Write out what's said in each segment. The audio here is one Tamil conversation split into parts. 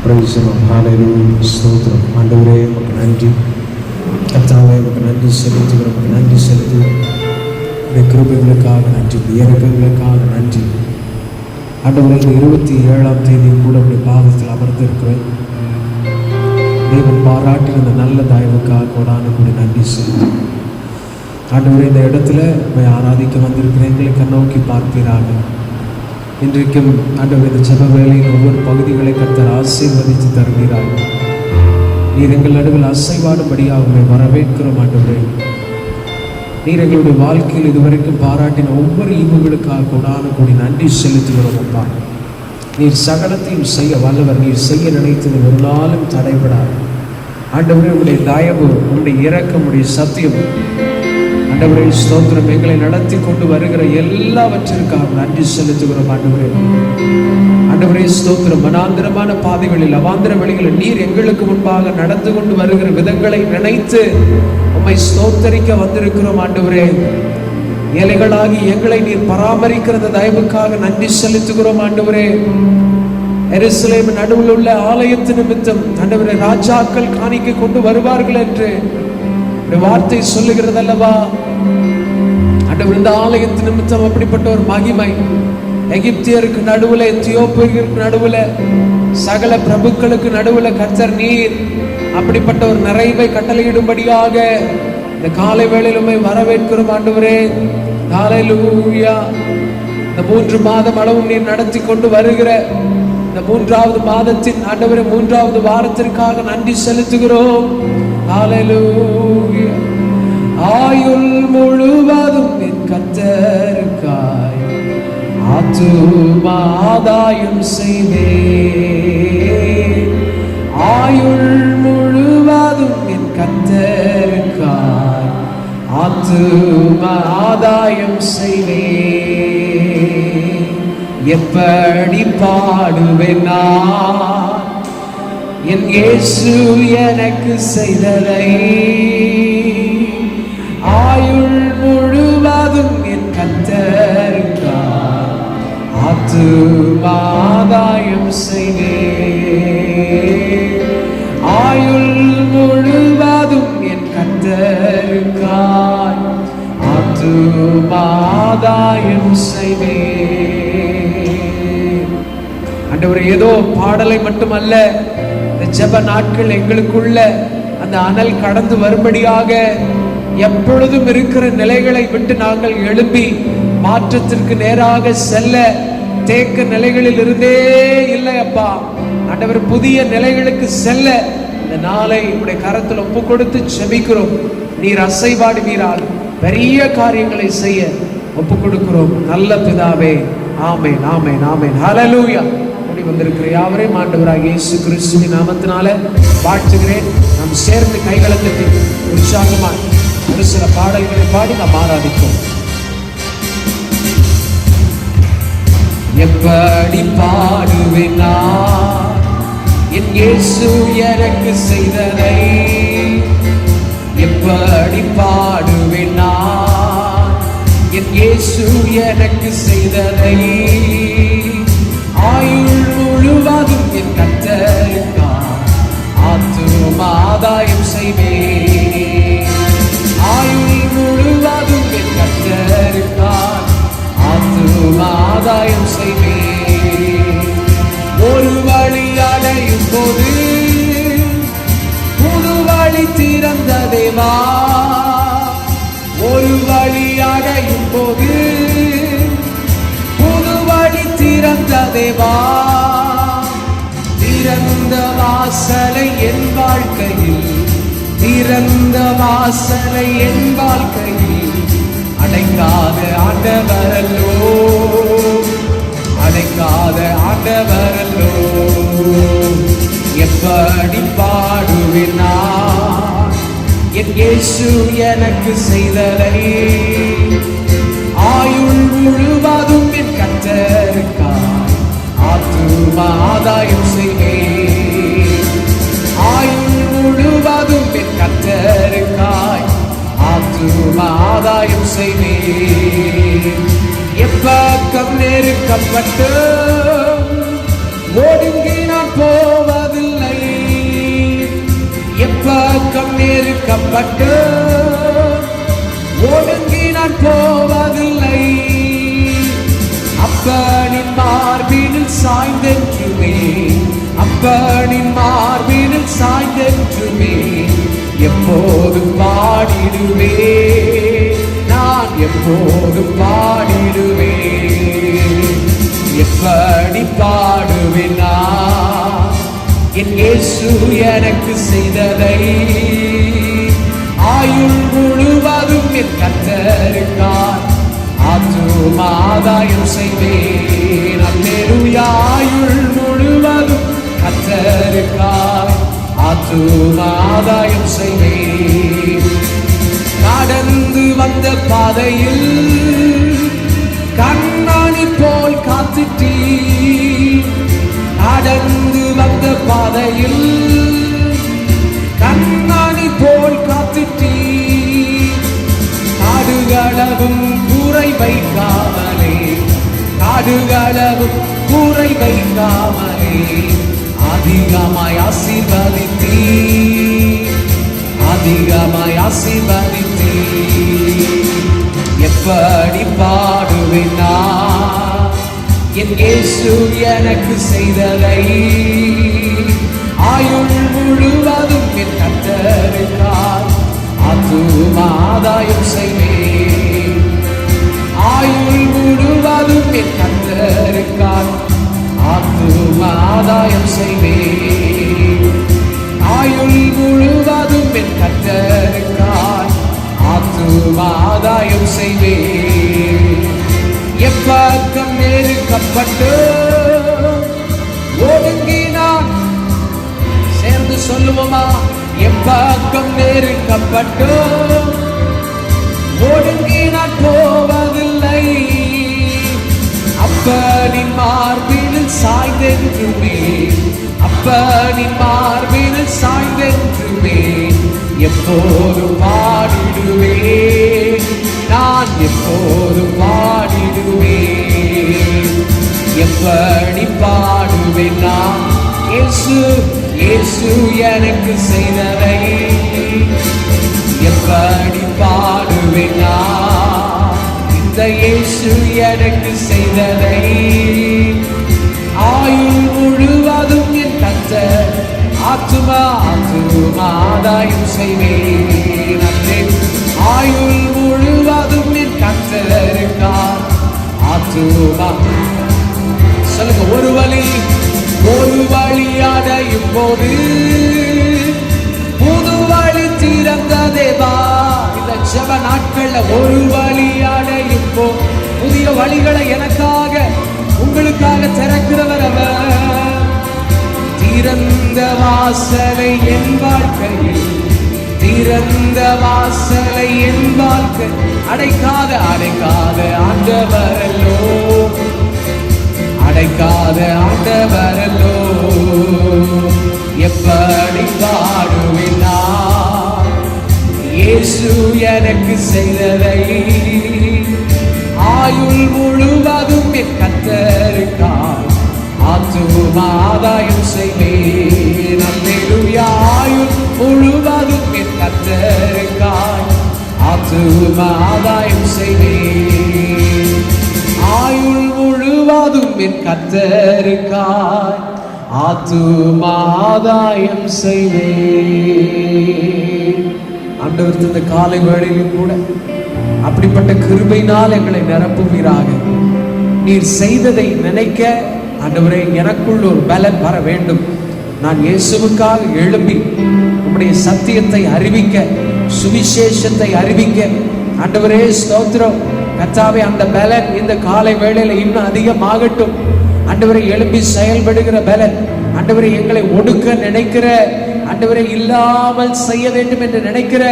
ஸ்தோத்திரம். ஆண்டவரே உமக்கு நன்றி. கர்த்தாவே உமக்கு நன்றி செலுத்துகிறோம். உமக்கு நன்றி செலுத்துகிறோம். உடைய கிருபைகளுக்காக நன்றி, இறக்கங்களுக்காக நன்றி. ஆண்டவரே, இந்த 27ஆம் தேதி கூட உடைய பாதத்தில் அமர்ந்திருக்கிறேன். தேவன் பாராட்டின இந்த நல்ல தயவுக்காக கொடான கூட நன்றி செலுத்து. ஆண்டவரே, இந்த இடத்துல உண்மை ஆராதிக்க வந்திருக்கிறேன். எங்களை கண்ணோக்கி பார்ப்பீராக. இன்றைக்கும் ஆண்டவரே, இந்த ஜெப வேளையில் ஒவ்வொரு பகுதிகளை கர்த்தர் ஆசீர்வதித்து தருகிறார். நீர் எங்கள் நடுவில் அசைவாடும்படியாக உங்களை வரவேற்கிறோம். ஆண்டவரே, நீர் எங்களுடைய வாழ்க்கையில் இதுவரைக்கும் பாராட்டின ஒவ்வொரு ஈவுகளுக்காக கொடான கூடி நன்றி செலுத்துகிறோம். அப்பா, நீர் சகலத்தையும் செய்ய வல்லவர். நீர் செய்ய நினைத்தது ஒரு நாளும் தடைபடாது. ஆண்டவரே, உங்களுடைய தயவு, உங்களுடைய இரக்கம், உங்களுடைய சத்தியம், ஆண்டவரே ஸ்தோத்திரம், எங்களை நடத்தி கொண்டு வருகிற எல்லாவற்றிற்காக நன்றி செலுத்துகிறோம். ஆண்டவரே ஸ்தோத்திரம், மனாந்திரமான பாதைகளில், அவாந்திர வழிகளில் நீர் எங்களுக்கு முன்பாக நடந்து கொண்டு வருகிற விதங்களை நினைத்து உம்மை ஸ்தோத்தரிக்க வந்திருக்கிறோம். ஆண்டவரே, ஏழைகளாகி எங்களை நீர் பராமரிக்கிற தயவுக்காக நன்றி செலுத்துகிறோம். ஆண்டவரே, எருசலேம் நடுவில் உள்ள ஆலயத்து நிமித்தம் ஆண்டவரே, ராஜாக்கள் காணிக்கை கொண்டு வருவார்கள் என்று வார்த்தை சொல்லுகிறது அல்லவா? ஆண்டவர், இந்த ஆலயத்து நிமித்தம் அப்படிப்பட்ட ஒரு மகிமை எகிப்தியருக்கு நடுவில், எத்தியோப்பியருக்கு நடுவில், சகல பிரபுக்களுக்கு நடுவில் கர்த்தர் நீர் அப்படிப்பட்ட ஒரு நிறைவை கட்டளையிடும்படியாக இந்த காலை வேளையிலுமே வரவேற்கிறோம். ஆண்டவரே, ஹல்லேலூயா. இந்த 3 மாதம் அளவும் நீர் நடத்தி கொண்டு வருகிற இந்த 3வது மாதத்தின் ஆண்டவரே 3வது வாரத்திற்காக நன்றி செலுத்துகிறோம். ஹல்லேலூயா. ஆயுள் முழுவதும் என் கர்த்தருக்காய் ஆத்துமா ஆதாயம் செய்வேன். ஆயுள் முழுவதும் என் கர்த்தருக்காய் ஆத்துமா ஆதாயம் செய்வேன். எப்படி பாடுவேன் நான் என் இயேசு எனக்கு செய்ததை. ஆயுள் முழுவதும் என் கர்த்தருக்காய் ஆத்துமா ஆதாயம் செய்வேன். ஆயுள் முழுவதும் என் கர்த்தருக்காய் ஆத்துமா ஆதாயம் செய்வேன். ஆண்டவரே, ஏதோ பாடலை மட்டுமல்ல, இந்த ஜெப நாட்கள் எங்களுக்குள்ள அந்த அனல் கடந்து வரும்படியாக எப்பொழுதும் இருக்கிற நிலைகளை விட்டு நாங்கள் எழும்பி மாற்றத்திற்கு நேராக செல்ல தேக்க நிலைகளில் இருந்தே இல்லை அப்பா. ஆண்டவர், புதிய நிலைகளுக்கு செல்ல இந்த நாளை உடைய கரத்தில் ஒப்பு கொடுத்து செபிக்கிறோம். நீர் அசைவாடுவீரால் பெரிய காரியங்களை செய்ய ஒப்பு கொடுக்கிறோம். நல்ல பிதாவே, ஆமென், ஆமென், ஆமென். ஹல்லேலூயா. வந்திருக்கிற யாவரையும் ஆண்டவராகிய இயேசு கிறிஸ்துவின் நாமத்தினால வாழ்த்துகிறேன். நாம் சேர்ந்து கைகளை தட்டி உற்சாகமாய் ஒரு சில பாடல்களை பாடி நாம் ஆராதிப்போம். எப்படி பாடுவேன் நான் என் இயேசு எனக்கு செய்ததை. எப்படி பாடுவேன் நான் என் இயேசு எனக்கு செய்ததை. ஆயுள் முழுவதும் என் கர்த்தருக்காய் ஆத்துமா ஆதாயம் செய்வேன். ஆயுள் முழுவதும் என் கர்த்தருக்காய் ஆத்துமா ஆதாயம் செய்வேன். ஒரு வழி அடையும் போது புது வழி திறந்த தேவா. ஒரு வழி அடையும் போது திறந்த தேவா. திறந்த வாசலை என் வாழ்க்கையில், திறந்த வாசலை என் வாழ்க்கையில் அடைக்காத ஆண்டவரல்லோ, அடைக்காத ஆண்டவரல்லோ. எப்படி பாடுவேன் நான் என் இயேசு எனக்கு செய்ததை. ஆயுள் முழுவதும் என் கர்த்தருக்காய் ஆத்துமா ஆதாயம் செய்வேன். ஆயுள் முழுவதும் என் கர்த்தருக்காய் ஆத்துமா ஆதாயம் செய்வேன். எப்பக்கம் நெருக்கப்பட்டு ஒடுங்கி நான் போவது நெருக்கப்பட்டு ஒடுங்கி நான் போவதில்லை. அப்பனின் மார்பினில் சாய்ந்தென்றுமே, அப்பனின் மார்பினில் சாய்ந்தென்றுமே எப்போதும் பாடிடுவே, நான் எப்போதும் பாடிடுவே. எப்படி பாடுவேன் நான் என் இயேசு எனக்கு செய்ததை, ஆயுள் முழுவதும் என் கர்த்தருக்காய் ஆத்துமாதாயம் செய்வேன். அல்லேலூயா. ஆயுள் முழுவதும் கர்த்தருக்காய் ஆத்துமாதாயம் செய்வேன். கடந்து வந்த பாதையில் கண்ணாடி போல் காத்துட்டீ, கடந்து வந்த பாதையில் கண்ணாடி போல் காத்துட்டீ. காடுகளவும் கூரை வைக்காமலே, காடுகளவும் கூரை வைக்காமலே அதிகமாய் ஆசீர்வதித்தீ, அதிகமாய் ஆசீர்வதித்தீ. எப்படி பாடுவேன் நான் என் இயேசு எனக்கு செய்ததை, ஆயுள் முழுவதும் என் கர்த்தருக்காய் ஆத்துமாதாயம் செய்வேன். ஆயுள் முழுவதும் என் கர்த்தருக்காய் ஆத்துமாதாயம் செய்வேன். ஆயுள் முழுவதும் என் கர்த்தருக்காய் ஆத்துமாதாயம் செய்வேன். எப்பக்கம் நெருக்கப்பட்டு ஒடுங்கினான், சேர்ந்து சொல்லுவோமா? எப்பக்கம் நெருக்கப்பட்டு ஒடுங்கினான் போவதில்லை. அப்பனின் மார்பினில் சாய்ந்தென்றுமே, அப்பனின் மார்பினில் சாய்ந்தென்றுமே எப்போதும் பாடிடுவே, நான் எப்போதும் பாடிடுவே. எப்படி பாடுவேன் நான் இயேசு, இயேசு எனக்கு செய்ததை, எப்படி பாடுவேன் நான் இந்த இயேசு எனக்கு செய்ததை. ஆயுள் முழுவதும் என் கர்த்தர் ஆத்துமாதாயம் செய்வேன். ஆயுள் முழுவதும் என் கர்த்தருக்காய் ஆத்துமா. சொல்லுங்க. ஒரு வழி அடையும் போது புது வழி திறந்ததேவா. இந்த ஜெப நாட்கள்ல ஒரு வழி அடையும் போது புதிய வழிகளை எனக்காக உங்களுக்காக திறக்கிறவர் அவர். திறந்த வாசலை என் வாழ்க்கையில், திறந்த வாசலை என் வாழ்க்கை அடைக்காத ஆண்டவரல்லோ, அடைக்காத ஆண்டவரல்லோ. எப்படி பாடுவேன் நான் இயேசு எனக்கு செய்ததை, ஆயுள் முழுவதும் என் கர்த்தருக்காய் ஆத்துமாதாயம் செய்வேன். அல்லேலூயா. ஆயுள் முழுவதும் என் கர்த்தருக்காய் ஆத்துமாதாயம் செய்வேன். ஆயுள் முழுவதும் என் கர்த்தருக்காய் ஆத்துமாதாயம் செய்வேன். ஆண்டவர் இந்த காலை வேளையிலும் கூட அப்படிப்பட்ட கிருபையினால் எங்களை நிரப்புவீராக. நீர் செய்ததை நினைக்க ஆண்டவரே எனக்குள் ஒரு பலன் வர வேண்டும். நான் இயேசுவுக்காக எழும்பி உம்முடைய சத்தியத்தை அறிவிக்க, சுவிசேஷத்தை அறிவிக்க ஆண்டவரே ஸ்தோத்திரம். கர்த்தாவே, அந்த பலன் இந்த காலை வேளையில இன்னும் அதிகமாகட்டும். ஆண்டவரே, எழும்பி செயல்படுகிற பலன், ஆண்டவரே எங்களை ஒடுக்க நினைக்கிற, ஆண்டவரே இல்லாமல் செய்ய வேண்டும் என்று நினைக்கிற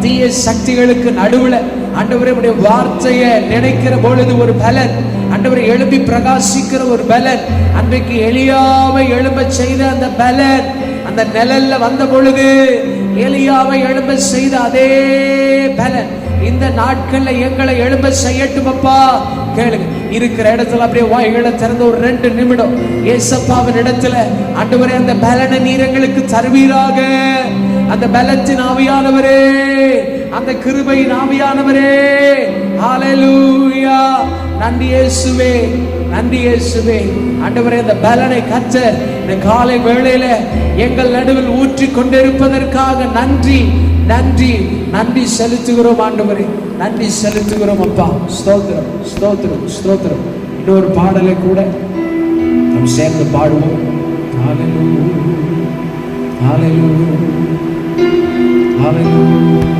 தீய சக்திகளுக்கு நடுவுல ஆண்டவரே உடைய வார்த்தையை நினைக்கிற பொழுது ஒரு பலன், ஆண்டவரை எழுப்பி பிரகாசிக்கிற ஒரு பலன், அன்றைக்கு எலியாவை எழும்ப செய்த அந்த பலன் அந்த நிழல்ல வந்த பொழுது எலியாவை எழும்ப செய்த அதே பலன் இந்த நாட்கள்ல எங்களை எழும்ப செய்யட்டும் அப்பா. கேளுங்க, இருக்கிற இடத்துல அப்படியே வாய்களை திறந்து ஒரு 2 நிமிடம் ஏசப்பாவின் இடத்துல, ஆண்டவரே அந்த பலனை நீர் எங்களுக்கு தருவீராக. அந்த பலத்தின் ஆவியானவரே, அந்த கிருபையின் ஆவியானவரே, ஹல்லேலூயா. நன்றி இயேசுவே, நன்றி இயேசுவே. ஆண்டவரே, அந்த பலனை கர்த்தர் இந்த காலை வேளையில எங்கள் நடுவில் ஊற்றி கொண்டிருப்பதற்காக நன்றி நன்றி நன்றி செலுத்துகிறோம் ஆண்டவரே, நன்றி செலுத்துகிறோம் அப்பா. ஸ்தோத்திரம் ஸ்தோத்திரம் ஸ்தோத்திரம். இன்னொரு பாடலை கூட நாம் சேர்ந்து பாடுவோம். ஹல்லேலூயா ஹல்லேலூயா ஹல்லேலூயா.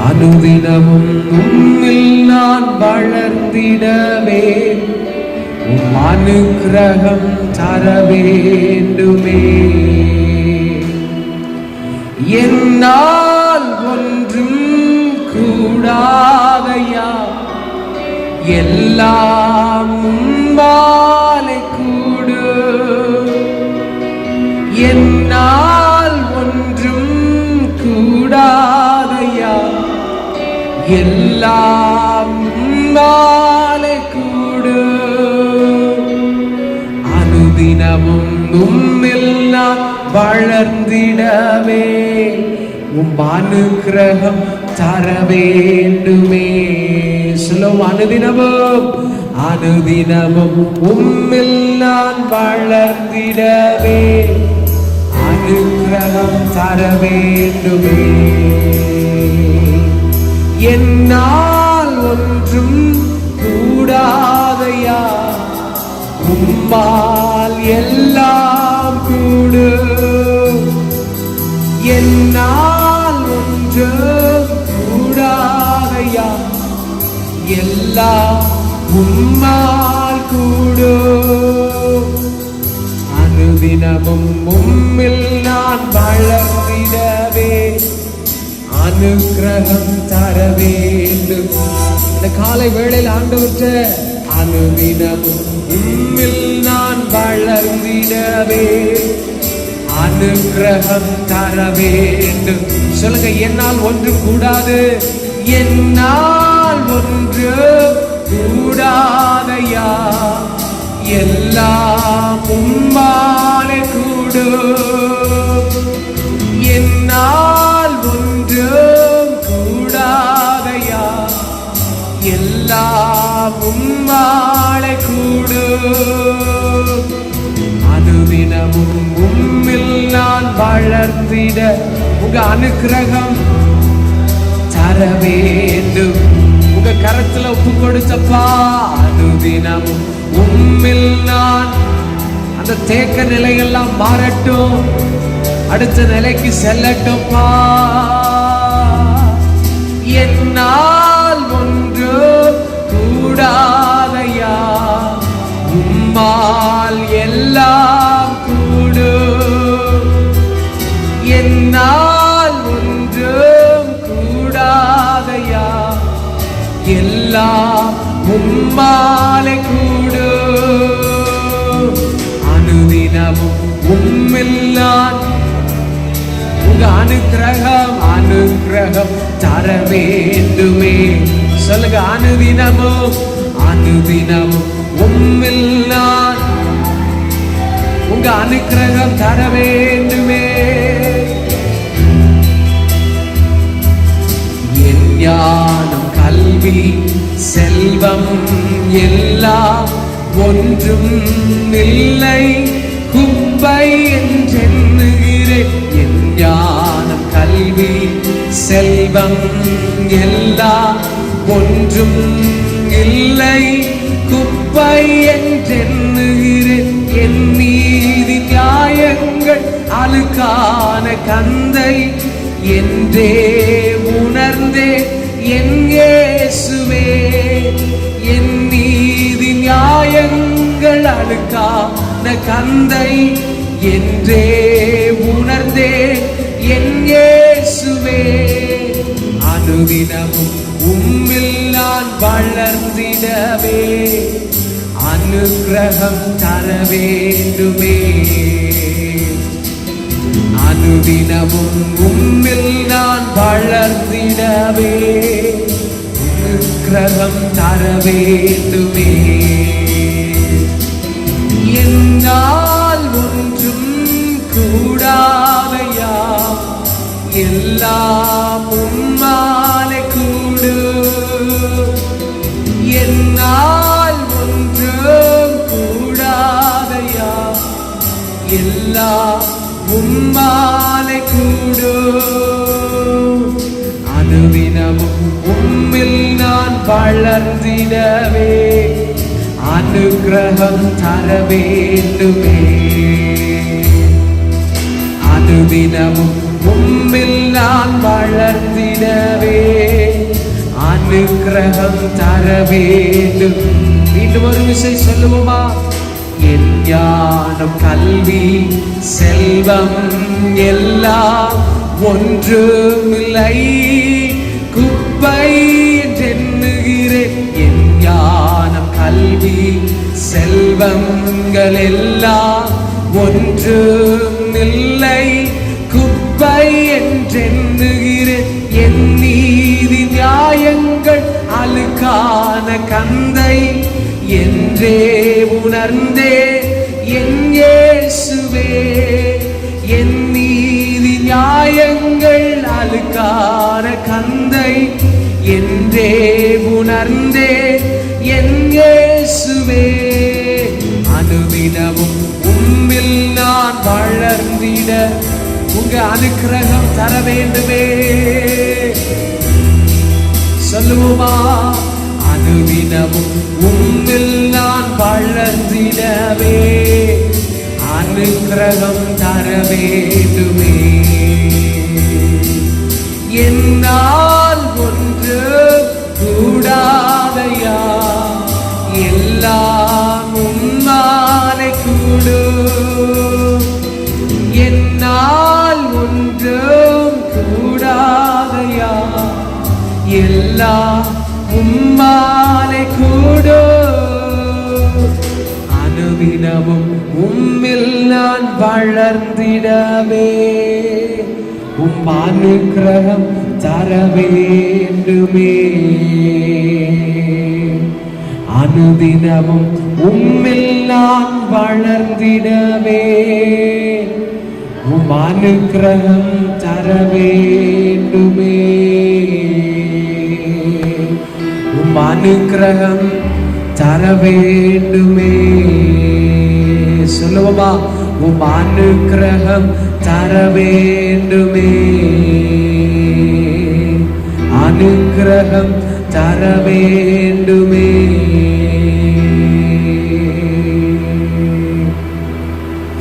அனுதினமும் உம்மில் நான் வளர்ந்திடவே உம் அனுக்கிரகம் தர வேண்டுமே. என்னால் ஒன்றும் கூடாதையா, எல்லாம் உம்மாலே கூடு. என்னால் ஒன்றும் கூடாதையா, எல்லாம் உம்மாலே கூடு. அனுதினமும் உம்மில் நான் வளர்ந்திடவே உம் அனுக்கிரகம் தர வேண்டுமே. சொல்லும், அனுதினமும் அனுதினமும் உம்மில் நான் வளர்ந்திடவே அனுக்கிரகம் தர வேண்டுமே. என்னால் ஒன்றும் கூடாதையா, உம்மால் எல்லாம் கூடு. என்னால் ஒன்றும் கூடாதையா, எல்லாம் உம்மால் கூடு. அனுதினமும் உம்மில் நான் வளர்ந்திடவே அனுக்கிரகம் தர வேண்டும். இந்த காலை வேளையில் ஆண்டவர்கிட்ட அனுதினமும் உம்மில் நான் வளர்ந்திடவே அனுக்கிரகம் தர வேண்டும். சொல்லுங்க, என்னால் ஒன்று கூடாது, என்னால் ஒன்று கூடாதையா, எல்லாம் உம்மாலே கூடு. என்னால் ஒன்று கூடாதையா, எல்லாம் உம்மாலே கூடு. அனுதினமும் உம்மில் நான் வளர்ந்திட உங்க அனுக்கிரகம் தர வேண்டும். உங்க கரத்துல ஒப்பு கொடுத்தப்பா. அனுதினமும் உம்மில் நான் அந்த தேக்க நிலையெல்லாம் மாறட்டும், அடுத்த நிலைக்கு செல்லட்டும்பா. என்னால் ஒன்று கூடாதையா, உம்மால் எல்லாம் கூடு. என்னால் ஒன்றும் கூடாதையா, எல்லாம் உம்மாலே கூடு. அனுதினமும் உம்மில் நான் உங்க அனுக்கிரகம் அனுக்கிரகம் தர வேண்டுமே. சொல்லுங்க, அனுதினமும் அனுதினமும் உம்மில் நான் உங்க அனுக்கிரகம் தர வேண்டுமே. என் ஞானம் கல்வி செல்வம் எல்லாம் ஒன்றும் இல்லை குப்பை என்றெண்ணுகிறேன். என் ஞானம் கல்வி செல்வம் எல்லாம் ஒன்றும் இல்லை குப்பை என்றெண்ணுகிறேன். என் நீதி நியாயங்கள் அழுக்கான கந்தை என்றே உணர்ந்தே என் இயேசுவே. என் நீதி நியாயங்கள் அழுக்கான கந்தை என்றே உணர்ந்தே என் இயேசுவே. அனுதினமும் உம்மில் நான் வளர்ந்திடவே அனுக்கிரகம் தர வேண்டுமே. அனுதினமும் உம்மில் நான் வளர்ந்திடவே கிரகம் தர வேண்டுமே. என்னால் ஒன்றும் கூடாதையா, எல்லாம் உம்மாலே கூடு. என்னால் ஒன்றும் கூடாதையா, எல்லாம் உம்மாலே கூடு. அனுதினமும் உம்மில் நான் வளர்ந்திடவே அனுக்கிரகம் தர வேண்டுமே. அனுதினமும் உம்மில் நான் வளர்ந்திடவே அனுக்கிரகம் தர வேண்டும். மீண்டும் ஒரு விஷயம் சொல்லுவோமா? என் ஞானம் கல்வி செல்வம் எல்லாம் ஒன்றுமில்லை, குப்பை என்றெண்ணுகிறேன். என் ஞானம் கல்வி செல்வங்கள் எல்லாம் ஒன்றுமில்லை, குப்பை என்றெண்ணுகிறேன். என் நீதி நியாயங்கள் அழுக்கான கந்தை என்றே உணர்ந்தே என் இயேசுவே. என் நீதி நியாயங்கள் அழுக்கான கந்தை என்றே உணர்ந்தே என் இயேசுவே. அனுதினமும் உம்மில் நான் வளர்ந்திட உங்க அனுக்கிரகம் தர வேண்டுமே. சொல்லுவோமா? அனுதினமும் உம்மில் நான் வளர்ந்திடவே அனுக்கிரகம் தர வேண்டுமே. என்னால் ஒன்று கூடாதையா, எல்லாம் உம்மாலே கூடு. என்னால் ஒன்றும் கூடாதையா, எல்லாம் உம்மாலே கூடு. அனுதினமும் உம்மில் நான் வளர்ந்திடவே அனுக்கிரகம் தர வேண்டுமே. அனுதினமும் உம்மில் நான் வளர்ந்திடவே அனுக்கிரகம் தர வேண்டுமே. அனுக்கிரகம் தர வேண்டுமே. சொல்லுவோமா? அனுக்கிரகம் தர வேண்டுமே. அனுக்கிரகம் தர வேண்டுமே.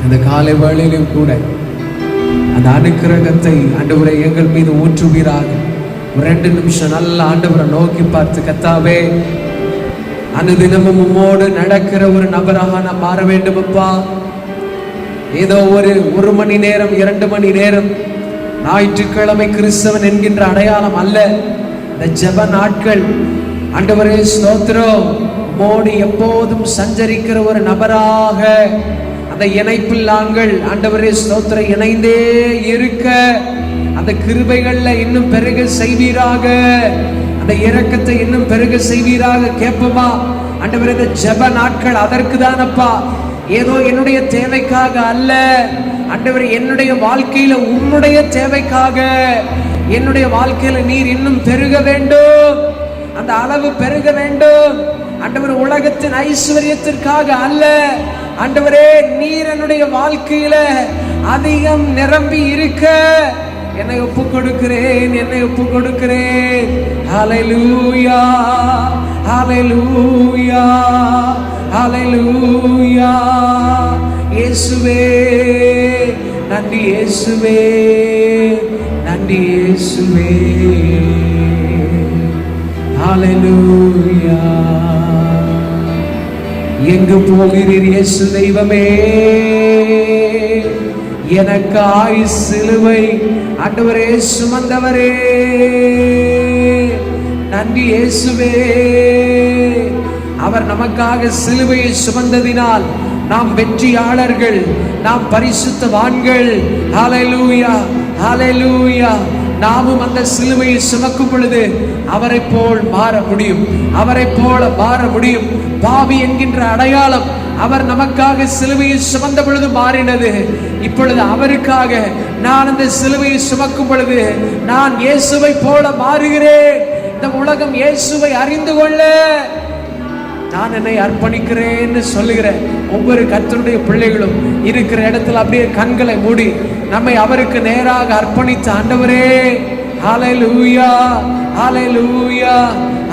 அந்த காலை வேளையிலும் கூட அந்த அனுக்கிரகத்தை ஆண்டவரே எங்கள் மீது ஊற்றுவீராக. 2 நிமிஷம் நல்ல ஆண்டவரை நோக்கி பார்த்து, கர்த்தாவே அனுதினமும் உம்மோடு நடக்கிற ஒரு நபராக நான் மாற வேண்டும் அப்பா. ஏதோ ஒரு மணி நேரம் 2 மணி நேரம் ஞாயிற்றுக்கிழமை கிறிஸ்தவன் என்கின்ற அடையாளம் அல்ல. இந்த ஜெப நாட்கள் ஆண்டவரே ஸ்தோத்திரம், உம்மோடு எப்போதும் சஞ்சரிக்கிற ஒரு நபராக அந்த இணைப்பில் நாங்கள் ஆண்டவரே ஸ்தோத்திரம் இணைந்தே இருக்க அந்த கிருபைகள்ல இன்னும் பெருக செய்வீராக. அந்த இரக்கத்தை இன்னும் பெருக செய்வீராக. கேட்போமா? ஆண்டவரே இந்த ஜெப நாட்கள் அதற்கு தானப்பா. ஏதோ என்னுடைய தேவைக்காக அல்ல ஆண்டவரே, என்னுடைய வாழ்க்கையில உம்முடைய தேவைக்காக. என்னுடைய வாழ்க்கையில நீர் இன்னும் பெருக வேண்டும், அந்த அளவு பெருக வேண்டும் ஆண்டவரே. உலகத்தின் ஐஸ்வர்யத்திற்காக அல்ல ஆண்டவரே, நீர் என்னுடைய வாழ்க்கையில அதிகம் நிரம்பி இருக்க என்னை ஒப்பு கொடுக்கிறேன், என்னை ஒப்பு கொடுக்கிறேன். ஹல்லேலூயா, ஹல்லேலூயா, ஹல்லேலூயா. இயேசுவே நன்றி, இயேசுவே நன்றி, இயேசுவே. ஹல்லேலூயா. எங்கு போகிறீர் இயேசு தெய்வமே? எனக்காய் சிலுவை ஆண்டவரே சுமந்தவரே நன்றி இயேசுவே. அவர் நமக்காக சிலுவையை சுமந்ததினால் நாம் வெற்றியாளர்கள், நாம் பரிசுத்தவான்கள். ஹல்லேலூயா, ஹல்லேலூயா. நாமும் அந்த சிலுவையை சுமக்கும் பொழுது அவரை போல் மாற முடியும், அவரை போல மாற முடியும். பாவி என்கின்ற அடையாளம் அவர் நமக்காக சிலுவையை சுமந்த பொழுது மாறினது. இப்பொழுது அவருக்காக நான் அந்த சிலுவையை சுமக்கும் பொழுது நான் இயேசுவை போல மாறுகிறேன். இந்த உலகம் இயேசுவை அறிந்து கொள்ள நான் என்னை அர்ப்பணிக்கிறேன்னு சொல்லுகிற ஒவ்வொரு கர்த்தருடைய பிள்ளைகளும் இருக்கிற இடத்துல அப்படியே கண்களை மூடி நம்மை அவருக்கு நேராக அர்ப்பணித்த ஆண்டவரே, ஹல்லேலூயா, ஹல்லேலூயா,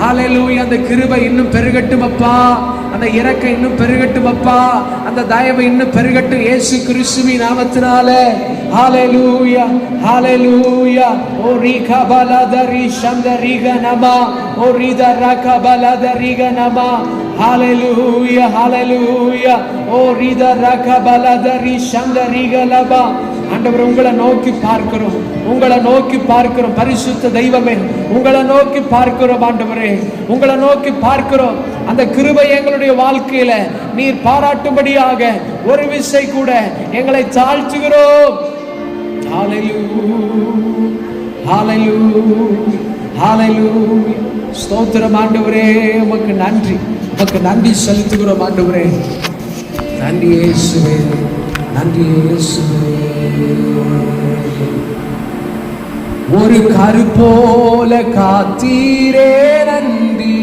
ஹல்லேலூயா. அந்த கிருபை இன்னும் பெருகட்டும் அப்பா, அந்த இரக்கம் இன்னும் பெருகட்டும் அப்பா, அந்த தயவு இன்னும் பெருகட்டும் இயேசு கிறிஸ்துவின் நாமத்தினாலே. ஹல்லேலூயா, ஹல்லேலூயா. ஓ ரீகா பலதரி சந்தரிக நம, ஓ ரித ரக பலதரிக நம. ஹல்லேலூயா, ஹல்லேலூயா. ஓ ரித ரக பலதரி சந்தரிக லப. ஆண்டவர், உங்களை நோக்கி பார்க்கிறோம், உங்களை நோக்கி பார்க்கிறோம். பரிசுத்த தெய்வமே, உங்களை நோக்கி பார்க்கிறோம் ஆண்டவரே, உங்களை நோக்கி பார்க்கிறோம். அந்த கிருபை எங்களுடைய வாழ்க்கையில நீர் பாராட்டும்படியாக ஒரு விசை கூட எங்களை தாழ்த்துகிறோம். ஹல்லேலூயா, ஹல்லேலூயா, ஹல்லேலூயா. ஸ்தோத்திரம் ஆண்டவரே, உமக்கு நன்றி, உமக்கு நன்றி செலுத்துகிறோம் ஆண்டவரே. நன்றி இயேசுவே, நன்றி இயேசுவே. ஒரு கரு போல காத்தீரே நன்றி,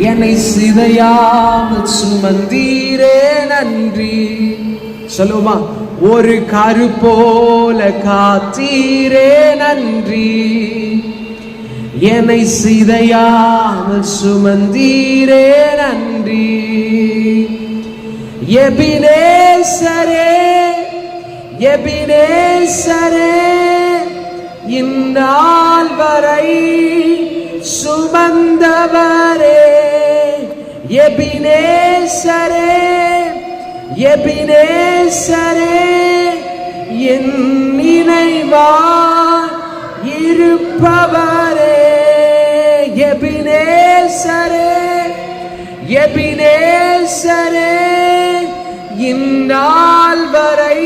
என்னை சிதையாமல் சுமந்தீரே நன்றி. சொல்லுமா, ஒரு கரு போல காத்தீரே நன்றி, என்னை சிதையாமல் சுமந்தீரே நன்றி. எபினேசரே, எபினேசரே, இந்நாள் வரை சுமந்தவரே. எபினேசரே, எபினேசரே, என் நினைவாய் இருப்பவரே. எபினேசரே, எபினேசரே, இந்நாள் வரை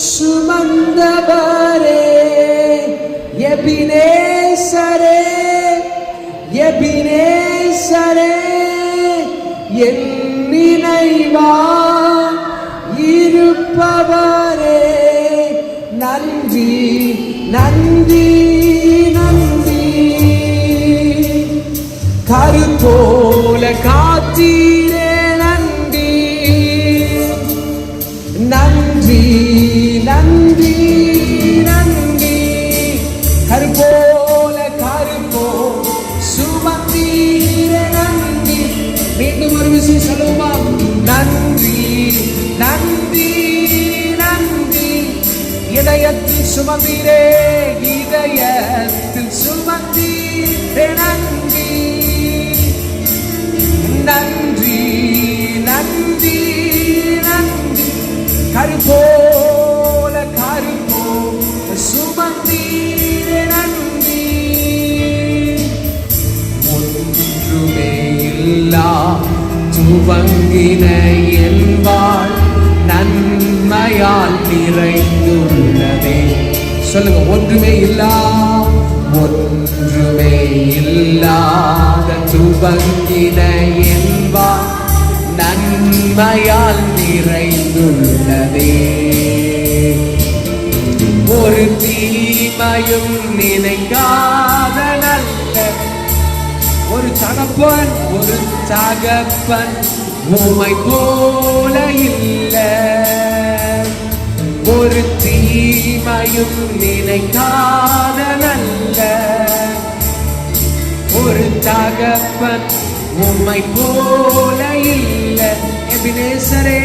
சுமந்தவரே. எபினேசரே, எபினேசரே, என் நினைவாய் இருப்பவரே. நன்றி, நன்றி, நன்றி. கரு போல காத்தீரே நன்றி, நன்றி, நன்றி, நன்றி. கரு போல, கரு போல சுமந்தீரே நன்றி. மீண்டும் ஒரு விஷயம் சொல்லுமா, நன்றி, நன்றி, நன்றி. இதயத்தில் சுமந்தீரே, இதயத்தில் சுமந்தீரே நன்றி, நன்றி, நன்றி, நன்றி. கரு போல, கரு போல சுமந்தீரே நன்றி. ஒன்றுமே இல்லா துவங்கின என் வாழ் நன்மையால் நிறைந்துள்ளதே. சொல்லுங்க, ஒன்றுமே இல்லா, ஒன்றுமே இல்லாத துவங்கின என் வாழ் நன்மையால் நிறைந்துள்ளதே. ஒரு தீமையும் நினைக்காத நல்ல ஒரு தகப்பன், ஒரு தகப்பன் உம்மை போல இல்லை. ஒரு தீமையும் நினைக்காத நல்ல ஒரு தகப்பன் உம்மை போல இல்லை. எபினேசரே,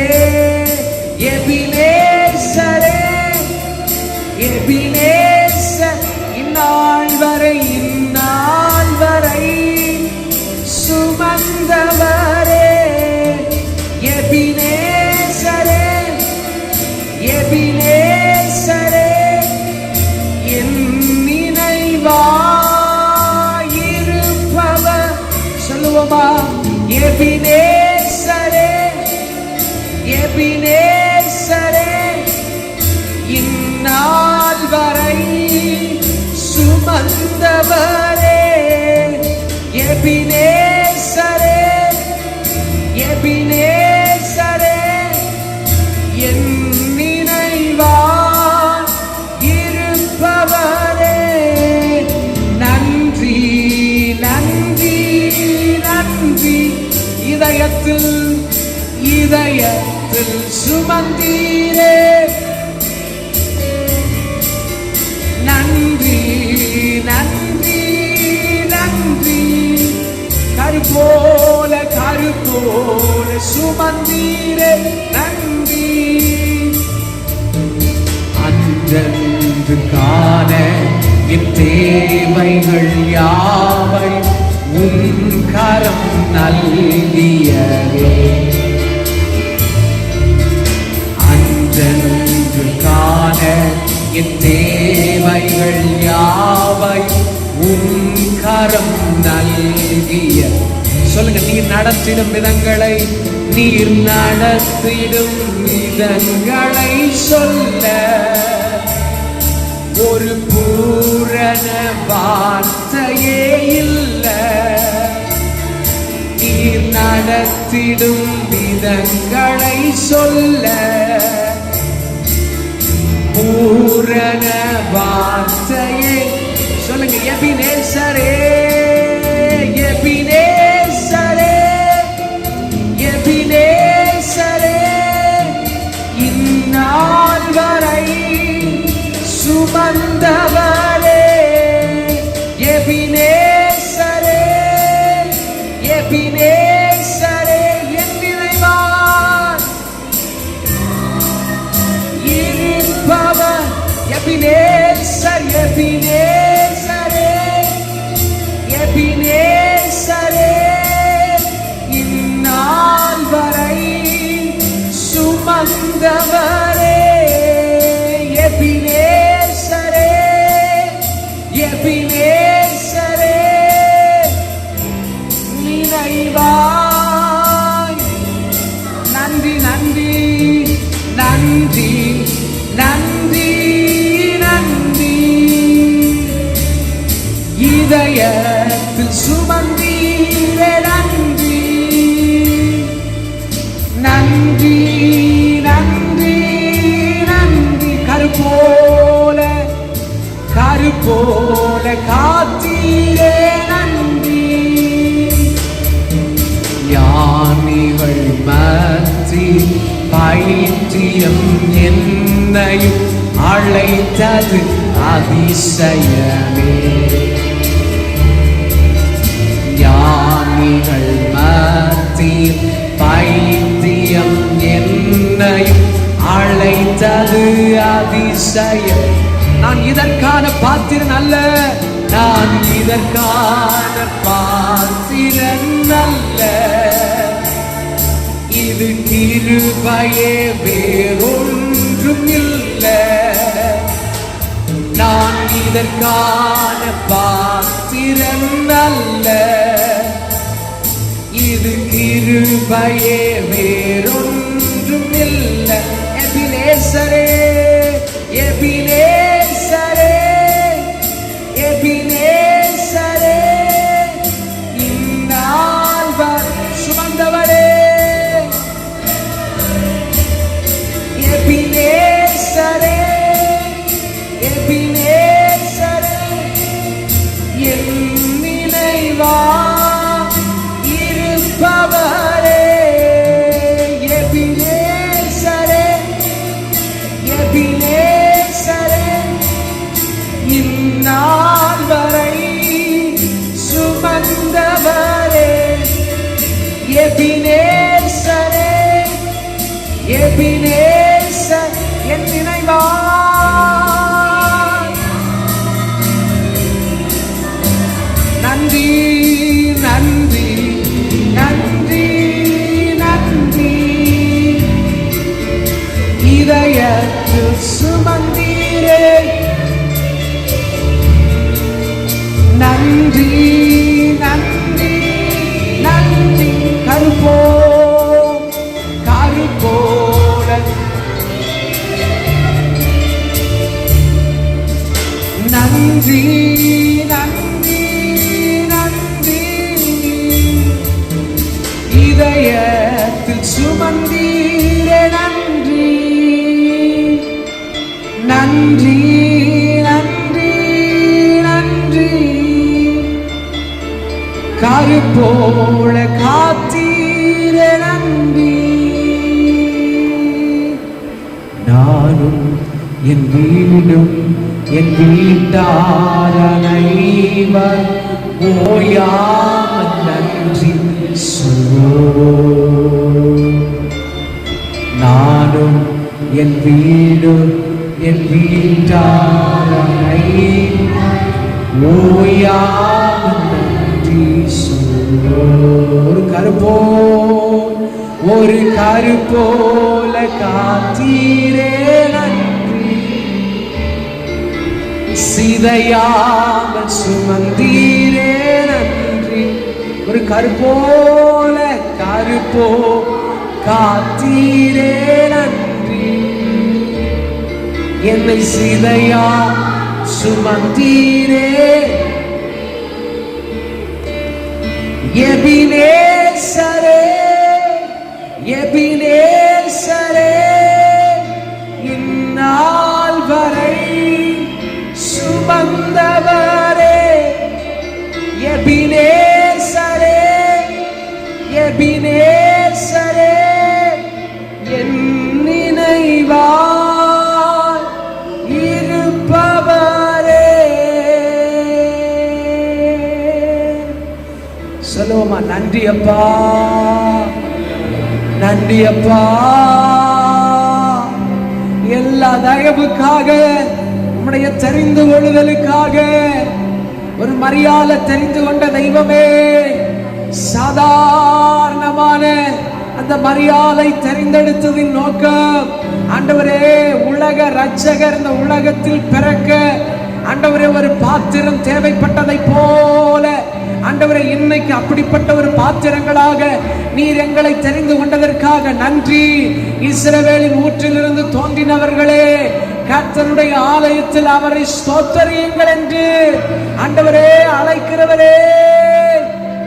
எபினேசரே, எபினேசர், இந்நாள் வரை, இந்நாள் வரை சுமந்தவரே. எபினேசரே, எபினேசரே, என் நினைவாயிருப்பவர். சொல்லுவோமா, எபினேசரே, இதயத்தில் இதயத்தில் சுமந்தீரே. நன்றி நன்றி நன்றி. கருப்போல கருப்போல சுமந்தீரே நன்றி. அன்றென்று காண என் தேவைகள் யாவை உன் கரம் நல்கியதே. அன்றென்று காண என் தேவைகள் யாவை உன் கரம் நல்கிய. சொல்லுங்க, நீர் நடத்திடும் விதங்களை, நீர் நடத்திடும் விதங்களை சொல்ல ஒரு பூரண வார்த்தையே இல்ல. நீர் நடத்திடும் விதங்களை சொல்ல பூரண வார்த்தையே. சொல்லுங்க, எபினேசரே எபினேசரே எபினேசரே. இந்நாள் வரை சுமந்தவரே எபினேசரே எபினேசரே. என் நினைவாய் இருப்பவர் எபினேசர் எபினேசரே எபினேசரே. இந்நாள் வரை சுமந்தவரே எபினேசரே எபினேசரே. நினைவாய் நன்றி நன்றி நன்றி நன்றி நன்றி. இதயத்தில் சுமந்தீரே நன்றி நன்றி நன்றி நன்றி. கருப்போல கருப்போல காத்தீரே நன்றி. யானிகள் மத்தி பைத்தியம் என்னையும் அழைத்தது அதிசயமே. யானிகள் மத்தி பைத்தியம் என்னையும் அழைத்தது அதிசயம். நான் இதற்கான பாத்திரன் அல்ல, நான் இதற்கான பாத்திரன் அல்ல. இது கிருபையே வேறொன்றும் இல்லை. நான் இதற்கான பாத்திரன் அல்ல. இது கிருபையே வேறொன்றும் இல்லை. எபினேசரே எபினேசரே எபினேசரே. இந்நாள் சுமந்தவரே எபினேசரே எபினேசரே. என் நினைவா இருப்பவரே எபினேசரே எபினேசரே. இந்நாள் வரை சுமந்தவரே எபினேசரே எபினேசர். என் நினைவாய் நன்றி நன்றி நன்றி நன்றி. இதயத்தில் சுமந்தீரே நன்றி நன்றி நன்றி. கருப்போல நன்றி நன்றி நன்றி. இதயத்தில் சுமந்தீரே நன்றி நன்றி நன்றி நன்றி. கருப்போல காத்தீரே நானும் என் வீடும் என் வீட்டார் அனைவர் ஓயாமல் நன்றி சொல்வோம். நானும் என் வீடும் என் வீட்டார் அனைவர் ஓயாமல் நன்றி சொல்வோம். ஒரு கருப்போல காத்தீரே நன்றி, சிதையாமல் சுமந்தீரே நன்றி. ஒரு கருப்போல காத்தீரே நன்றி, என்னை சிதையா சுமந்தீரே. எபினேசரே எபினேசரே, இந்நாள் வரை சுமந்தவரே. எபினேசரே எபினேசரே, என் நினைவாய் இருப்பவரே. சொல்லுவோமா, நன்றி அப்பா, நன்றி அப்பா. எல்லா தயவுக்காக, உம்முடைய தெரிந்து கொள்ளுதலுக்காக. ஒரு மரியாதை தெரிந்து கொண்ட தெய்வமே, சாதாரணமான அந்த மரியாதை தெரிந்தெடுத்ததின் நோக்கம் ஆண்டவரே, உலக ரட்சகர் இந்த உலகத்தில் பிறக்க ஆண்டவரே ஒரு பாத்திரம் தேவைப்பட்டதை போல ஆண்டவரே, இன்னைக்கு அப்படிப்பட்ட ஒரு பாத்திரங்களாக நீர் எங்களை தெரிந்து கொண்டதற்காக நன்றி. இஸ்ரவேலின் ஊற்றிலிருந்து தோன்றினவர்களே, கர்த்தருடைய ஆலயத்தில் அவரை ஸ்தோத்திரியுங்கள் என்று ஆண்டவரே அழைக்கிறவரே,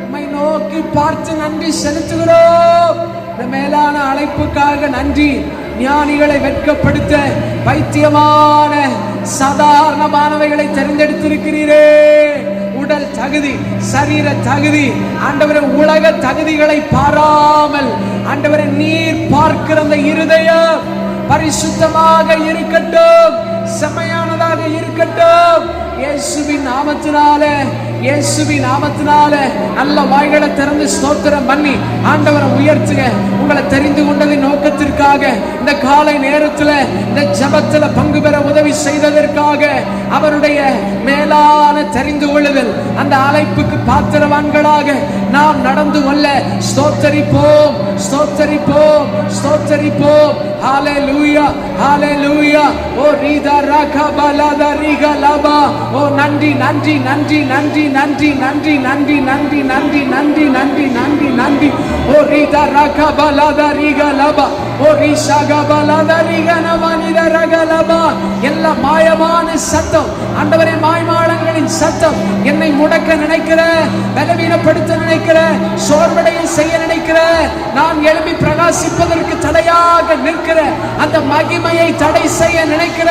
உம்மை நோக்கி பார்த்து நன்றி செலுத்துகிறோம். இந்த மேலான அழைப்புக்காக நன்றி. ஞானிகளை வெட்கப்படுத்த பைத்தியமான சாதாரணமானவைகளை தெரிந்தெடுத்திருக்கிறீரே. உடல் தகுதி, சரீர தகுதி, ஆண்டவரே உலக தகுதிகளை பாராமல் ஆண்டவரே நீர் பார்க்கிற அந்த இருதயம் பரிசுத்தமாக இருக்கட்டும், செம்மையானதாக இருக்கட்டும். இயேசுவின் நாமத்தினாலே, இயேசுவின் நாமத்தினாலே நல்ல வாய்களை திறந்து ஸ்தோத்திரம் பண்ணி ஆண்டவரை உயர்த்துங்க. உங்களை தெரிந்து கொண்டதின் நோக்கத்திற்காக இந்த காலை நேரத்தில் இந்த ஜெபத்தில் பங்கு பெற உதவி செய்ததற்காக அவருடைய மேலான தெரிந்து கொள்ளுதல் அந்த அழைப்புக்கு பாத்திரவான்களாக நாம் நடந்து கொள்ள ஸ்தோத்தரிப்போம், ஸ்தோத்தரிப்போம், ஸ்தோத்தரிப்போம். ஹalleluya, ஹalleluya. ஓ ரீதா ராகா பலதா ரிகா லபா. ஓ நன்றி நன்றி நன்றி நன்றி நன்றி நன்றி நன்றி நன்றி நன்றி நன்றி நன்றி நன்றி நன்றி. ஓ ரீதா ராகா பலதா ரிகா லபா. ஓ ரிஷாகா பலதா ரிகா நவனிதா ரகா லபா. எல்லா மாயமான சத்தம் ஆண்டவரே, மாய்மாலங்களின் சத்தம் என்னை முடக்க நினைக்கிற, பலவீனப்படுத்த நினைக்கிற, சோர்வடைய செய்ய நினைக்கிற, நான் எழுப்பி பிரகாசிப்பதற்கு தடையாக நிற்கிற அந்த மகிமையை தடை செய்ய நினைக்கிற,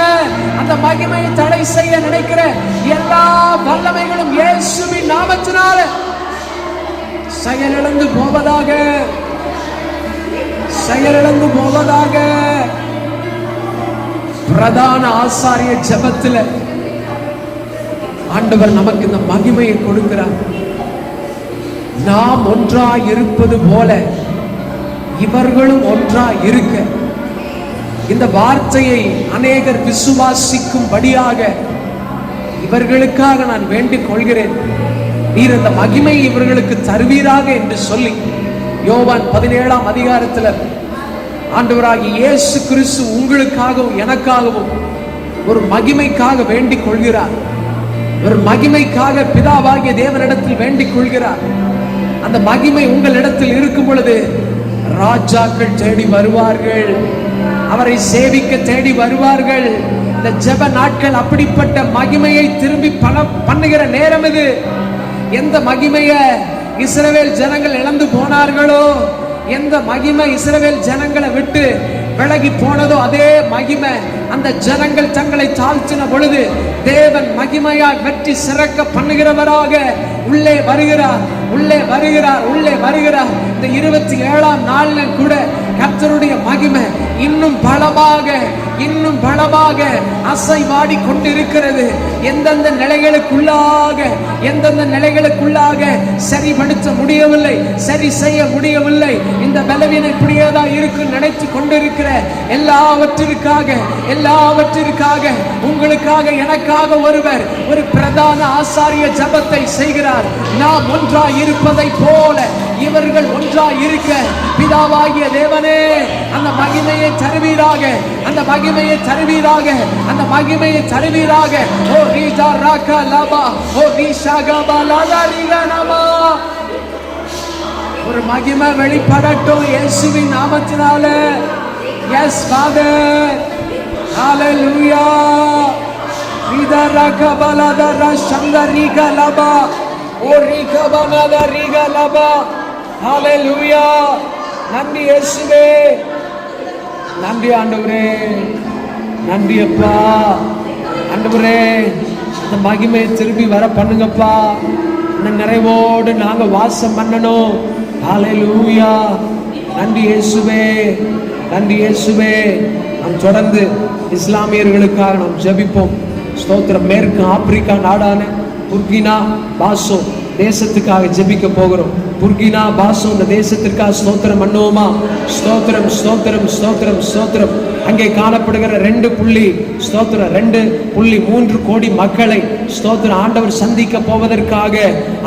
அந்த மகிமையை தடை செய்ய நினைக்கிற எல்லா வல்லமைகளும் இயேசுவின் நாமத்தினால செயலிழந்து போவதாக, செயலிழந்து போவதாக. பிரதான ஆசாரிய ஜெபத்தில் ஆண்டவர் நமக்கு இந்த மகிமையை கொடுக்கிறார். நாம் ஒன்றாய் இருப்பது போல இவர்களும் ஒன்றாய் இருக்க, இந்த வார்த்தையை அநேகர் விசுவாசிக்கும்படியாக இவர்களுக்காக நான் வேண்டிக் கொள்கிறேன். நீர் அந்த மகிமை இவர்களுக்கு தருவீராக என்று சொல்லி யோவான் 17ஆம் அதிகாரத்தில் ஆண்டவராகிய இயேசு கிறிஸ்து உங்களுக்காகவும் எனக்காகவும் ஒரு மகிமைக்காக வேண்டிக் கொள்கிறார். ஒரு மகிமைக்காக பிதாவாகிய தேவனிடத்தில் வேண்டிக் கொள்கிறார். அந்த மகிமை உங்களிடத்தில் இருக்கும் பொழுது ராஜாக்கள் தேடி வருவார்கள், அவரை சேவிக்க தேடி வருவார்கள். இந்த ஜெப நாட்கள் அப்படிப்பட்ட மகிமையை திரும்பி பண்ணுகிற நேரம் இது. எந்த மகிமையை இஸ்ரவேல் ஜனங்கள் இழந்து போனார்களோ, எந்த மகிமை இஸ்ரவேல் ஜனங்களை விட்டு விலகி போனதோ, அதே மகிமை அந்த ஜனங்கள் தங்களை தாழ்த்தின பொழுது தேவன் மகிமையால் வெற்றி சிறக்க பண்ணுகிறவராக உள்ளே வருகிறார், உள்ளே வருகிறார், உள்ளே வருகிறார். இந்த 27ஆம் நாளில் கூட கர்த்தருடைய மகிமை இன்னும் பலமாக இன்னும் பலமாக அசைவாடி கொண்டிருக்கிறது. எந்தெந்த நிலைகளுக்குள்ளாக சரிபடுத்த முடியவில்லை, சரி செய்ய முடியவில்லை, இந்த பலவீனப்படியதா இருக்கு நினைத்து கொண்டிருக்கிற எல்லாவற்றிற்காக உங்களுக்காக எனக்காக ஒருவர் ஒரு பிரதான ஆசாரிய ஜபத்தை செய்கிறார். நாம் ஒன்றாய் இருப்பதை போல இவர்கள் ஒன்றாய் இருக்க பிதாவாகிய தேவனே அந்த மகிமையை தருவீராக, அந்த மகிமையை தருவீராக, அந்த மகிமையை தருவீராக. ஓ ரீஜா ராகா லபா, ஓ ரீஷாகபா லாதா ரீகனமா. ஒரு மகிமை வெளிப்படட்டும் இயேசுவின் நாமத்தினால. எஸ் ஃபாதர், ஹalleluya. ரீதா ராகபா லாதா ரஷங்கா ரீகா லபா, ஓ ரீகபா லாதா ரீகா லபா. ஹalleluya. நன்றி இயேசுவே, நன்றி ஆண்டவரே, நன்றி அப்பா. ஆண்டவரே இந்த மகிமையை திரும்பி வர பண்ணுங்கப்பா. இந்த நிறைவோடு நாங்க வாசம் பண்ணணும். ஹalleluya. நன்றி இயேசுவே, நன்றி இயேசுவே. நாம் தொடர்ந்து இஸ்லாமியர்களுக்காக நாம் ஜெபிப்போம். ஸ்தோத்திரம். மேற்கு ஆப்பிரிக்கா நாடான புர்கினா பாசோ தேசத்துக்காக ஜெபிக்க போகிறோம். புர்கினா பாசோ இந்த தேசத்திற்காக ஸ்தோத்திரம் பண்ணுவோமா? ஸ்தோத்திரம், ஸ்தோத்திரம், ஸ்தோத்திரம், ஸ்தோத்திரம். அங்கே காணப்படுகிற 2.3 கோடி மக்களை ஸ்தோத்திரம் ஆண்டவர் சந்திக்க போவதற்காக,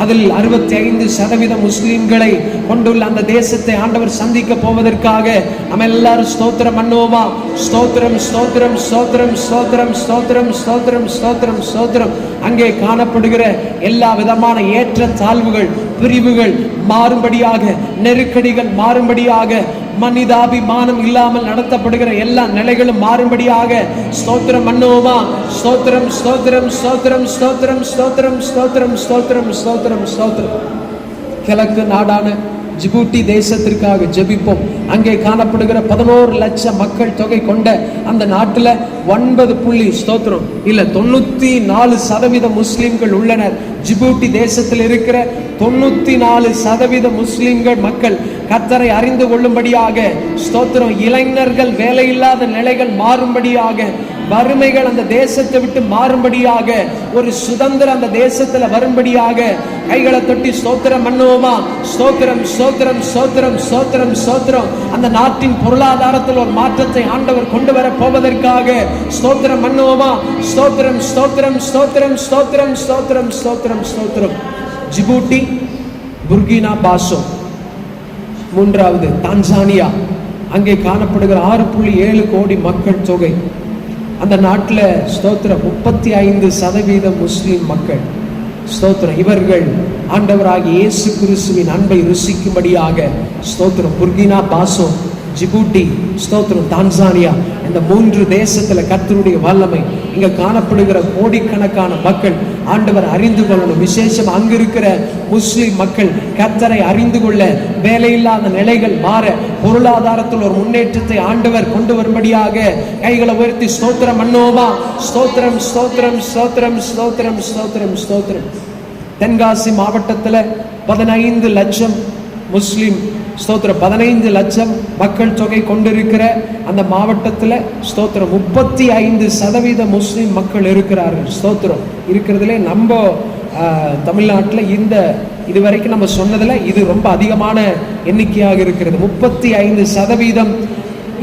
அதில் 65% முஸ்லிம்களை கொண்டுள்ள அந்த தேசத்தை ஆண்டவர் சந்திக்க போவதற்காக நம்ம எல்லாரும் ஸ்தோத்திரம் பண்ணுவோமா? ஸ்தோத்திரம், ஸ்தோத்திரம், ஸ்தோத்திரம், ஸ்தோத்திரம், ஸ்தோத்திரம், ஸ்தோத்திரம், ஸ்தோத்திரம், ஸ்தோத்திரம். அங்கே காணப்படுகிற எல்லா விதமான ஏற்ற தாழ்வுகள், பிரிவுகள் மாறும்படியாக, நெருக்கடிகள் மாறும்படியாக, மனிதாபிமானம் இல்லாமல் நடத்தப்படுகிற எல்லா நிலைகளும் மாறும்படியாக ஸ்தோத்திரம் பண்ணுவோமா? ஸ்தோத்திரம், ஸ்தோத்திரம், ஸ்தோத்திரம், ஸ்தோத்திரம், ஸ்தோத்திரம், ஸ்தோத்திரம், ஸ்தோத்திரம், ஸ்தோத்திரம், ஸ்தோத்திரம். கிழக்கு நாடான ஜிபூட்டி தேசத்திற்காக ஜெபிப்போம். அங்கே காணப்படுகிற 11 லட்சம் மக்கள் தொகை கொண்ட அந்த நாட்டில் 94% முஸ்லிம்கள் உள்ளனர். ஜிபூட்டி தேசத்தில் இருக்கிற 94% முஸ்லிம்கள் மக்கள் கர்த்தரை அறிந்து கொள்ளும்படியாக ஸ்தோத்திரம். இளைஞர்கள் வேலையில்லாத நிலைகள் மாறும்படியாக, வறுமைகள் அந்த தேசத்தை விட்டு மாறும்படியாக, ஒரு சுதந்திரம் அந்த தேசத்துல வரும்படியாக கைகளை தொட்டி ஸ்தோத்திரம் பண்ணுவோமா? ஸ்தோத்திரம், ஸ்தோத்திரம், ஸ்தோத்திரம், ஸ்தோத்திரம், ஸ்தோத்திரம். அந்த நாட்டின் பொருளாதாரத்தில் ஒரு மாற்றத்தை ஆண்டவர் கொண்டு வர போவதற்காக ஸ்தோத்திரம் பண்ணுவோமா? ஸ்தோத்திரம், ஸ்தோத்திரம், ஸ்தோத்திரம், ஸ்தோத்திரம், ஸ்தோத்திரம், ஸ்தோத்திரம், ஸ்தோத்திரம். Djibouti, Burkina Faso. 3வது தான்சானியா. அங்கே காணப்படுகிற 6.7 கோடி மக்கள் தொகை. அந்த நாட்டில் ஸ்தோத்திரம் 35% முஸ்லிம் மக்கள். ஸ்தோத்திரம். இவர்கள் ஆண்டவராகிய இயேசு கிறிஸ்துவின் அன்பை ருசிக்கும்படியாக ஸ்தோத்திரம் புர்கினா பாசோ, ஜிபூட்டி, ஸ்தோத்திரம் தான்சானியா, இந்த 3 தேசத்துல கர்த்தருடைய வல்லமை இங்க காணப்படுகிற கோடிக்கணக்கான மக்கள் ஆண்டவர் அறிந்து கொள்ளணும். விசேஷம் அங்கு இருக்கிற முஸ்லிம் மக்கள் கர்த்தரை அறிந்து கொள்ள, வேலையில்லாத நிலைகள் மாற, பொருளாதாரத்தில் ஒரு முன்னேற்றத்தை ஆண்டவர் கொண்டு வரும்படியாக கைகளை உயர்த்தி ஸ்தோத்திரம் பண்ணுவோமா? ஸ்தோத்திரம், ஸ்தோத்திரம், ஸ்தோத்திரம், ஸ்தோத்திரம், ஸ்தோத்திரம், ஸ்தோத்திரம். தென்காசி மாவட்டத்தில் 15 லட்சம் முஸ்லிம், ஸ்தோத்திரம் 15 லட்சம் மக்கள் தொகை கொண்டிருக்கிற அந்த மாவட்டத்தில் ஸ்தோத்திரம் 35% முஸ்லிம் மக்கள் இருக்கிறார்கள். ஸ்தோத்திரம். இருக்கிறதுலே நம்ம தமிழ்நாட்டில் இதுவரைக்கும் நம்ம சொன்னதில் இது ரொம்ப அதிகமான எண்ணிக்கையாக இருக்கிறது. 35%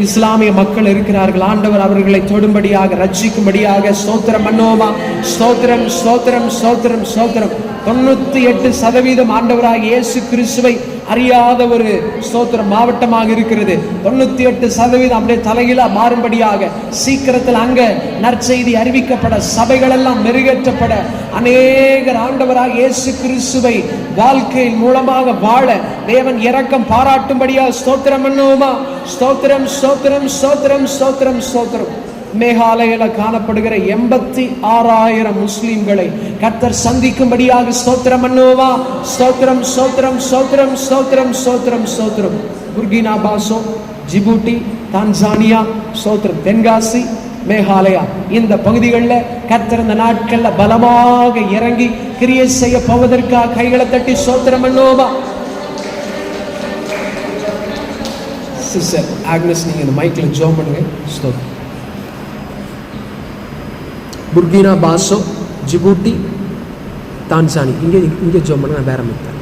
இஸ்லாமிய மக்கள் இருக்கிறார்கள். ஆண்டவர் அவர்களை தொடும்படியாக, ரட்சிக்கும்படியாக ஸ்தோத்திரம் பண்ணுவோமா? ஸ்தோத்திரம், ஸ்தோத்திரம், ஸ்தோத்திரம், ஸ்தோத்திரம். 98% ஆண்டவராக இயேசு கிறிஸ்துவை அறியாத ஒரு ஸ்தோத்திரம் மாவட்டமாக இருக்கிறது. 98% அப்படியே தலையிலா மாறும்படியாக சீக்கிரத்தில் அங்க நற்செய்தி அறிவிக்கப்பட, சபைகள் எல்லாம் மெருகேற்றப்பட, அநேகர் ஆண்டவராக இயேசு கிறிஸ்துவை வாழ்க்கையின் மூலமாக வாழ தேவன் இரக்கம் பாராட்டும்படியாக ஸ்தோத்திரம் பண்ணுவோமா? ஸ்தோத்திரம், ஸ்தோத்திரம், ஸ்தோத்திரம், ஸ்தோத்திரம், ஸ்தோத்திரம். மேகாலயில காணப்படுகிற 86,000 முஸ்லிம்களை கர்த்தர் சந்திக்கும்படியாக ஸ்தோத்திரம் பண்ணுவோமா? ஸ்தோத்திரம், ஸ்தோத்திரம், ஸ்தோத்திரம், ஸ்தோத்திரம், ஸ்தோத்திரம், ஸ்தோத்திரம். புர்கினா பாசோ, ஜிபூட்டி, தான்சானியா, ஸ்தோத்திரம். தென்காசி, மேகாலயா, இந்த பகுதிகளில் கர்த்தர் இந்த நாட்கள்ல பலமாக இறங்கி கிரியை செய்ய போவதற்காக கைகளை தட்டி ஸ்தோத்திரம் பண்ணுவோமா? சிஸ்டர் ஆக்னஸ் நீங்கள் இந்த மைக்கில் ஜோம் பண்ணுங்க. ஸ்தோத்திரம். புர்கினா பாசோ, ஜிபூட்டி, தான்சானி, இங்கே ஜோம் பண்ண. நான் வேற மித்தேன்.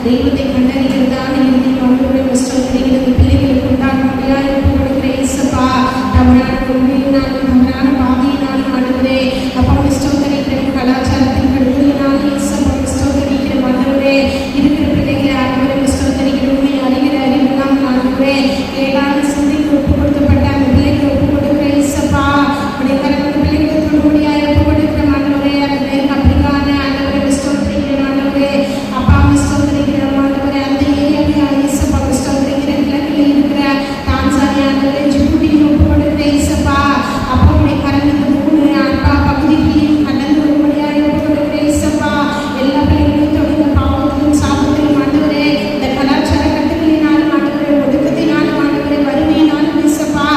தெய்வத்தை கண்டறிகிறதான பிள்ளைகளுக்கு உண்டான கொடுக்கிற இயேசப்பா, தவறான கொள்கையினாலும் தவறான பாதையினாலும் ஆண்டவரே அப்பா ஸ்தோத்திரிக்கிற கலாச்சாரத்தின் கடுமையினால இயேசப்பா ஸ்தோத்திரிக்கிற ஆண்டவரே இருக்கிற பிள்ளைகளை ஆண்டவரை ஸ்தோத்திரிக்கிற உண்மை அறிகிற அறிவுதான் ஆண்டவரே கேளாத சிந்தைக்கு ஒப்பு கொடுக்கப்பட்ட அந்த பிள்ளைகளை ஒப்பு கொடுக்கிற இயேசப்பா, உடைய கரங்கள் பிள்ளைகளுக்கு தொடுபடியாய் ஒப்பு கொடுக்கிற ஆண்டவரே அந்த நேரம் அப்படிக்கான ஆண்டவரை ஸ்தோத்திரிக்கிற ஆண்டவரே அப்பா ஸ்தோத்திரிக்கிற ஆண்டவரே அந்த ஏரியாவை இயேசப்பா ஸ்தோத்திரிக்கிற கிழக்கில் இருக்கிற தான்சானியா ஆண்டவரே ஜிபூட்டியில் ஒப்பு கொடுக்கிற இயேசப்பா அப்பா உடைய கரங்களுக்கு 3 அப்பா பகுதிகளையும் கடந்து வரும்படியாய் ஒப்பு கொடுக்கிற இயேசப்பா எல்லா பிள்ளைகளையும் தொடர்ந்த பாவத்திலும் சாபத்திலும் ஆண்டவரே இந்த கலாச்சார கட்டுகளினாலும் ஆண்டவரே ஒடுக்கத்தினாலும் ஆண்டவரே வறுமையினாலும் இயேசப்பா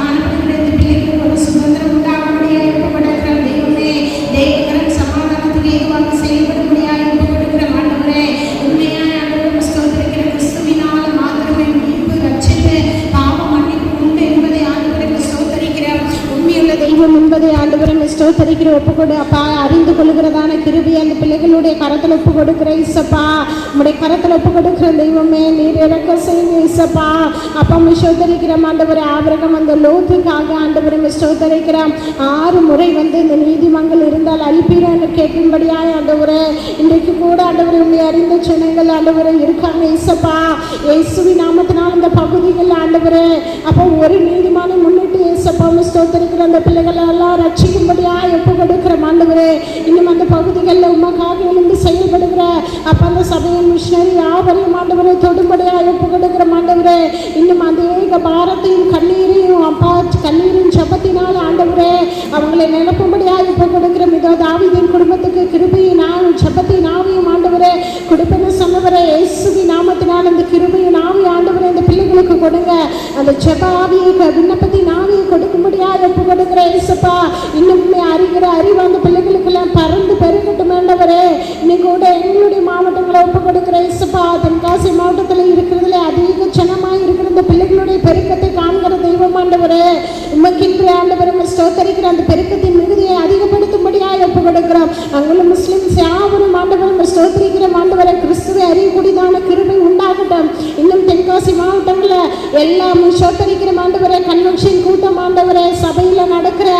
ஆண்டவரே இந்த பிள்ளைகளுக்கு ஒரு சுதந்திரம் உண்டாகும்படியாய் ஒப்பு கொடுக்கிற தெய்வமே தேவகரன் சமாதானத்துக்கு ஏதுவாக செயல்படும்படியாய் ஒப்பு கொடுக்கிற ஆண்டவரே உண்மையான ஆண்டவரை ஸ்தோத்திரிக்கிற கிறிஸ்துவினால் மாத்திரமே மீட்பு ரட்சிப்பு பாவ மன்னிப்பு உண்டு என்பதை ஆண்டவரை ஸ்தோத்திரிக்கிற உண்மையுள்ள தெய்வம் என்பதை ஆண்டவரை ஸ்தோத்திரிக்கிற ஒப்பு கொடு அப்பா அறிந்து கொள்கிறதான கிருபை அந்த பிள்ளைகளுடைய கரத்தில் ஒப்பு கொடுக்கிற இயேசப்பா உடைய கரத்தில் ஒப்பு கொடுக்கிற தெய்வமே நீர் இறக்க செய்யுங்க இயேசப்பா அப்பா ஸ்தோத்திரிக்கிற ஆண்டவரை ஆபிரகாம் அந்த லோத்துக்காக ஆண்டவரை ஸ்தோத்திரிக்கிற 6 முறை வந்து இந்த நீதிமங்கள் இருந்தால் அழிப்பீரான்னு கேட்கும்படியாய் ஆண்டவரே இன்றைக்கு கூட ஆண்டவரை உண்மை அறிந்த ஜனங்கள் ஆண்டவரை இருக்காங்க இயேசப்பா இயேசுவின் நாமத்தினால் அந்த பகுதிகள் ஆண்டவரே அப்போ ஒரு நீதிமான முன்னிட்டு இயேசப்பா ஸ்தோத்திரிக்கிற அந்த பிள்ளைகள் எல்லாம் ரட்சிக்கும்படியாய் ஒப்பு கொடுக்கிற ஆண்டவரே இன்னும் அந்த பகுதிகளில் உமக்காக எழுந்து செயல்படுகிற அப்ப அந்த சபையின் மிஷனரி யாவரையும் ஆண்டவரை தொடும்படியாய் ஒப்பு கொடுக்கிற ஆண்டவரே இன்னும் அநேக பாரத்தையும் கண்ணீரையும் அப்பா கண்ணீரின் ஜபத்தினால் ஆண்டவரே அவங்களை நிரப்பும்படியாய் ஒப்பு கொடுக்கிற இதோ தாவீதின் குடும்பத்துக்கு கிருபையின் ஜபத்தின் ஆவியும் ஆண்டவரே கொடுப்பேன்னு சொன்னவரே இயேசுவின் நாமத்தினால் அந்த கிருபையின் ஆவி ஆண்டவரே இந்த பிள்ளைகளுக்கு கொடுங்க அந்த ஜப ஆவியை விண்ணப்பத்தின் ஆவியை கொடுக்கும்படியாய் ஒப்பு கொடுக்கிற இயேசப்பா இன்னும் அறிகிற அறிவு அந்த பிள்ளைகளுக்கெல்லாம் பறந்து பெருகட்டும் ஆண்டவரே இன்னைக்கு கூட எங்களுடைய மாவட்டங்களை ஒப்பு கொடுக்கிற இயேசப்பா தென்காசி மாவட்டத்தில் இருக்கிறதுல அதிக ஜனமாய் இருக்கிற இந்த பிள்ளைகளுடைய பெருக்கத்தை காண்கிற தெய்வம் ஆண்டவரே உமக்கின்ற ஆண்டவரை ஸ்தோத்திரிக்கிற அந்த பெருக்கத்தின் மிகுதியை அதிகப்படுத்தும்படியாய் ஒப்பு கொடுக்கிறோம் அங்குள்ள முஸ்லிம்ஸ் யாவரும் ஆண்டவரை ஸ்தோத்திரிக்கிற ஆண்டவரை கிறிஸ்துவை அறியக்கூடியதான கிருபை உண்டாகட்டும் இன்னும் தென்காசி மாவட்டங்களில் எல்லாம் ஸ்தோத்திரிக்கிற ஆண்டவரை கன்வென்ஷன் கூட்டம் ஆண்டவரை சபையில் நடக்கிற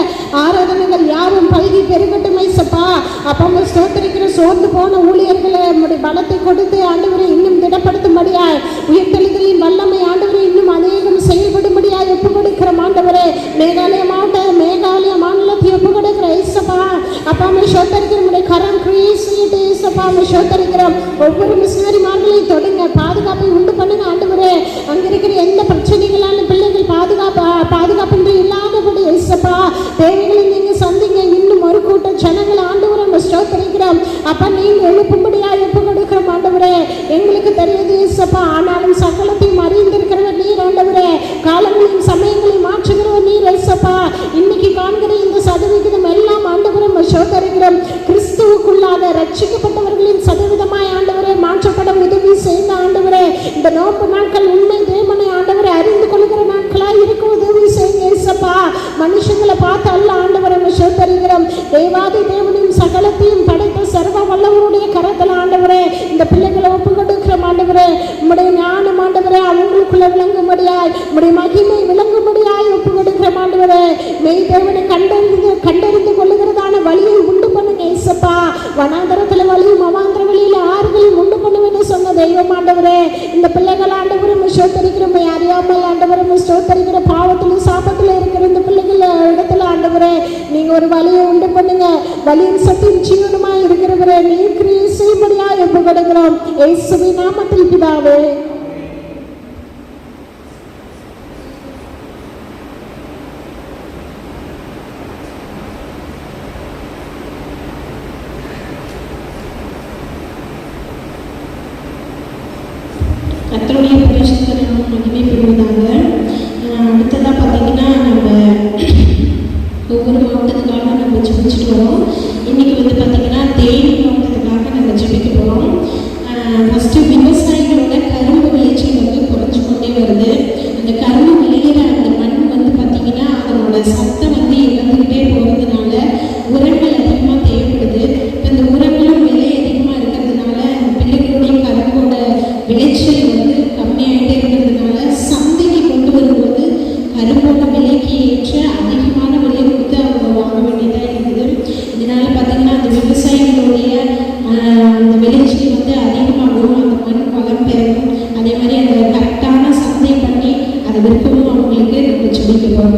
ஆராதனைகள் யாரும் பல்கி பெருகட்டும் ஐசப்பா அப்போ ஸ்தோத்திரிக்கிற சோர்ந்து போன ஊழியர்களை நம்முடைய பலத்தை கொடுத்து ஆண்டவரை இன்னும் திடப்படுத்தும்படியாய் உயிர்த்தெழுதலின் வல்லமை ஆண்டவரை இன்னும் அநேகம் செயல்படும்படியாய் ஒப்பு கொடுக்கிற ஆண்டவரே மேகாலய மாநிலத்தை ஒப்பு கொடுக்கிற ஐசப்பா அப்பா ஸ்தோத்திரிக்கிற நம்முடைய கரம் கிரீசிட்டு ஐசப்பா ஸ்தோத்திரிக்கிறோம் ஒவ்வொரு மிஷனரிமார்களையும் தொடுங்க பாதுகாப்பை உண்டு பண்ணுங்க ஆண்டவரே அங்க இருக்கிற எந்த பிரச்சனைகளான பிள்ளைகள் பாதுகாப்பின்றி இல்லாதபடி ஐசப்பா தேவைகளை நீங்க சந்திங்க இன்னும் ஒரு கூட்டம் ஜனங்கள் ஆண்டவரை நம்ம ஸ்தோத்திரிக்கிறோம் அப்பா நீங்க எழுப்பும்படியாய் ஒப்பு கொடுக்கிற ஆண்டவரே எங்களுக்கு தெரியாது ஐசப்பா ஆனாலும் சகலத்தையும் அறிந்திருக்கிறவர் நீர் ஆண்டவரே காலங்களையும் சமயங்களையும் மாற்றுகிறவர் நீர் ஐசப்பா இன்னைக்கு காண்கிற இந்த சதவிகிதம் எல்லாம் ஆண்டவரை நம்ம ஸ்தோத்திரிக்கிறோம் கிறிஸ்துவுக்குள்ளாக ரட்சிக்கப்பட்டவர்களின் சதவீதமாய் ஆண்டவரை மாற்றப்பட உதவி செய்த ஆண்டவரே இந்த நோன்பு நாட்கள் உண்மை தேவனை ஆண்டவரை அறிந்து கொள்கிற நாட்களாய் இருக்க உதவி செய்யுங்க இயேசப்பா மனுஷங்களை பார்த்து அல்ல ஆண்டவரை ஸ்தோத்திரிக்கிறோம் தேவாதி தேவனையும் சகலத்தையும் படைத்த சர்வ வல்லவருடைய கரத்தில் ஆண்டவரே இந்த பிள்ளைகளை ஒப்பு கொடுக்கிற ஆண்டவரே உம்முடைய ஞானம் ஆண்டவரே அவங்களுக்குள்ள விளங்கும்படியாய் உம்முடைய மகிமை விளங்கும்படியாய் ஒப்பு கொடுக்கிற ஆண்டவரே மெய் தேவனை கண்டறிந்து கொள்ளுகிறதான வழியை உண்டு பண்ணுங்க இயேசப்பா வனாந்தரத்துல வழியும் அவாந்தர வழியில ஆறுகளையும் உண்டு பண்ணுவேன்னு சொன்ன தெய்வம் ஆண்டவரே இந்த பிள்ளைகள் ஆண்டவரை ஸ்தோத்திரிக்கிறோம் அறியாமல் ஆண்டவரை ஸ்தோத்திரிக்கிற பாவத்திலும் சாபத்துல இருக்கிற இந்த பிள்ளைகள் இடத்துல ஆண்டவரே நீங்க ஒரு வழியை உண்டு பண்ணுங்க வழியின் சத்தியும் ஜீவனுமா இருக்கிறவரே நீர் கிரியை செய்யும்படியாய் ஒப்பு கொடுக்கிறோம் இயேசுவின் நாமத்தில் பிதாவே. கர்த்தருடைய பரிசுத்த நாமம் மகிமைப்படுவதாக. அடுத்ததாக பார்த்தீங்கன்னா நம்ம ஒவ்வொரு மாவட்டத்துக்காக நம்ம ஜெபிச்சுட்டு வரோம். இன்றைக்கி வந்து பார்த்திங்கன்னா தேனி மாவட்டத்துக்காக நம்ம ஜெபிக்க போகிறோம். ஃபஸ்ட்டு விவசாயிகளோட கரும்பு விளைச்சல் வந்து குறைஞ்சி கொண்டே வருது. அந்த கரும்பு விளையிற அந்த மண் வந்து பார்த்திங்கன்னா அதனோட சத்தம் வந்து இழந்துக்கிட்டே போகிறதுனால உரங்கள் அதிகமாக தேவைப்படுது. இப்போ இந்த உரங்களும் விலை அதிகமாக இருக்கிறதுனால பிள்ளைகளுடைய கரும்போட விளைச்சல் வந்து கம்மியாகிட்டே இருக்கிறதுனால சந்தைக்கு கொண்டு வரும்போது கரும்போட விலைக்கு ஏற்ற அதிகமான விலை கொடுத்து அவங்க வாங்க வேண்டியதாக இருக்குது. இதனால் பார்த்திங்கன்னா அந்த விவசாயிகளுடைய அந்த விளைச்சல் வந்து அதிகமாகவும் அந்த மண் வளம் பெறவும் அதே மாதிரி அந்த கரெக்டான சந்தை பண்ணி அதை விருப்பமும் அவங்களுக்கு நம்ம சொல்லிக்கிறோம்.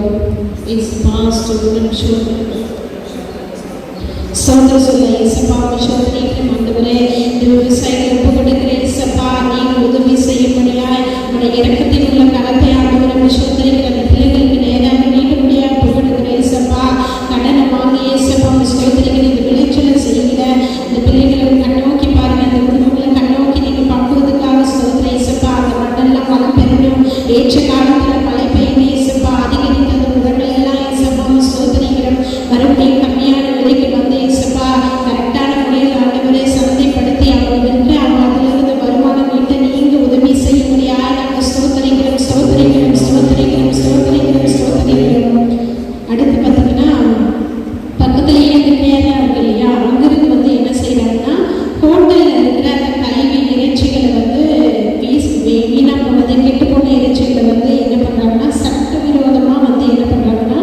சோதர சொல்ல இசப்பா சோதனைக்கு ஆண்டவரே இந்த விவசாயிகள் ஒப்பு கொடுக்கிற இசப்பா நீங்கள் உதவி செய்யும்படியாய் உடைய இறக்கத்தில் உள்ள கலத்தை ஆண்டவரை சோதனைக்கு அந்த பிள்ளைகளுக்கு நேராக நீக்க முடியாது ஒப்பு கொடுக்கிற இசப்பா கடனை வாங்கி இசப்பா சோதனைக்கு இந்த விளைச்சலை செய்யல இந்த பிள்ளைகளை கண்ணோக்கி பாருங்க. அந்த குடும்பங்களை கண்ணோக்கி நீங்கள் பார்க்குறதுக்காக சோதனை இசப்பா அந்த மண்ணெல்லாம் வளம் பெறணும். ஏற்ற காலத்தில் மழை பெய்யும் இசப்பா அதிகரித்த அந்த உரங்கள் எல்லாம் இசப்பா சோதனைக்கிறோம் மறுபடியும் கம்மியான விலைக்கு வந்து இசப்பா கரெக்டான முறையில் ஆண்டவரை சந்தைப்படுத்தி அவங்களுக்கு அவங்க அதிலிருந்து வருமானம் மீட்ட நீங்கள் உதவி செய்ய முடியாது. நாங்கள் ஸ்தோத்தரிக்கிறோம் ஸ்தோத்தரிக்கிறோம் ஸ்தோத்தரிக்கிறோம் ஸ்தோத்தரிக்கிறோம் ஸ்தோத்தரிக்கிறோம். அடுத்து பார்த்தீங்கன்னா பக்கத்துலேயே அந்த கேரளா இருக்கு இல்லையா, அங்கிருந்து வந்து என்ன செய்கிறாங்கன்னா ஹோட்டலில் இருக்கிற அந்த கல்வி இறைச்சிகளை வந்து வீணாக போனது கெட்டு போன இறைச்சிகளை வந்து என்ன பண்ணுறாங்கன்னா சட்டவிரோதமாக வந்து என்ன பண்ணுறாங்கன்னா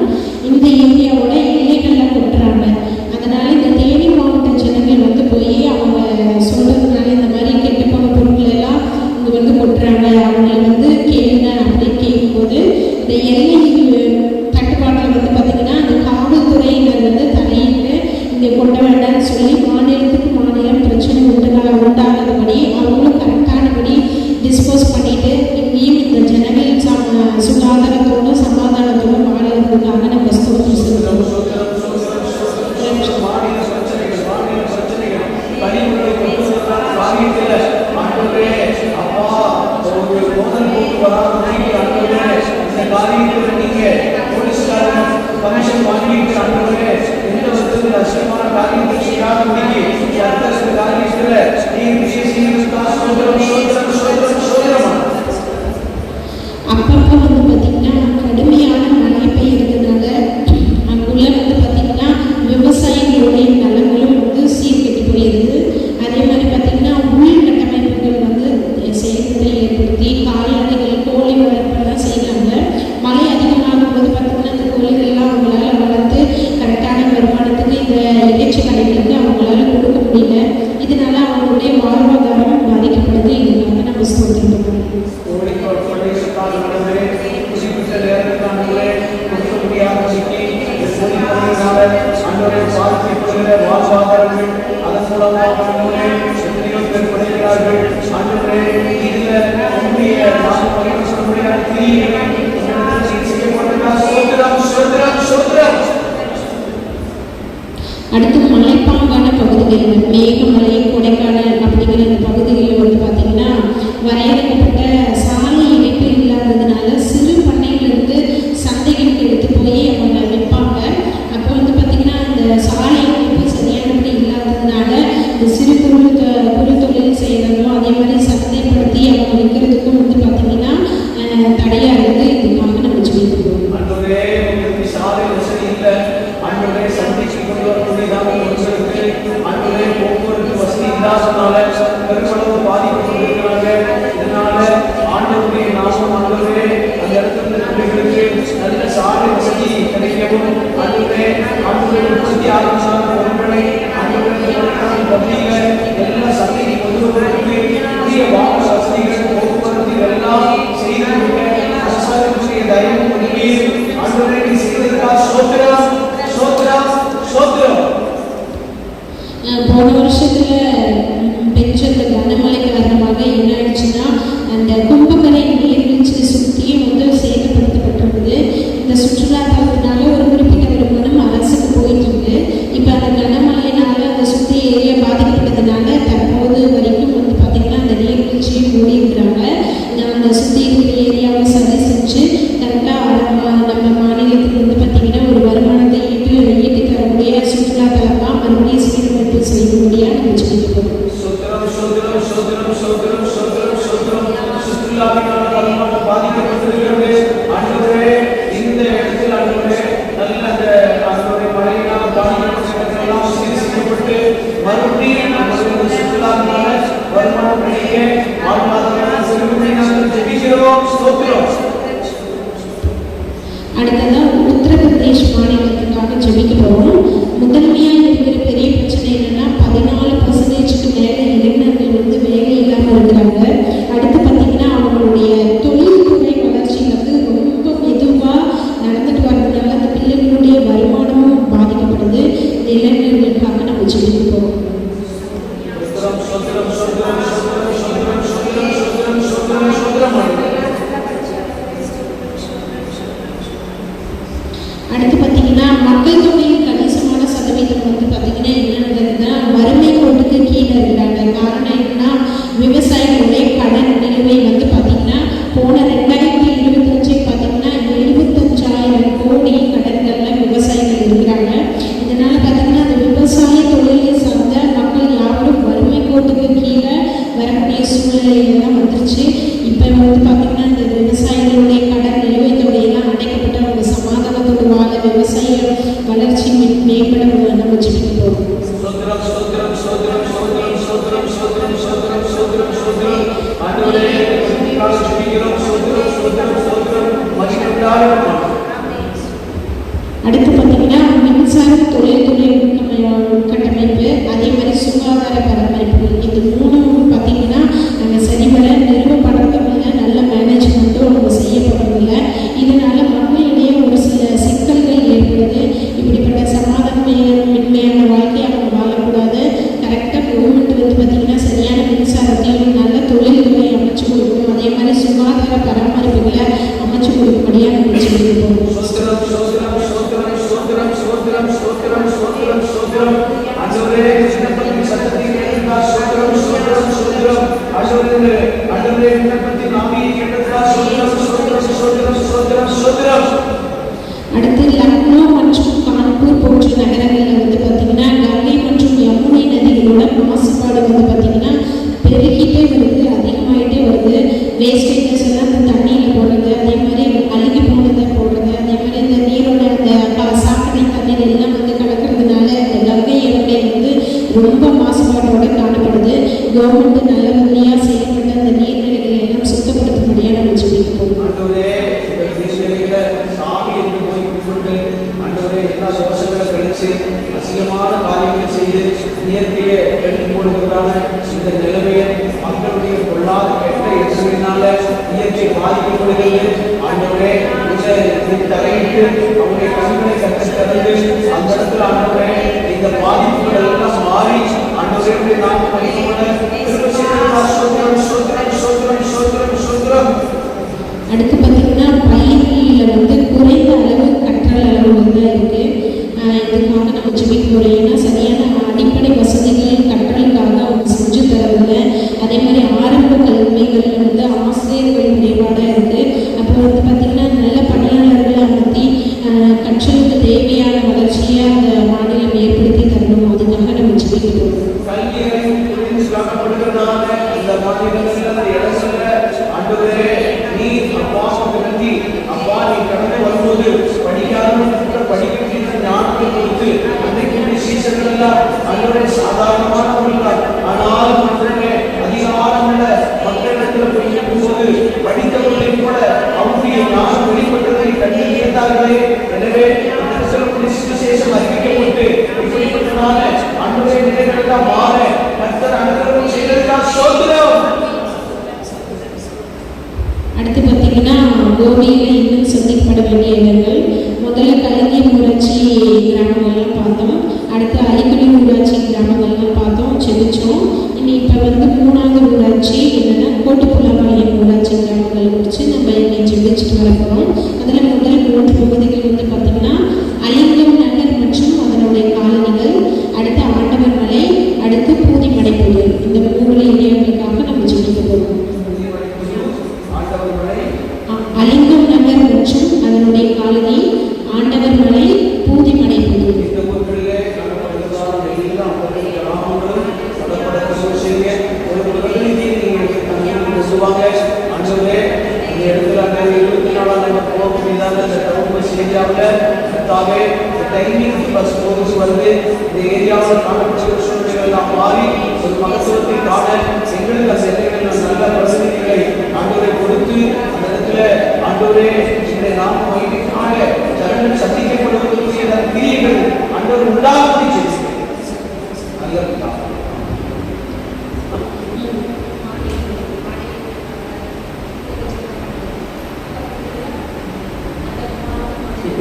இந்த ஏரியாவோட எல்லைகளில் கொட்டுறாங்க. அதனால் இந்த தேனி மாவட்ட ஜனங்கள் வந்து போய் அவங்க சொல்கிறதுனால இந்த மாதிரி கெட்டு போன பொருட்கள் எல்லாம் இங்கே வந்து கொட்டுறாங்க அவங்களை வந்து கேளுங்க அப்படின்னு கேட்கும்போது இந்த எல்லை கட்டுப்பாட்டில் வந்து பார்த்திங்கன்னா அந்த காவல்துறையினர் வந்து தலையிட்டு இங்கே கொட்ட வேண்டாம்னு சொல்லி மாநிலத்துக்கு மாநிலம் பிரச்சனை உண்டாகாதபடி அவங்களும் கரெக்டானபடி டிஸ்போஸ் பண்ணிட்டு இங்கேயும் இந்த ஜனங்கள் சுகாதாரத்தோடும் சமாதானத்தோடும் வாழறதுக்காக நம்ம ஸ்தோத்திரம் செய்கிறோம். அப்பப்போ வந்து பார்த்திங்கன்னா கடுமையான மழை பெய்யறதுனால அங்குள்ள வந்து பார்த்திங்கன்னா விவசாயிகளுடைய நலங்களும் வந்து சீர்கெட்டு போயிடுது. அதே மாதிரி பார்த்திங்கன்னா உள்கட்டமைப்புகள் வந்து செயல்களை ஏற்படுத்தி கால்நடைகள் கோழி வளர்ப்பெல்லாம் செய்கிறாங்க. மழை அதிகமாகும் போது பார்த்திங்கன்னா அந்த கோழிகள்லாம் அவங்களால வளர்த்து கரெக்டான வருமானத்துக்கு இந்த இறைச்சி கடைகளுக்கு அவங்களால கொடுக்க முடியல. இதனால அவங்களுடைய வாழ்வாதாரம் பாதிக்கப்படுது. இதுக்காக நம்ம ஸ்தோத்திரம் அடுத்து மலைப்பாங்கான பகுதிகள் மேகமலை கொடைக்கானல் அப்படிங்கிற இந்த பகுதிகளில் வந்து பார்த்திங்கன்னா வரையறுக்கப்பட்ட சாலை இணைப்பு இல்லாததுனால சிறு பண்ணையிலிருந்து சந்தைகளுக்கு எடுத்து போய் அவங்க விற்பாங்க. அப்போ வந்து பார்த்திங்கன்னா இந்த சாலை இணைப்பு சரியானபடி இல்லாததுனால இந்த சிறு குறு தொழில் செய்கிறதும் அதே மாதிரி சந்தைப்படுத்தி அவங்க விற்கிறதுக்கும் வந்து பார்த்திங்கன்னா தடையாக இருக்குது. இதுக்காக நம்ம சொல்லியிருக்கோம். போக்குவரத்து வசதி இல்லாதனால பெருமளவு பாதிக்கப்பட்டிருக்கிறாங்க. இதனால ஆண்டவருடைய நாமம் ஆண்டவரே அந்த இடத்துல பிள்ளைகளுக்கு நல்ல சாலை வசதி கிடைக்கவும் ஆண்டவரே உற்பத்தி ஆரம்பிச்சான பொருட்களை பள்ளியில எல்லா சந்தைக்கு கொண்டு வருவதற்கு புதிய வாகன வசதிகள் போக்குவரத்து எல்லாம் செய்து அரசாங்கத்துடைய தயவும் உதவியும் ஆண்டவரே நீ செய்வதற்காக சோத்திரம் சோத்திரம் சோத்திரம். போன வருஷத்தில் பெஞ்ச அந்த கனமழை காரணமாக என்ன ஆயிடுச்சுன்னா அந்த கும்பகரை நீர்வீழ்ச்சி சுற்றியும் வந்து சேதப்படுத்தப்பட்டிருக்குது. இந்த சுற்றுலா தலத்தினால ஒரு குறிப்பிட்ட வருமானம் அரசுக்கு போயிட்டு இருக்கு. இப்போ அந்த கனமழையினால அந்த சுற்றி ஏரியா பாதிக்கப்பட்டதுனால தற்போது வரைக்கும் வந்து பார்த்திங்கன்னா அந்த நீர்வீழ்ச்சியும் மூடி இருக்கிறாங்க. அந்த சுற்றி இருக்கிற வளரவும் பண்ணிக்க வாழ்வாதாரம் செல்வத்தை நாங்கள் ஜெபிக்கிறோம். ஸ்தோத்திரம். அடுத்ததா உத்தரப்பிரதேஷ் மாநிலத்துக்காக ஜெபிக்க போகிறோம். முதன்மையாக இருக்கிற பெரிய பிரச்சனை என்னன்னா 14% மேலே இளைஞர்கள் வந்து வேலை இல்லாமல் இருக்கிறாங்க. அடுத்து பார்த்தீங்கன்னா அவங்களுடைய தொழில்துறை வளர்ச்சி வந்து ரொம்ப மெதுவாக நடந்துட்டு வர்றதுனால அந்த பிள்ளைகளுடைய வருமானமும் பாதிக்கப்படுது. இந்த இளைஞர்களுக்காக நம்ம ஜெபிக்க போகிறோம். அடுத்து பார்த்தீங்கன்னா மக்கள் தொகையில் கணிசமான சதவீதம் வந்து பார்த்தீங்கன்னா என்னன்னா வறுமை கோட்டுக்கு கீழே இருக்கிறாங்க. காரணம் என்னன்னா விவசாயிகளுடைய கடன் நிலுவை வந்து பார்த்தீங்கன்னா போன 2025 பார்த்தீங்கன்னா 75,000 கோடி கடன்களில் விவசாயிகள் இருக்கிறாங்க. இதனால பார்த்தீங்கன்னா அந்த விவசாய தொழிலை சார்ந்த மக்கள் யாரும் வறுமை கோட்டுக்கு கீழே வரக்கூடிய சூழ்நிலையில தான் வந்துருச்சு. இப்போ வந்து பார்த்தீங்கன்னா இந்த விவசாயிகளுடைய கடன் நிலுவை தொகையெல்லாம் அடைக்கப்பட்டு அவங்க சமாதானத்தோடு வாழ விவசாய வளர்ச்சி மேம்பட நம்ம ஜெபிக்கிறோம். அடுத்து பார்த்தீங்கன்னா மின்சார தொழில்துறை உட்கட்டமைப்பு, அதே மாதிரி சுகாதார பராமரிப்பு, இது மூணும் பார்த்தீங்கன்னா நாங்கள் சரிவர நிறுவப்படுறதில்லை, நல்ல மேனேஜ்மெண்ட்டும் அவங்க செய்யப்படுறதில்லை. இதனால மக்களிடையே ஒரு சில சிக்கல்கள் ஏற்படுது. இப்படிப்பட்ட சமாதானமின்மையான வாழ்க்கையை அவங்க வாழக்கூடாது. கரெக்டாக கவர்மெண்ட் வந்து பார்த்தீங்கன்னா சரியான மின்சாரத்தையும் நல்ல தொழில்துறை அமைச்சு கொடுக்கணும். அதே மாதிரி சுகாதார பராமரிப்புகளை அமைச்சு கொடுக்கும்படியாக நம்ம சொல்லியிருக்கோம். அடுத்து லக்னோ மற்றும் கான்பூர் போன்ற நகரங்களில் வந்து பார்த்தீங்கன்னா கங்கை மற்றும் யமுனை நதிகளோட மாசுபாடு வந்து பார்த்தீங்கன்னா பெருகிட்டே வருது, அதிகமாகிட்டே வருது. வேஸ்டேஜஸ் எல்லாம் இந்த தண்ணியில் போடுறது, அதே மாதிரி அழுகி போனதை போடுறது, அதே மாதிரி இந்த நீரோட அந்த சாக்கடை தண்ணீர் எல்லாம் வந்து கலக்கிறதுனால இந்த கங்கை யமுனை வந்து ரொம்ப மாசுபாட்டோட காணப்படுது. கவர்மெண்ட் நல்ல வழியாக செயல்பட்டு அந்த நீர்நிலைகளை எல்லாம் சுத்தப்படுத்தும்படியாக நம்ம ஜெபிக்கிறோம். அசிங்கமான காரியங்களை செய்து இயற்கையை எடுத்து போடுவதான இந்த நிலைமையை மக்களுடைய பொருளாதார கெட்ட எண்ணங்களினால இயற்கை பாதிக்கப்படுகிறது. ஆண்டவரே தலையிட்டு அவருடைய கண்களை கற்று திறந்து அந்த இடத்துல ஆண்டவரே இந்த பாதிப்புகள் எல்லாம் மாறி ஆண்டவரே நாம் அடுத்து பார்த்தீங்கன்னா பள்ளிகளில் வந்து குறைந்த அளவு கற்றல் அளவு வந்து இருக்குது. இதுக்காக நம்ம ஜெபிக்க போகிறோம். ஏன்னா சரியான அடிப்படை வசதிகள் கற்றலுக்காக அவங்க செஞ்சு தரதில்லை. அதே மாதிரி ஆரம்ப கல்விகளில் வந்து ஆசிரியர்கள் குறைபாடாக இருக்குது. அப்போ வந்து பார்த்திங்கன்னா நல்ல பணியாளர்களை அமர்த்தி கற்றலுக்கு தேவையான வளர்ச்சியை அந்த மாநிலம் ஏற்படுத்தி தரணும். அதுக்காக நம்ம ஜெபிக்க போகிறோம். சாதாரணமானவர்கள் ஆனால் அதிகாரமுள்ள மக்களிடத்தில் போது படித்தவர்களை கூட அவருடைய ஞானம் வெளிப்பட்டதை கண்டு கேட்டார்களே. எனவே சுவிசேஷம் அறிவிக்கப்பட்டு இப்படிப்பட்டதான அன்றைய நிலைகளெல்லாம் மாற கர்த்தர் அனுகிரகம் செய்ததற்காக ஸ்தோத்திரம். அடுத்து பார்த்தீங்கன்னா கோபியில் இன்னும் சந்திக்கப்பட வேண்டிய இடங்கள். முதல்ல கலங்கி ஊராட்சி கிராமங்கள்லாம் பார்த்தோம். அடுத்து அலிக்குடி ஊராட்சி கிராமங்கள்லாம் பார்த்தோம், செபிச்சோம். இனி இப்போ வந்து 3வது ஊராட்சி என்னென்னா கோட்டுப்புலாபாளையம் ஊராட்சி கிராமங்கள் குறித்து நம்ம இங்கே செபிச்சுட்டு வர போகிறோம். அதில் முதல் 3 பகுதிகள் வந்து பார்த்திங்கன்னா அலிங்கம் நகர் மற்றும் அதனுடைய காலனிகள், அடுத்து ஆண்டவர் மலை, அடுத்து பூதிமடை புதூர். இந்த 3 ஏரியாக்களுக்காக நம்ம செபிக்க போகிறோம். அலிங்கம் நகர் மற்றும் அதனுடைய காலனி, ஆண்டவர் மலை, பூதிமடை புதூர். சொல்லுவாங்க. அந்த இடத்துல 24 கர்த்தாவே இந்த டைமிங் பஸ் போகுது வந்து இந்த ஏரியாவில் காணப்படுகிற சூழ்நிலைகள் எல்லாம் மாறி ஒரு மகத்துவத்தை காண எங்களுக்கு அந்த எல்லைகளில் நல்ல பிரதிநிதிகளை ஆண்டவரை கொடுத்து அந்த இடத்துல ஆண்டவரே இந்த நாம் மகிழ்ச்சிக்காக ஜனங்கள் சந்திக்கப்படுவதற்குரிய கிரியைகள் ஆண்டவர் உண்டாகும்படி செய்து நல்ல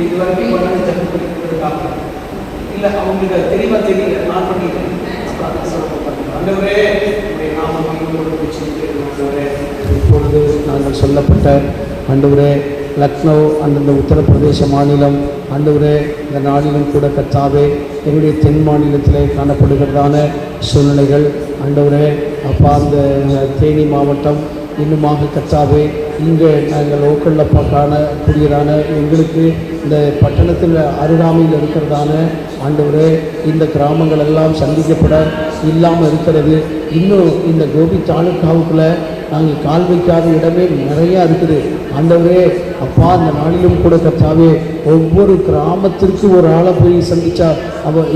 இதுவரைக்கும் கொண்டாடி ஜனப்படுத்துவதற்காக இல்லை அவங்களுக்கு தெளிவாக தெரியல நான் பண்ணிட்டேன். ஆண்டவரே நாம இப்பொழுது நாங்கள் சொல்லப்பட்ட ஆண்டவரே லக்னோ அந்தந்த உத்தரப்பிரதேச மாநிலம் ஆண்டவரே இந்த நாளிலும் கூட கர்த்தாவே எங்களுடைய தென் மாநிலத்திலே காணப்படுகிறதான சூழ்நிலைகள் ஆண்டவரே அப்பா அந்த தேனி மாவட்டம் இன்னுமாக கர்த்தாவே இங்கே நாங்கள் லோக்கலில் காணக்கூடியதான எங்களுக்கு இந்த பட்டணத்தில் அருகாமையில் இருக்கிறதான ஆண்டவரே இந்த கிராமங்கள் எல்லாம் சந்திக்கப்பட இல்லாமல் இருக்கிறது. இன்னும் இந்த கோபி தாலுக்காவுக்குள்ளே நாங்கள் கால் வைக்காத இடமே நிறையா இருக்குது. ஆண்டவரே அப்பா அந்த நாளிலும் கூட கர்த்தாவே ஒவ்வொரு கிராமத்திற்கு ஒரு ஆளை போய் சந்திச்சா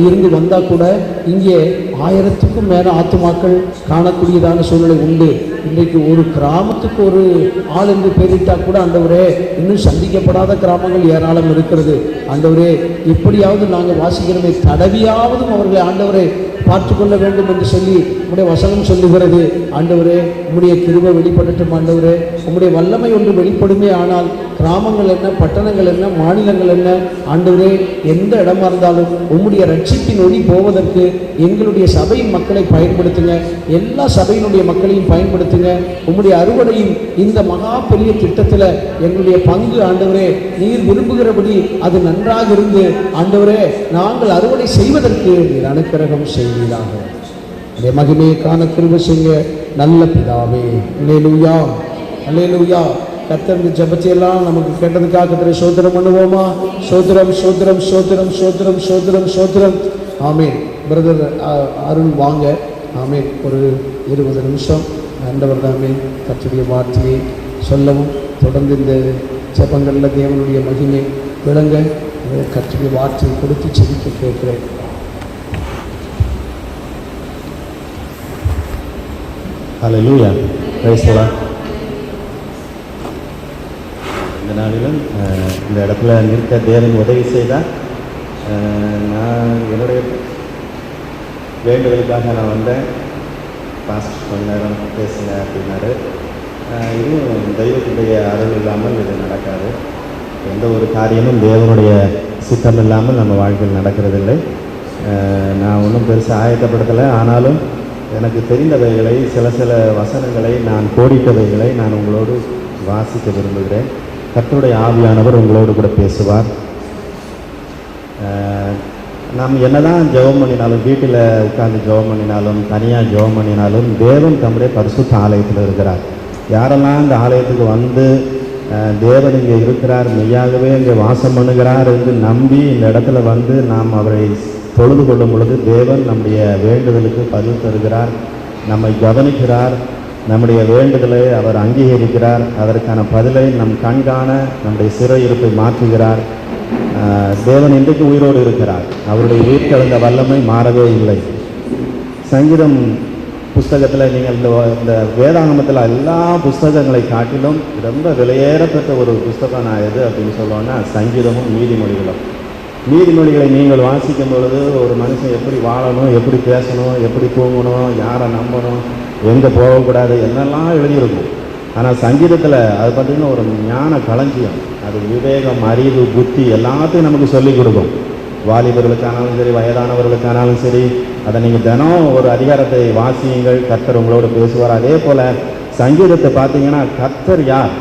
இருந்து வந்தால் கூட இங்கே 1000க்கும் மேலே ஆத்துமாக்கள் காணக்கூடியதான சூழ்நிலை உண்டு. இன்றைக்கு ஒரு கிராமத்துக்கு ஒரு ஆள் என்று பெயரிட்டால் கூட ஆண்டவரே இன்னும் சந்திக்கப்படாத கிராமங்கள் ஏராளம் இருக்கிறது. ஆண்டவரே எப்படியாவது நாங்கள் வாசிக்கிறோமே தடவியாவதும் அவர்களை ஆண்டவரே பார்த்து கொள்ள வேண்டும் என்று சொல்லி உம்முடைய வசனம் சொல்லுகிறது. ஆண்டவரே உம்முடைய கிருபை வெளிப்படட்டும். ஆண்டவரே உம்முடைய வல்லமை ஒன்று வெளிப்படுமே. ஆனால் கிராமங்கள் என்ன, பட்டணங்கள் என்ன, மாநிலங்கள் என்ன, ஆண்டவரே எந்த இடமா இருந்தாலும் உம்முடைய ரட்சிப்பின் ஒளி போவதற்கு எங்களுடைய சபையின் மக்களை பயன்படுத்துங்க. எல்லா சபையினுடைய மக்களையும் பயன்படுத்துங்க. உம்முடைய அறுவடையும் இந்த மகா பெரிய திட்டத்தில் எங்களுடைய பங்கு ஆண்டவரே நீர் விரும்புகிறபடி அது நன்றாக இருந்து ஆண்டவரே நாங்கள் அறுவடை செய்வதற்கு நீர் அனுக்கிரகம் செய்வீராக. அதே மகிமையை காண கிருபை செய்ய நல்ல பிதாவே. அல்லேலூயா அல்லேலூயா. கர்த்தர் ஜெபத்தையெல்லாம் நமக்கு கேட்டதுக்காக சோத்திரம் பண்ணுவோமா? சோத்திரம் சோத்திரம் சோத்திரம் சோத்திரம் சோத்திரம் சோத்திரம். ஆமேன். பிரதர் அருண் வாங்க. ஆமேன். ஒரு 20 நிமிஷம் ஆண்டவர் தாமே கர்த்தருடைய வார்த்தையை சொல்லவும் தொடர்ந்து இந்த ஜெபங்களில் தேவனுடைய மகிமை விளங்க கர்த்தருடைய வார்த்தையை கொடுத்து செபிக்க கேட்கிறேன். ஹல்லேலூயா. Praise the Lord. இந்த நாளிலும் இந்த இடத்துல நிற்க தேவன் உதவி செய்தால் நான் என்னுடைய வேண்டுதலுக்காக நான் வந்தேன். பாஸ்ட் கொஞ்ச நேரம் பேசுங்க அப்படின்னாரு. இதுவும் தெய்வத்துடைய அருள் இல்லாமல் இது நடக்காது. எந்த ஒரு காரியமும் தேவனுடைய சித்தம் இல்லாமல் நம்ம வாழ்க்கையில் நடக்கிறதில்லை. நான் ஒன்றும் பெருசாக ஆயத்தப்படுத்தலை. ஆனாலும் எனக்கு தெரிந்தவைகளை சில வசனங்களை நான் கோடிட்டவைகளை நான் உங்களோடு வாசிக்க விரும்புகிறேன். கர்த்தருடைய ஆவியானவர் உங்களோடு கூட பேசுவார். நாம் என்னதான் ஜெபம் பண்ணினாலும், வீட்டில் உட்கார்ந்து ஜெபம் பண்ணினாலும், தனியாக ஜெபம் பண்ணினாலும், தேவன் தம்முடைய பரிசுத்த ஆலயத்தில் இருக்கிறார். யாரெல்லாம் இந்த ஆலயத்துக்கு வந்து தேவன் இங்கே இருக்கிறார், மெய்யாகவே இங்கே வாசம் பண்ணுகிறார் என்று நம்பி இந்த இடத்துல வந்து நாம் அவரை தொழுது கொள்ளும் பொழுது தேவன் நம்முடைய வேண்டுதலுக்கு பதில் தருகிறார், நம்மை கவனிக்கிறார், நம்முடைய வேண்டுதலை அவர் அங்கீகரிக்கிறார், அதற்கான பதிலை நம் கண்காண நம்முடைய சிறையிருப்பை மாற்றுகிறார். தேவன் இன்றைக்கு உயிரோடு இருக்கிறார். அவருடைய உயிர்த்தெழுந்த வல்லமை மாறவே இல்லை. சங்கீதம் புஸ்தகத்தில் நீங்கள் இந்த வேதாகமத்தில் எல்லா புஸ்தகங்களை காட்டிலும் ரொம்ப விலையேறப்பட்ட ஒரு புஸ்தகம் நான் எது அப்படின்னு சொல்லுவோன்னா சங்கீதமும் நீதிமொழிகளும். நீதிமொழிகளை நீங்கள் வாசிக்கும் பொழுது ஒரு மனுஷன் எப்படி வாழணும், எப்படி பேசணும், எப்படி தூங்கணும், யாரை நம்பணும், எங்கே போகக்கூடாது என்னெல்லாம் எழுதியிருக்கும். ஆனால் சங்கீதத்தில் அது பார்த்திங்கன்னா ஒரு ஞான களஞ்சியம். அது விவேகம், அறிவு, புத்தி எல்லாத்தையும் நமக்கு சொல்லிக் கொடுக்கும். வாலிபர்களுக்கானாலும் சரி, வயதானவர்களுக்கானாலும் சரி, அதை நீங்கள் தினம் ஒரு அதிகாரத்தை வாசியுங்கள், கர்த்தர் உங்களோடு பேசுவார். அதே போல் சங்கீதத்தை பார்த்தீங்கன்னா கர்த்தர் யார்,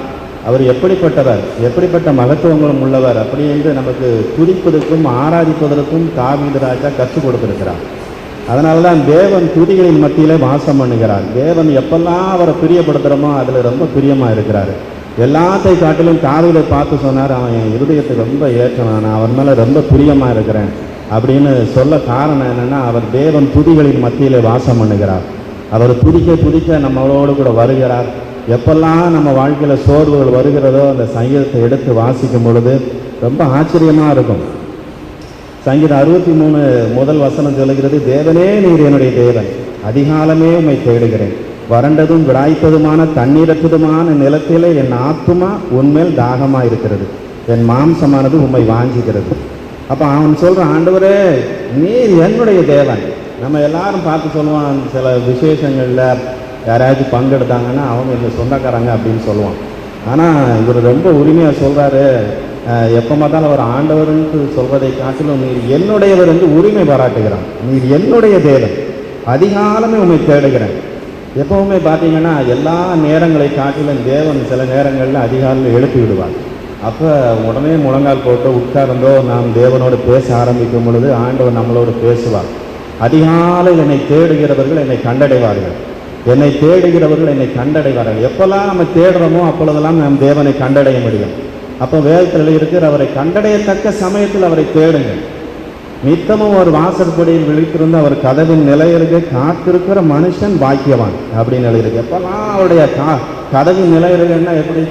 அவர் எப்படிப்பட்டவர், எப்படிப்பட்ட மகத்துவங்களும் உள்ளவர் அப்படி என்று நமக்கு துதிப்பதற்கும் ஆராதிப்பதற்கும் தாவீது ராஜா கற்றுக் கொடுத்திருக்கிறார். அதனால தான் தேவன் துதிகளின் மத்தியிலே வாசம் பண்ணுகிறார். தேவன் எப்பெல்லாம் அவரை பிரியப்படுத்துகிறோமோ அதில் ரொம்ப பிரியமாக இருக்கிறார். எல்லாத்தை காட்டிலும் தாவீதை பார்த்து சொன்னார், அவன் என் இருதயத்துக்கு ரொம்ப ஏற்றவன், நான் அவன் மேலே ரொம்ப பிரியமாக இருக்கிறேன் அப்படின்னு சொல்ல காரணம் என்னென்னா, அவர் தேவன் துதிகளின் மத்தியிலே வாசம் பண்ணுகிறார். அவர் துதிக்க நம்மளோடு கூட வருகிறார். எப்பெல்லாம் நம்ம வாழ்க்கையில் சோர்வுகள் வருகிறதோ அந்த சங்கீதத்தை எடுத்து வாசிக்கும் பொழுது ரொம்ப ஆச்சரியமாக இருக்கும். சங்கீதம் 63 முதல் வசனம் சொல்லுகிறது, தேவனே நீர் என்னுடைய தேவன், அதிகாலமே உம்மை தேடுகிறேன், வறண்டதும் விடாய்த்ததுமான தண்ணீரற்றதுமான நிலத்திலே என் ஆத்துமா உன்மேல் தாகமாக இருக்கிறது, என் மாம்சமானது உம்மை வாஞ்சிக்கிறது. அப்போ அவன் சொல்கிறான், ஆண்டவரே நீர் என்னுடைய தேவன். நம்ம எல்லாரும் பார்த்து சொல்லுவான், சில விசேஷங்களில் யாராச்சும் பங்கெடுத்தாங்கன்னா அவங்க இந்த சொந்தக்காரங்க அப்படின்னு சொல்லுவான். ஆனால் இவர் ரொம்ப உரிமையாக சொல்கிறாரு, எப்போ பார்த்தாலும் அவர் ஆண்டவர்னு சொல்வதை காட்டிலும் நீர் என்னுடையவர் என்று உரிமை பாராட்டுகிறான். நீர் என்னுடைய தேவன், அதிகாலமே உண்மை தேடுகிறேன். எப்பவுமே பார்த்தீங்கன்னா எல்லா நேரங்களை காட்டிலும் தேவன் சில நேரங்களில் அதிகாலையில் எழுப்பி விடுவார். அப்போ உடனே முழங்கால் போட்டு உட்கார்ந்தோ நாம் தேவனோடு பேச ஆரம்பிக்கும் பொழுது ஆண்டவர் நம்மளோடு பேசுவார். அதிகாலையில் என்னை தேடுகிறவர்கள் என்னை கண்டடைவார்கள், என்னை தேடுகிறவர்கள் என்னை கண்டடைவார்கள். எப்பெல்லாம் நம்ம தேடுறோமோ அப்பொழுதெல்லாம் நாம் தேவனை கண்டடைய முடியும். அப்போ வேதத்தில் இருக்கிற அவரை கண்டடையத்தக்க சமயத்தில் அவரை தேடுங்கள். நித்தமும் ஒரு வாசற்படியில் விழித்திருந்து அவர் கதவின் நிலையிற்கு காத்திருக்கிற மனுஷன் பாக்கியவான் அப்படின்னு எழுதியிருக்கு. எப்பெல்லாம் அவருடைய கதவின் நிலையிறகுன்னா எப்படி,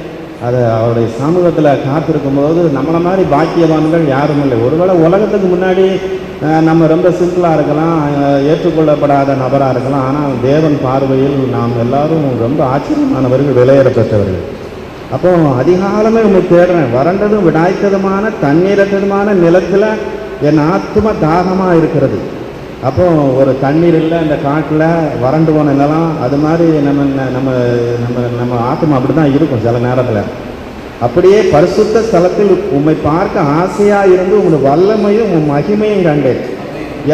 அது அவருடைய சமூகத்தில் காத்திருக்கும் போது நம்மளை மாதிரி பாக்கியவான்கள் யாரும் இல்லை. ஒருவேளை உலகத்துக்கு முன்னாடி நம்ம ரொம்ப சிம்பிளாக இருக்கலாம், ஏற்றுக்கொள்ளப்படாத நபராக இருக்கலாம். ஆனால் தேவன் பார்வையில் நாம் எல்லாரும் ரொம்ப ஆச்சரியமானவர்கள், விலையேற பெற்றவர்கள். அப்போ அதிகாலமே உண்மை தேடுறேன், வறண்டதும் விடாய்த்ததுமான தண்ணீரற்றதுமான நிலத்தில் என் ஆத்மா தாகமாக இருக்கிறது. அப்போ ஒரு தண்ணீர் இல்லை அந்த காட்டில் வறண்டு போன நிலம், அது மாதிரி நம்ம நம்ம நம்ம நம்ம ஆத்மா அப்படி தான் இருக்கும் சில நேரத்தில். அப்படியே பரிசுத்த ஸ்தலத்தில் உம்மை பார்க்க ஆசையாக இருந்து உங்களுடைய வல்லமையும் உன் மகிமையும் கண்டேன்.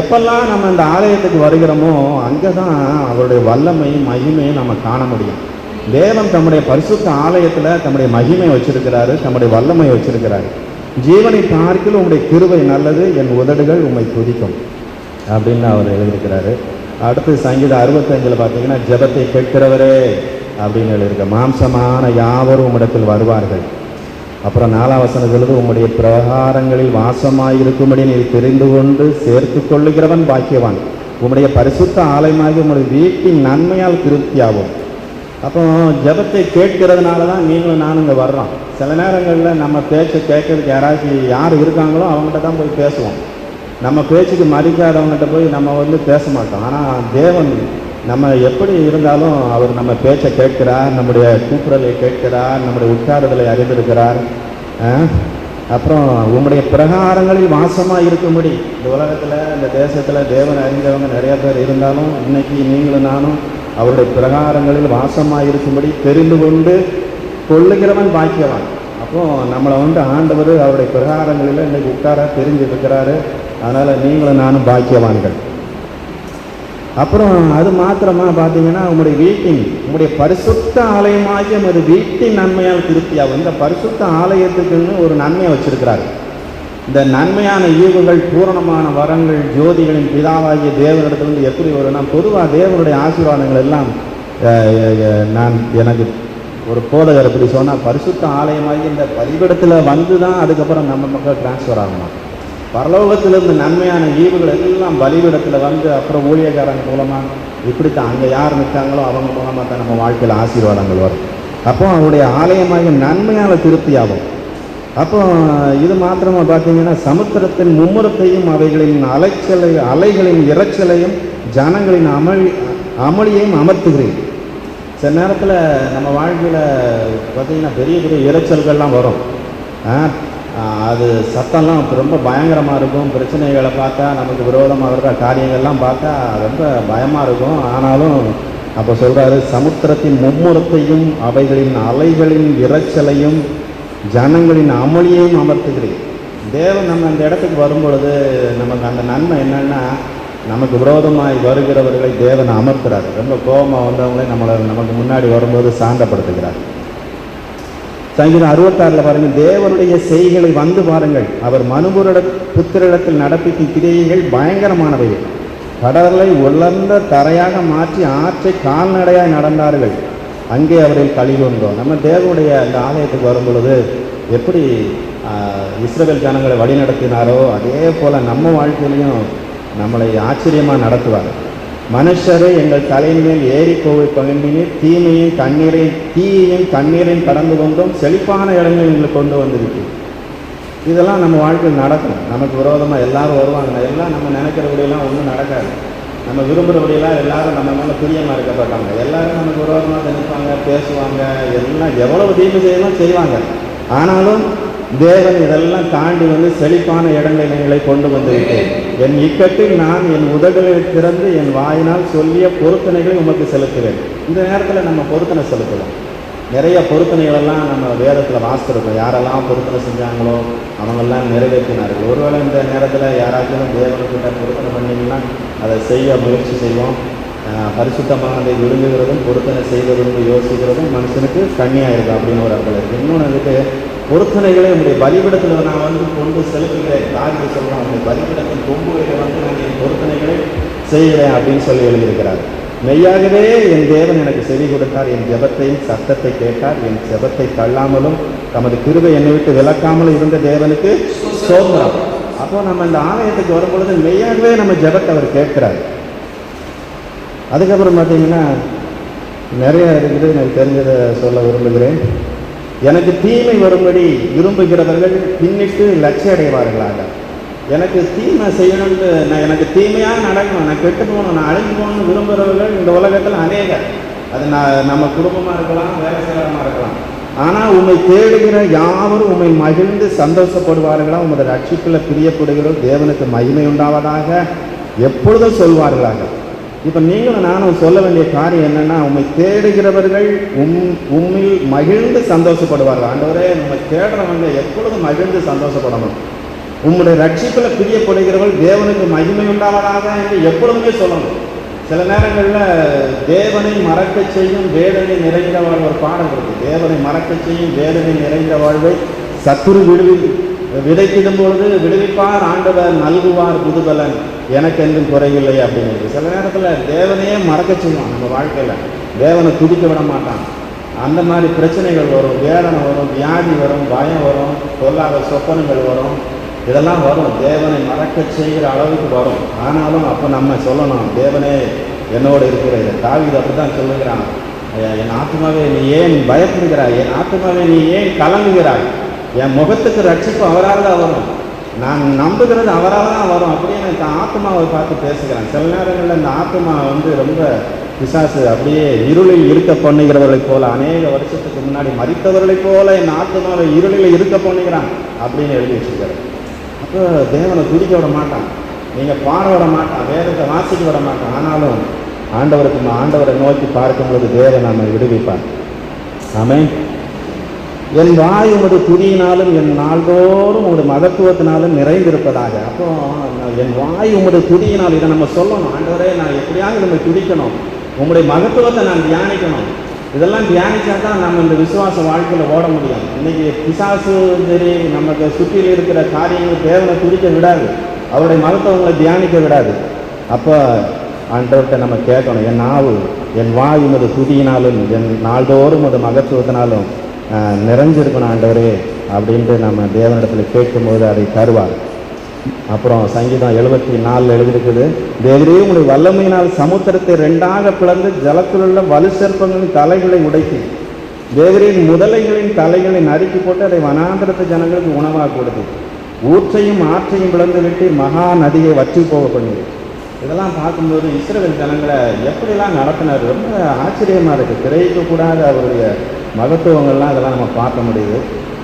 எப்பெல்லாம் நம்ம இந்த ஆலயத்துக்கு வருகிறோமோ அங்கே தான் அவருடைய வல்லமையும் மகிமையும் நம்ம காண முடியும். தேவன் தம்முடைய பரிசுத்த ஆலயத்தில் தம்முடைய மகிமை வச்சிருக்கிறாரு, தம்முடைய வல்லமை வச்சிருக்கிறாரு. ஜீவனை பார்க்கில் உங்களுடைய கிருபை நல்லது, என் உதடுகள் உம்மை துதிக்கும் அப்படின்னு அவர் எழுதியிருக்கிறாரு. அடுத்து சங்கீதம் 65 பார்த்தீங்கன்னா, ஜெபத்தை கேட்கிறவரே அப்படின்னு எழுதியிருக்க, மாம்சமான யாவரும் உம்மிடத்தில் வருவார்கள். அப்புறம் 4ஆம் வசனத்திலிருந்து, உம்முடைய பிரகாரங்களில் வாசமாயிருக்கும்படி நீ தெரிந்து கொண்டு சேர்த்து கொள்ளுகிறவன் பாக்கியவான், உம்முடைய பரிசுத்த ஆலயமாகி உம்முடைய வீட்டின் நன்மையால் திருப்தியாகும். அப்போ ஜெபத்தை கேட்கறதுனால தான் நீங்களும் நானும் இங்கே வர்றோம். சில நேரங்களில் நம்ம பேச்சை கேட்கறதுக்கு யார் இருக்காங்களோ அவங்ககிட்ட தான் போய் பேசுவோம். நம்ம பேச்சுக்கு மதிக்காதவங்ககிட்ட போய் நம்ம பேச மாட்டோம். ஆனால் தேவன் நம்ம எப்படி இருந்தாலும் அவர் நம்ம பேச்சை கேட்கிறார், நம்முடைய கூக்குரலை கேட்கிறார், நம்முடைய உட்காருதலை அறிந்திருக்கிறார். அப்புறம் உங்களுடைய பிரகாரங்களில் வாசமாக இருக்கும்படி, இந்த உலகத்தில் இந்த தேசத்தில் தேவன் அறிந்தவங்க நிறைய பேர் இருந்தாலும் இன்னைக்கு நீங்களும் நானும் அவருடைய பிரகாரங்களில் வாசமாக இருக்கும்படி தெரிந்து கொண்டு கொள்ளுகிறவன் பாக்கியவான். அப்போது நம்மளை ஆண்டவர் அவருடைய பிரகாரங்களில் இன்றைக்கி உட்கார தெரிஞ்சிருக்கிறாரு. அதனால் நீங்களும் நானும் பாக்கியவான்கள். அப்புறம் அது மாத்திரமா பார்த்தீங்கன்னா, உங்களுடைய பரிசுத்த ஆலயமாகிய ஒரு வீட்டின் நன்மையால் திருப்தியாகும். இந்த பரிசுத்த ஆலயத்துக்குன்னு ஒரு நன்மையை வச்சிருக்கிறாரு. இந்த நன்மையான ஈவுகள், பூரணமான வரங்கள், ஜோதிகளின் பிதாவாகிய தேவனிடத்திலிருந்து எப்படி வரும்னா, பொதுவாக தேவனுடைய ஆசீர்வாதங்கள் எல்லாம் எனக்கு ஒரு போதகர் எப்படி சொன்னால், பரிசுத்த ஆலயமாகி இந்த பலிபீடத்தில் வந்து தான் அதுக்கப்புறம் நம்ம மக்கள் டிரான்ஸ்ஃபர் ஆகணும். பரலோகத்திலிருந்து நன்மையான ஈவுகள் எல்லாம் பலிபீடத்தில் வந்து அப்புறம் ஊழியக்காரங்க மூலமாக இப்படித்தான் அங்கே யார் நிற்காங்களோ அவங்க மூலமாக தான் நம்ம வாழ்க்கையில் ஆசீர்வாதங்கள் வரும். அப்போ அவருடைய ஆலயமாகி நன்மையால் திருப்தியாகும். அப்போ இது மாத்திரமா பார்த்தீங்கன்னா, சமுத்திரத்தின் மும்முரத்தையும் அவைகளின் அலைகளின் இறைச்சலையும் ஜனங்களின் அமளியையும் அமர்த்துகிறேன். சில நேரத்தில் நம்ம வாழ்க்கையில் பார்த்தீங்கன்னா பெரிய பெரிய இறைச்சல்கள்லாம் வரும். அது சத்தம்லாம் ரொம்ப பயங்கரமாக இருக்கும். பிரச்சனைகளை பார்த்தா, நமக்கு விரோதமாக இருக்கிற காரியங்கள்லாம் பார்த்தா ரொம்ப பயமாக இருக்கும். ஆனாலும் அப்போ சொல்கிறாரு, சமுத்திரத்தின் மும்முரத்தையும் அவைகளின் அலைகளின் இறைச்சலையும் ஜனங்களின் அமளியையும் அமர்த்துகிறேன். தேவன் நம்ம அந்த இடத்துக்கு வரும்பொழுது நமக்கு அந்த நன்மை என்னன்னா, நமக்கு விரோதமாய் வருகிறவர்களை தேவன் அமர்த்துறார். ரொம்ப கோபமாக வந்தவங்களே நமக்கு முன்னாடி வரும்போது சாந்தப்படுத்துகிறார். சங்கீதம் 66 பாருங்கள், தேவனுடைய செய்களை வந்து பாருங்கள், அவர் புத்திரிடத்தில் நடப்பித்த கிரியைகள் பயங்கரமானவைகள். கடலை உலர்ந்த தரையாக மாற்றி ஆற்றை கால்நடையாய் நடந்தார்கள், அங்கே அவர்கள் கழிவுண்டோம். நம்ம தேவனுடைய அந்த ஆலயத்துக்கு வரும் பொழுது எப்படி இஸ்ரவேல் ஜனங்களை வழி நடத்தினாரோ அதே போல் நம்ம வாழ்க்கையிலையும் நம்மளை ஆச்சரியமாக நடத்துவார். மனுஷரை எங்கள் தலையின் மேல் ஏறி போய் பகிர்ந்தினீர், தீயையும் கண்ணீரையும் கடந்து கொண்டோம், செழிப்பான இடங்கள் எங்களுக்கு கொண்டு வந்திருக்கு. இதெல்லாம் நம்ம வாழ்க்கையில் நடக்கும். நமக்கு விரோதமாக எல்லாரும் வருவாங்க. எல்லாம் நம்ம நினைக்கிறபடியெல்லாம் ஒன்றும் நடக்காது. நம்ம விரும்புகிறபடியெல்லாம் எல்லாரும் நம்ம மேலே பிரியமாக இருக்கப்பட்டாங்க. எல்லாரும் நமக்கு விரோதமாக நினைப்பாங்க, பேசுவாங்க, எல்லாம் எவ்வளவு தீமை செய்யணும் செய்வாங்க. ஆனாலும் தேவன் இதெல்லாம் தாண்டி வந்து செழிப்பான இடங்களை கொண்டு வந்து விட்டேன். என் இக்கட்டில் நான் என் உதடுகளை திறந்து என் வாயினால் சொல்லிய பொருத்தனைகளை உமக்கு செலுத்துவேன். இந்த நேரத்தில் நம்ம பொருத்தனை செலுத்தலாம். நிறைய பொருத்தனைகளெல்லாம் நம்ம வேதத்தில் வாசிச்சிருக்கோம். யாரெல்லாம் பொருத்தனை செஞ்சாங்களோ அவங்கெல்லாம் நிறைவேற்றினார்கள். ஒருவேளை இந்த நேரத்தில் யாராச்சும் தேவனுக்கிட்ட பொருத்தனை பண்ணிங்கன்னா அதை செய்ய முயற்சி செய்வோம். பரிசுத்தமானதை விரும்புகிறதும் பொருத்தனை செய்வதும் யோசிக்கிறதும் மனுஷனுக்கு கண்ணியாக இருக்கும் அப்படின்னு ஒரு அர்த்தம் இருக்குது. இன்னொன்று அதுக்கு பொருத்தனைகளை உங்களுடைய பலிபிடத்தில் நான் வந்து கொண்டு செலுத்துகிறேன். தாவிது சொல்கிறேன், அவனுடைய பலிபிடத்தின் கொம்புகளை வந்து நான் என் பொருத்தனைகளை செய்கிறேன் அப்படின்னு சொல்லி எழுதியிருக்கிறார். மெய்யாகவே என் தேவன் எனக்கு செவி கொடுத்தார், என் ஜெபத்தையும் சத்தத்தை கேட்டார், என் ஜெபத்தை தள்ளாமலும் தமது கிருபை என்னை விட்டு விலக்காமலும் இருந்த தேவனுக்கு ஸ்தோத்திரம். அப்போ நம்ம இந்த ஆலயத்துக்கு வரும்பொழுது மெய்யாகவே நம்ம ஜெபத்தை அவர் கேட்கிறார். அதுக்கப்புறம் பார்த்தீங்கன்னா நிறைய இருக்குது. எனக்கு தெரிஞ்சதை சொல்ல விரும்புகிறேன். எனக்கு தீமை வரும்படி விரும்புகிறவர்கள் பின்னிட்டு லட்சிய அடைவார்களாக. எனக்கு தீமை செய்யணும்னு எனக்கு தீமையாக நடக்கணும், நான் கெட்டு போகணும், நான் அழிஞ்சு போகணும்னு விரும்புகிறவர்கள் இந்த உலகத்தில் அநேகர். அது நம்ம குடும்பமாக இருக்கலாம், வேலை செய்கிறமாக இருக்கலாம். ஆனால் உண்மை தேடுகிற யாவரும் உண்மை மகிழ்ந்து சந்தோஷப்படுவார்களா, உங்களோட ரட்சிப்பில் பிரியப்படுகிறோம், தேவனுக்கு மகிமை உண்டாவதாக எப்பொழுதும் சொல்வார்களாக. இப்போ நீங்களும் நானும் சொல்ல வேண்டிய காரியம் என்னென்னா, உண்மை தேடுகிறவர்கள் உண்மையில் மகிழ்ந்து சந்தோஷப்படுவார்கள். ஆண்டவரே, நம்ம தேடுறவங்க எப்பொழுதும் மகிழ்ந்து சந்தோஷப்படணும். உங்களுடைய ரட்சிப்பில் பிரியப்படுகிறவர்கள் தேவனுக்கு மகிமை உண்டாவதாக என்று எப்பொழுதுமே சொல்லணும். சில நேரங்களில் தேவனை மறக்க செய்யும் வேதனை நிறைந்த வாழ்வு ஒரு பாடம் இருக்குது. தேவனை மறக்க செய்யும் வேதனை நிறைந்த வாழ்வை சத்துரு விதைத்திடும் பொழுது விடுவிப்பார், ஆண்டவர் நல்குவார் புதுபலன், எனக்கு என்றும் குறையில்லை அப்படிங்கிறது. சில நேரத்தில் தேவனையே மறக்க செய்வான். நம்ம வாழ்க்கையில் தேவனை துதிக்க விட மாட்டான். அந்த மாதிரி பிரச்சனைகள் வரும், வேதனை வரும், வியாதி வரும், பயம் வரும், பொல்லாத சொப்பனங்கள் வரும், இதெல்லாம் வரும். தேவனை மறக்க செய்கிற அளவுக்கு வரும். ஆனாலும் அப்போ நம்ம சொல்லணும், தேவனே என்னோடு இருக்கிற. தாவீது அப்படி தான் சொல்லுகிறான், என் ஆத்மாவே நீ ஏன் பயப்படுகிறாய், என் ஆத்மாவே நீ ஏன் கலங்குகிறாய், என் முகத்துக்கு ரட்சிப்பு அவரால் தான் வரும், நான் நம்புகிறது அவரால் தான் வரும் அப்படின்னு இந்த ஆத்மாவை பார்த்து பேசுகிறேன். சில நேரங்களில் இந்த ஆத்மா வந்து ரொம்ப பிசாசு அப்படியே இருளில் இருக்க பண்ணுகிறவர்களைப் போல, அநேக வருஷத்துக்கு முன்னாடி மரித்தவர்களைப் போல என் ஆத்மாவை இருளில் இருக்க பண்ணுகிறான் அப்படின்னு எழுதி வச்சுருக்கிறார். அப்போ தேவனை துதிக்க விட மாட்டான், நீங்கள் பாட விட மாட்டான், வேதத்தை வாசிக்க விட மாட்டான். ஆனாலும் ஆண்டவரை நோக்கி பார்க்கும்போது தேவன் நம்மை விடுவிப்பார். ஆமென். என் வாய் உமது துதியினாலும் என் நாள்தோறும் உமது மகத்துவத்தினாலும் நிறைந்திருப்பதாக. அப்போ என் வாய் உமது துதியினால், இதை நம்ம சொல்லணும். ஆண்டவரே, நான் எப்படியாவது நம்ம துதிக்கணும், உங்களுடைய மகத்துவத்தை நான் தியானிக்கணும். இதெல்லாம் தியானிச்சா தான் நம்ம இந்த விசுவாச வாழ்க்கையில் ஓட முடியும். இன்னைக்கு பிசாசு சரி, நமக்கு சுற்றியில் இருக்கிற காரியங்கள் தேவனை துதிக்க விடாது, அவருடைய மகத்துவங்களை தியானிக்க விடாது. அப்போ ஆண்டவர்கிட்ட நம்ம கேட்கணும், என் நாவு என் வாய் உமது துதியினாலும் என் நாள்தோறும் உமது மகத்துவத்தினாலும் நிறைஞ்சிருக்கணும் ஆண்டவரே அப்படின்ட்டு நம்ம தேவனிடத்தில் கேட்கும்போது அதை தருவார். அப்புறம் சங்கீதம் 74 எழுதியிருக்குது, தேவரே உங்களுடைய வல்லமையினால் சமுத்திரத்தை 2ஆக பிளந்து ஜலத்திலுள்ள வலு சர்ப்பங்களின் தலைகளை உடைத்து தேவரின் முதலைகளின் தலைகளை நறுக்கி போட்டு அதை வனாந்திரத்து ஜனங்களுக்கு உணவாக கொடுத்து ஊற்றையும் ஆற்றையும் பிளந்து விட்டு மகா நதியை வற்றி போக பண்ணுது. இதெல்லாம் பார்க்கும்போது இஸ்ரவேல் ஜனங்களை எப்படிலாம் நடத்தினார், ரொம்ப ஆச்சரியமாக இருக்குது. கிரகிக்கக்கூடாத அவருடைய மகத்துவங்கள்லாம் இதெல்லாம் நம்ம பார்க்க முடியுது.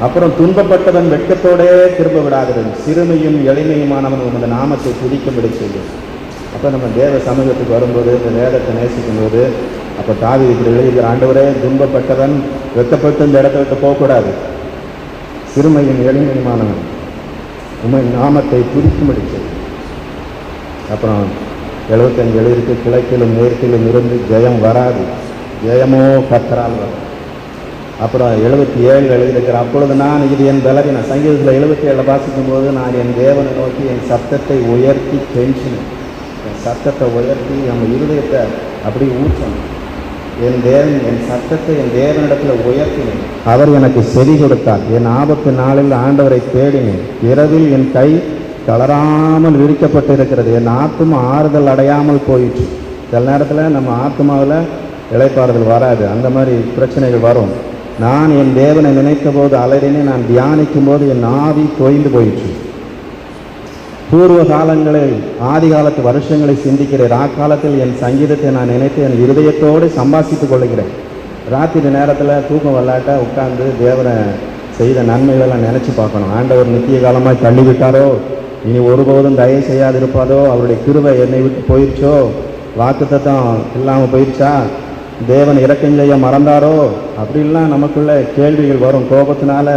அப்புறம் துன்பப்பட்டவன் வெட்கத்தோடே திரும்ப விடாதவன், சிறுமையும் எளிமையுமானவன் உமது நாமத்தை துதிக்கும்படி செய்யும். அப்போ நம்ம தேவ சமூகத்துக்கு வரும்போது, இந்த வேதத்தை நேசிக்கும் போது, அப்போ தாவீது இப்படி எழுதுகிற, ஆண்டவரே, துன்பப்பட்டவன் வெட்கப்பட்டு இந்த இடத்த விட்டு போகக்கூடாது, சிறுமையும் எளிமையுமானவன் உமை நாமத்தை துதிக்கும்படி செய்யும். அப்புறம் 75 எழுதிருக்கு, கிழக்கிலும் மேற்கிலும் இருந்து ஜெயம் வராது, ஜெயமோ கர்த்தரால் வரும். அப்புறம் 77 எழுதியிருக்கிற, அப்பொழுது நான் இது என் பலவீனம். சங்கீதத்தில் 77 வாசிக்கும் போது, நான் என் தேவனை நோக்கி என் சத்தத்தை உயர்த்தி கெஞ்சினேன். என் சத்தத்தை உயர்த்தி நம்ம இருதயத்தை அப்படி ஊற்றணும். என் தேவன் என் சத்தத்தை என் தேவனிடத்தில் உயர்த்தினேன், அவர் எனக்கு செவி கொடுத்தார். என் ஆபத்து நாளில் ஆண்டவரை தேடினேன், இரவில் என் கை தளராமல் விரிக்கப்பட்டு இருக்கிறது, என் ஆத்மா ஆறுதல் அடையாமல் போயிடுச்சு. சில நேரத்தில் நம்ம ஆத்மாவில் இளைப்பாறுதல் வராது, அந்த மாதிரி பிரச்சனைகள் வரும். நான் என் தேவனை நினைத்த போது அலறினே, நான் தியானிக்கும் போது என் ஆவி தோய்ந்து போயிற்று. பூர்வ காலங்களை, ஆதி காலத்து வருஷங்களை சிந்திக்கிறேன். ராக்காலத்தில் என் சங்கீதத்தை நான் நினைத்து என் இருதயத்தோடு சம்பாசித்துக் கொள்கிறேன். ராத்திரி நேரத்தில் தூக்கம் வரலாட்ட உட்கார்ந்து தேவனை செய்த நன்மைகளெல்லாம் நினச்சி பார்க்கணும். ஆண்டவர் நித்திய காலமாய் தள்ளிவிட்டாரோ, இனி ஒருபோதும் தயவு செய்யாதிருப்பாதோ, அவருடைய கிருபை என்னை விட்டு போயிடுச்சோ, வாக்குத்தத்தம் இல்லாமல் போயிடுச்சா, தேவன் இரக்கம் செய்ய மறந்தாரோ, அப்படின்லாம் நமக்குள்ள கேள்விகள் வரும். கோபத்தினால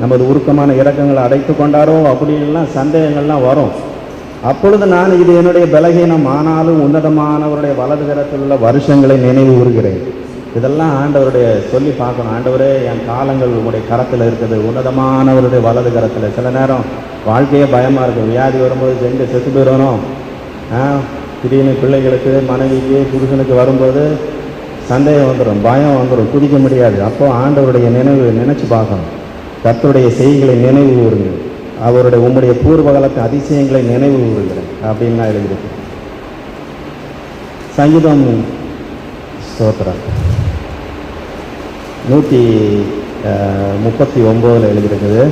நமது உருக்கமான இரக்கங்களை அடைத்து கொண்டாரோ, அப்படின்லாம் சந்தேகங்கள்லாம் வரும். அப்பொழுது நான் இது என்னுடைய பலகீனம், ஆனாலும் உன்னதமானவருடைய வலது கரத்தில் உள்ள வருஷங்களை நினைவு கூறுகிறேன். இதெல்லாம் ஆண்டவருடைய சொல்லி பார்க்கணும். ஆண்டவரே, என் காலங்கள் உங்களுடைய கரத்தில் இருக்குது, உன்னதமானவருடைய வலது கரத்தில். சில நேரம் வாழ்க்கையே பயமாக இருக்கும். வியாதி வரும்போது எங்கே செத்து போயிடணும், திடீர்னு பிள்ளைகளுக்கு, மனைவிக்கு, புருஷனுக்கு வரும்போது சந்தேகம் வந்துடும், பயம் வந்துடும், குதிக்க முடியாது. அப்போ ஆண்டவருடைய நினைவு நினச்சி பார்க்கணும். கர்த்தருடைய செய்திகளை நினைவு கூறுங்கள், அவருடைய உம்முடைய பூர்வகாலத்து அதிசயங்களை நினைவு கூறுகிறேன் அப்படின்லாம் எழுதியிருக்கு. சங்கீதம் ஸ்தோத்திரம் 139 எழுதியிருக்குது.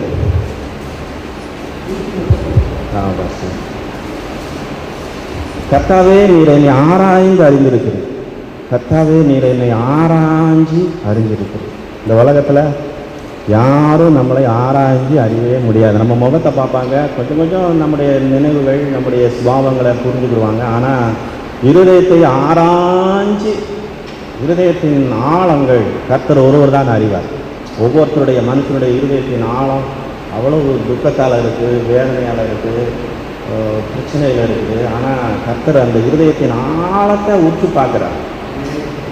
கர்த்தாவே, நீர் என்னை ஆராய்ந்து அறிந்திருக்கிறீர். கர்த்தாவே, நீர் என்னை ஆராய்ஞ்சு அறிந்திருக்கிறீர். இந்த உலகத்தில் யாரும் நம்மளை ஆராய்ஞ்சு அறியவே முடியாது. நம்ம முகத்தை பார்ப்பாங்க, கொஞ்சம் கொஞ்சம் நம்முடைய நினைவுகள், நம்முடைய சுபாவங்களை புரிஞ்சுக்கிடுவாங்க. ஆனால் இருதயத்தை ஆராய்ஞ்சு, இருதயத்தின் ஆழங்கள் கர்த்தர் ஒருவர் தான் அறிவார். ஒவ்வொருத்தருடைய மனுஷனுடைய இருதயத்தின் ஆழம் அவ்வளவு துக்கத்தால் இருக்குது, வேதனையால் இருக்குது, பிரச்சனையில் இருக்குது. ஆனால் கர்த்தர் அந்த இருதயத்தின் ஆழத்தை உற்று பார்க்குறார்.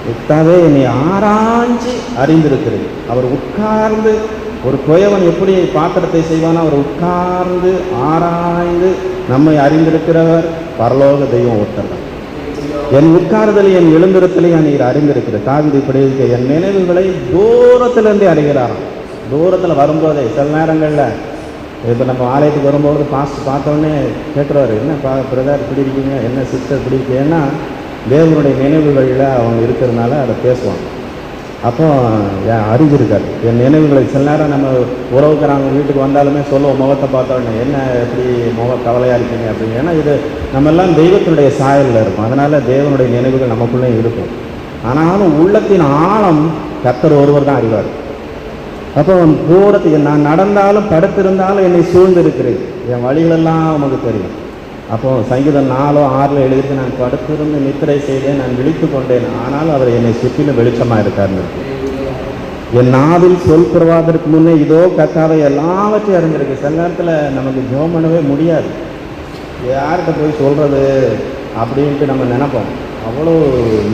கர்த்தாவே, என்னை ஆராய்ஞ்சு அறிந்திருக்கிறேன். அவர் உட்கார்ந்து, ஒரு குயவன் எப்படி பாத்திரத்தை செய்வானோ, அவர் உட்கார்ந்து ஆராய்ந்து நம்மை அறிந்திருக்கிறவர் பரலோக தெய்வம் ஒருத்தர் தான். என் உட்கார்தலை, என் எழுந்திருத்தலையும் நீர் அறிந்திருக்கிறது. தாவீது இப்படி இருக்க, என் நினைவுகளை தூரத்திலிருந்தே அறிகிறாராம். தூரத்தில் வரும்போதே சில நேரங்களில் இப்போ நம்ம ஆலயத்துக்கு வரும்போது பார்த்தோன்னே கேட்குறாரு, என்ன பிரதர் இப்படி இருக்கீங்க, என்ன சிஸ்டர் இப்படி இருக்கீங்க. ஏன்னா தேவனுடைய நினைவுகளில் அவங்க இருக்கிறதுனால அதை பேசுவாங்க. அப்போ அறிஞ்சிருக்காரு என் நினைவுகளை. சில நேரம் நம்ம உறவுக்கிறாங்க வீட்டுக்கு வந்தாலுமே சொல்லுவோம், முகத்தை பார்த்தோன்னே என்ன எப்படி கவலையாக இருக்கீங்க அப்படின்னு. ஏன்னா இது நம்ம எல்லாம் தெய்வத்தினுடைய சாயலில் இருக்கும், அதனால் தேவனுடைய நினைவுகள் நமக்குள்ளே இருக்கும். ஆனாலும் உள்ளத்தின் ஆழம் கர்த்தர் ஒருவர் தான் அறிவார். அப்போ தூரத்துக்கு நான் நடந்தாலும் படுத்திருந்தாலும் என்னை சூழ்ந்திருக்கிறேன், என் வழிகளெல்லாம் நமக்கு தெரியும். அப்போ சங்கீதம் 4:6 எழுதிட்டு, நான் படுத்திருந்து நித்திரை செய்தேன், நான் விழித்து கொண்டேன், ஆனாலும் அவர் என்னை சுற்றிலும் வெளிச்சமாக இருக்காருன்னு. என் நாவில் சொல் பெறுவதற்கு முன்னே இதோ கர்த்தாவை எல்லாவற்றையும் அறிஞ்சிருக்கு. சில நேரத்தில் நமக்கு ஜெபம் பண்ணவே முடியாது, யார்கிட்ட போய் சொல்கிறது அப்படின்ட்டு நம்ம நினைப்போம். அவ்வளோ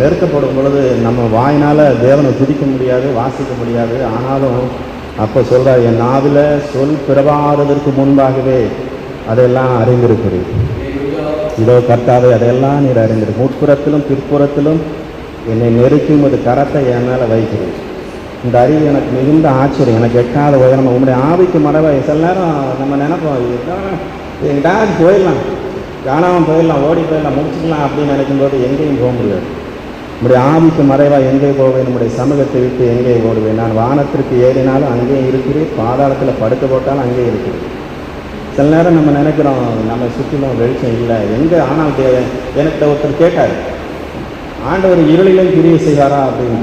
நெருக்கப்படும் பொழுது நம்ம வாயினால் தேவனை துதிக்க முடியாது, வாசிக்க முடியாது. ஆனாலும் அப்போ சொல்கிறார், என் நாவில் சொல் பிறவாததற்கு முன்பாகவே அதையெல்லாம் அறிந்திருக்கிறீர். இதோ கர்த்தாவே, அதையெல்லாம் நீர் அறிந்திருக்கு. முற்புறத்திலும் பிற்புறத்திலும் என்னை நெருக்கும் ஒரு கரத்தை என் மேலே வைக்கிறேன். இந்த அறிவு எனக்கு மிகுந்த ஆச்சரியம், எனக்கு எட்டாத உயரம். உங்களுடைய ஆவிக்கு மறைவாய். சில நேரம் நம்ம நினைப்போம், எங்கிட்டாவது போயிடலாம், காணாமல் போயிடலாம், ஓடி போயிடலாம், முடிச்சுக்கலாம் அப்படின்னு நினைக்கும்போது எங்கேயும் போக முடியாது. நம்முடைய ஆவிக்கு மறைவாக எங்கே போவேன், நம்முடைய சமூகத்தை விட்டு எங்கே ஓடுவேன். நான் வானத்திற்கு ஏறினாலும் அங்கேயும் இருக்கிறேன், பாதாளத்தில் படுக்க போட்டாலும் அங்கேயும் இருக்கிறேன். சில நேரம் நம்ம நினைக்கிறோம், நம்ம சுற்றிலும் வெளிச்சம் இல்லை எங்கே. ஆனால் எனக்கு ஒருத்தர் கேட்டார், ஆண்டவர் இருளிலும் கிரியை செய்வாரா அப்படின்னு.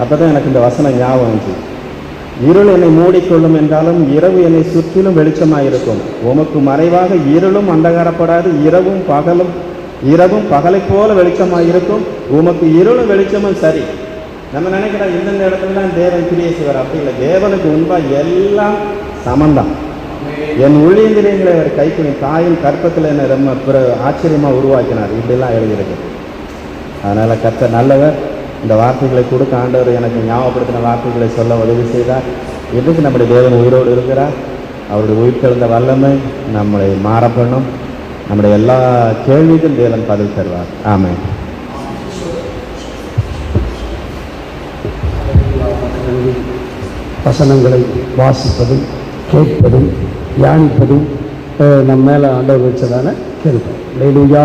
அப்போ தான் எனக்கு இந்த வசனம் ஞாபகம் வந்துச்சு. இருள் என்னை மூடிக்கொள்ளும் என்றாலும் இரவு என்னை சுற்றிலும் வெளிச்சமாக இருக்கும். உமக்கு மறைவாக இருளும் அந்தகாரப்படாது, இரவும் பகலை போல வெளிச்சமாக இருக்கும். உமக்கு இருளும் வெளிச்சமும் சரி. நம்ம நினைக்கிறோம் இந்தந்த இடத்துல தான் தேவன் கிரியை செய்வார், அப்படி இல்லை. தேவனுக்கு முன்பாக எல்லாம் சமந்தான். என் உள்ளிந்திரியங்களை அவர் கைக்குனி தாயின் கற்பத்தில் என்னை ரொம்ப ஆச்சரியமாக உருவாக்கினார், இப்படிலாம் எழுதியிருக்கு. அதனால் கர்த்தர் நல்லவர். இந்த வார்த்தைகளை கொடுக்க ஆண்டவர் எனக்கு ஞாபகப்படுத்தின வார்த்தைகளை சொல்ல உதவி செய்தார். இன்றைக்கு நம்முடைய தேவன் உயிரோடு இருக்கிறார். அவருடைய உயிர்த்தெழுந்த வல்லமை நம்மளை மாறப்பண்ணும். நம்முடைய எல்லா கேள்விக்கும் தேவன் பதில் தருவார். ஆமென். வசனங்களை வாசிப்பதும் கேட்பதும் தியானிப்பதும் நம்ம மேலே ஆண்டவர் வச்சதான கேள்வி. அல்லேலூயா,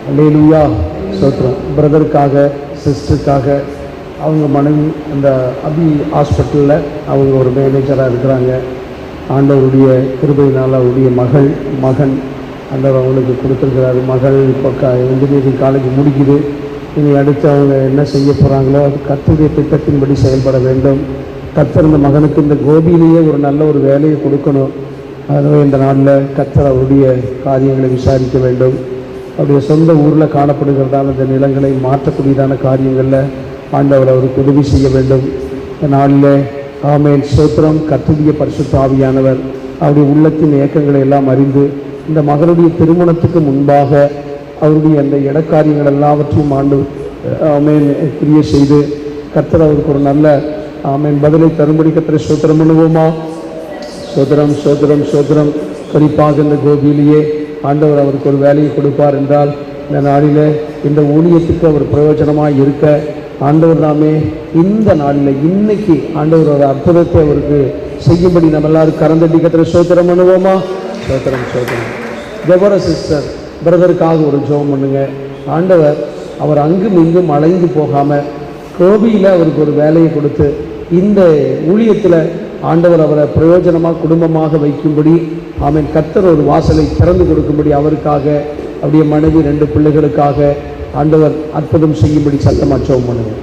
அல்லேலூயா, ஸ்தோத்திரம். பிரதருக்காக, சிஸ்டருக்காக அவங்க மனைவி அந்த அபி ஹாஸ்பிட்டலில் அவங்க ஒரு மேனேஜராக இருக்கிறாங்க. ஆண்டவருடைய கிருபையினால் அவருடைய மகன் ஆண்டவர் அவங்களுக்கு கொடுத்துருக்கிறாரு. மகள் இப்போ இன்ஜினியரிங் காலேஜ் முடிக்குது. இனி அடுத்து அவங்க என்ன செய்ய போகிறாங்களோ அது கர்த்தருடைய திட்டத்தின்படி செயல்பட வேண்டும். கர்த்தர் இந்த மகனுக்கு இந்த கோபியிலேயே ஒரு நல்ல ஒரு வேலையை கொடுக்கணும். ஆகவே இந்த நாளில் கர்த்தர் அவருடைய காரியங்களை விசாரிக்க வேண்டும். அவருடைய சொந்த ஊரில் காணப்படுகிறதான இந்த நிலங்களை மாற்றக்கூடியதான காரியங்களில் ஆண்டவர் அவருக்கு உதவி செய்ய வேண்டும். இந்த நாளில் ஆமென் ஸ்தோத்திரம். கர்த்தருடைய பரிசுத்த ஆவியானவர் அவருடைய உள்ளத்தின் இயக்கங்களை எல்லாம் அறிந்து இந்த மகனுடைய திருமணத்துக்கு முன்பாக அவருடைய அந்த இடக்காரியங்கள் எல்லாவற்றையும் ஆமென் கிரியை செய்து கர்த்தர் அவருக்கு ஒரு நல்ல ஆமென் பதிலை தரும்படி கர்த்தரை ஸ்தோத்திரம் பண்ணுவோமா? சோதரம் சோதரம் சோதரம். குறிப்பாக இந்த கோபியிலேயே ஆண்டவர் அவருக்கு ஒரு வேலையை கொடுப்பார் என்றால் இந்த நாளில் இந்த ஊழியத்துக்கு அவர் பிரயோஜனமாக இருக்க ஆண்டவர் நாமே இந்த நாளில் இன்னைக்கு ஆண்டவர் ஒரு அற்புதத்தை அவருக்கு செய்யும்படி நம்ம எல்லாரும் கரந்தட்டி கர்த்தரை ஸ்தோத்திரம் பண்ணுவோமா? சோதரம் சோதரம். ஜெபர சிஸ்டர் பிரதருக்காக ஒரு ஜெபம் பண்ணுங்க. ஆண்டவர் அவர் அங்கும் இங்கும் அலைந்து போகாமல் கோபியில் அவருக்கு ஒரு வேலையை கொடுத்து இந்த ஊழியத்தில் ஆண்டவர் அவரை பிரயோஜனமாக குடும்பமாக வைக்கும்படி ஆமென் கர்த்தர் ஒரு வாசலை திறந்து கொடுக்கும்படி அவருக்காக அவருடைய மனைவி 2 பிள்ளைகளுக்காக ஆண்டவர் அற்புதம் செய்யும்படி சத்தமாக ஜெபம் பண்ணுங்க.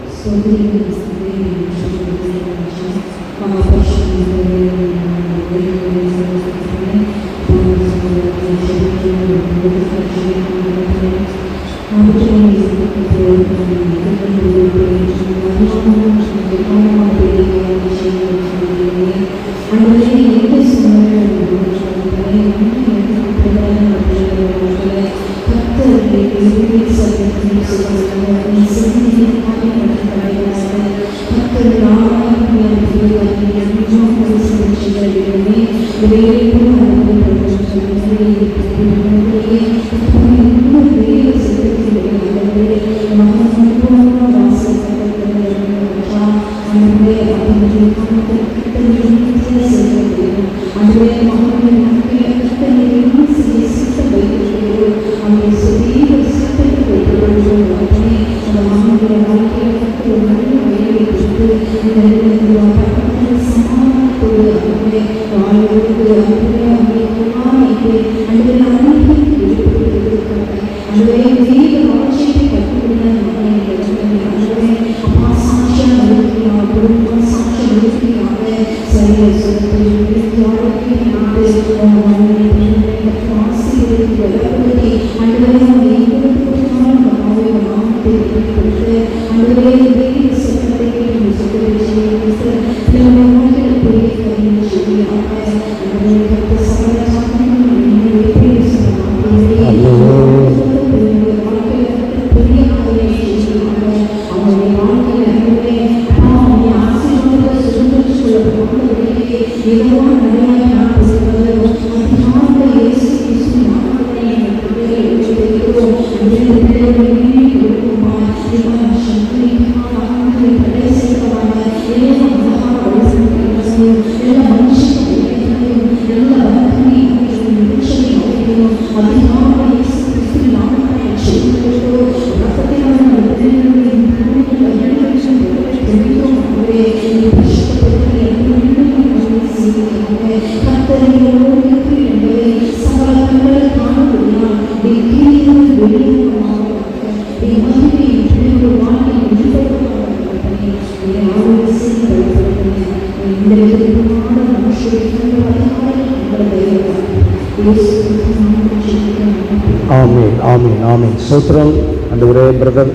ஆமென் ஆமென் ஆமென். ஸ்தோத்திரம். ஆண்டவரே பிரதர்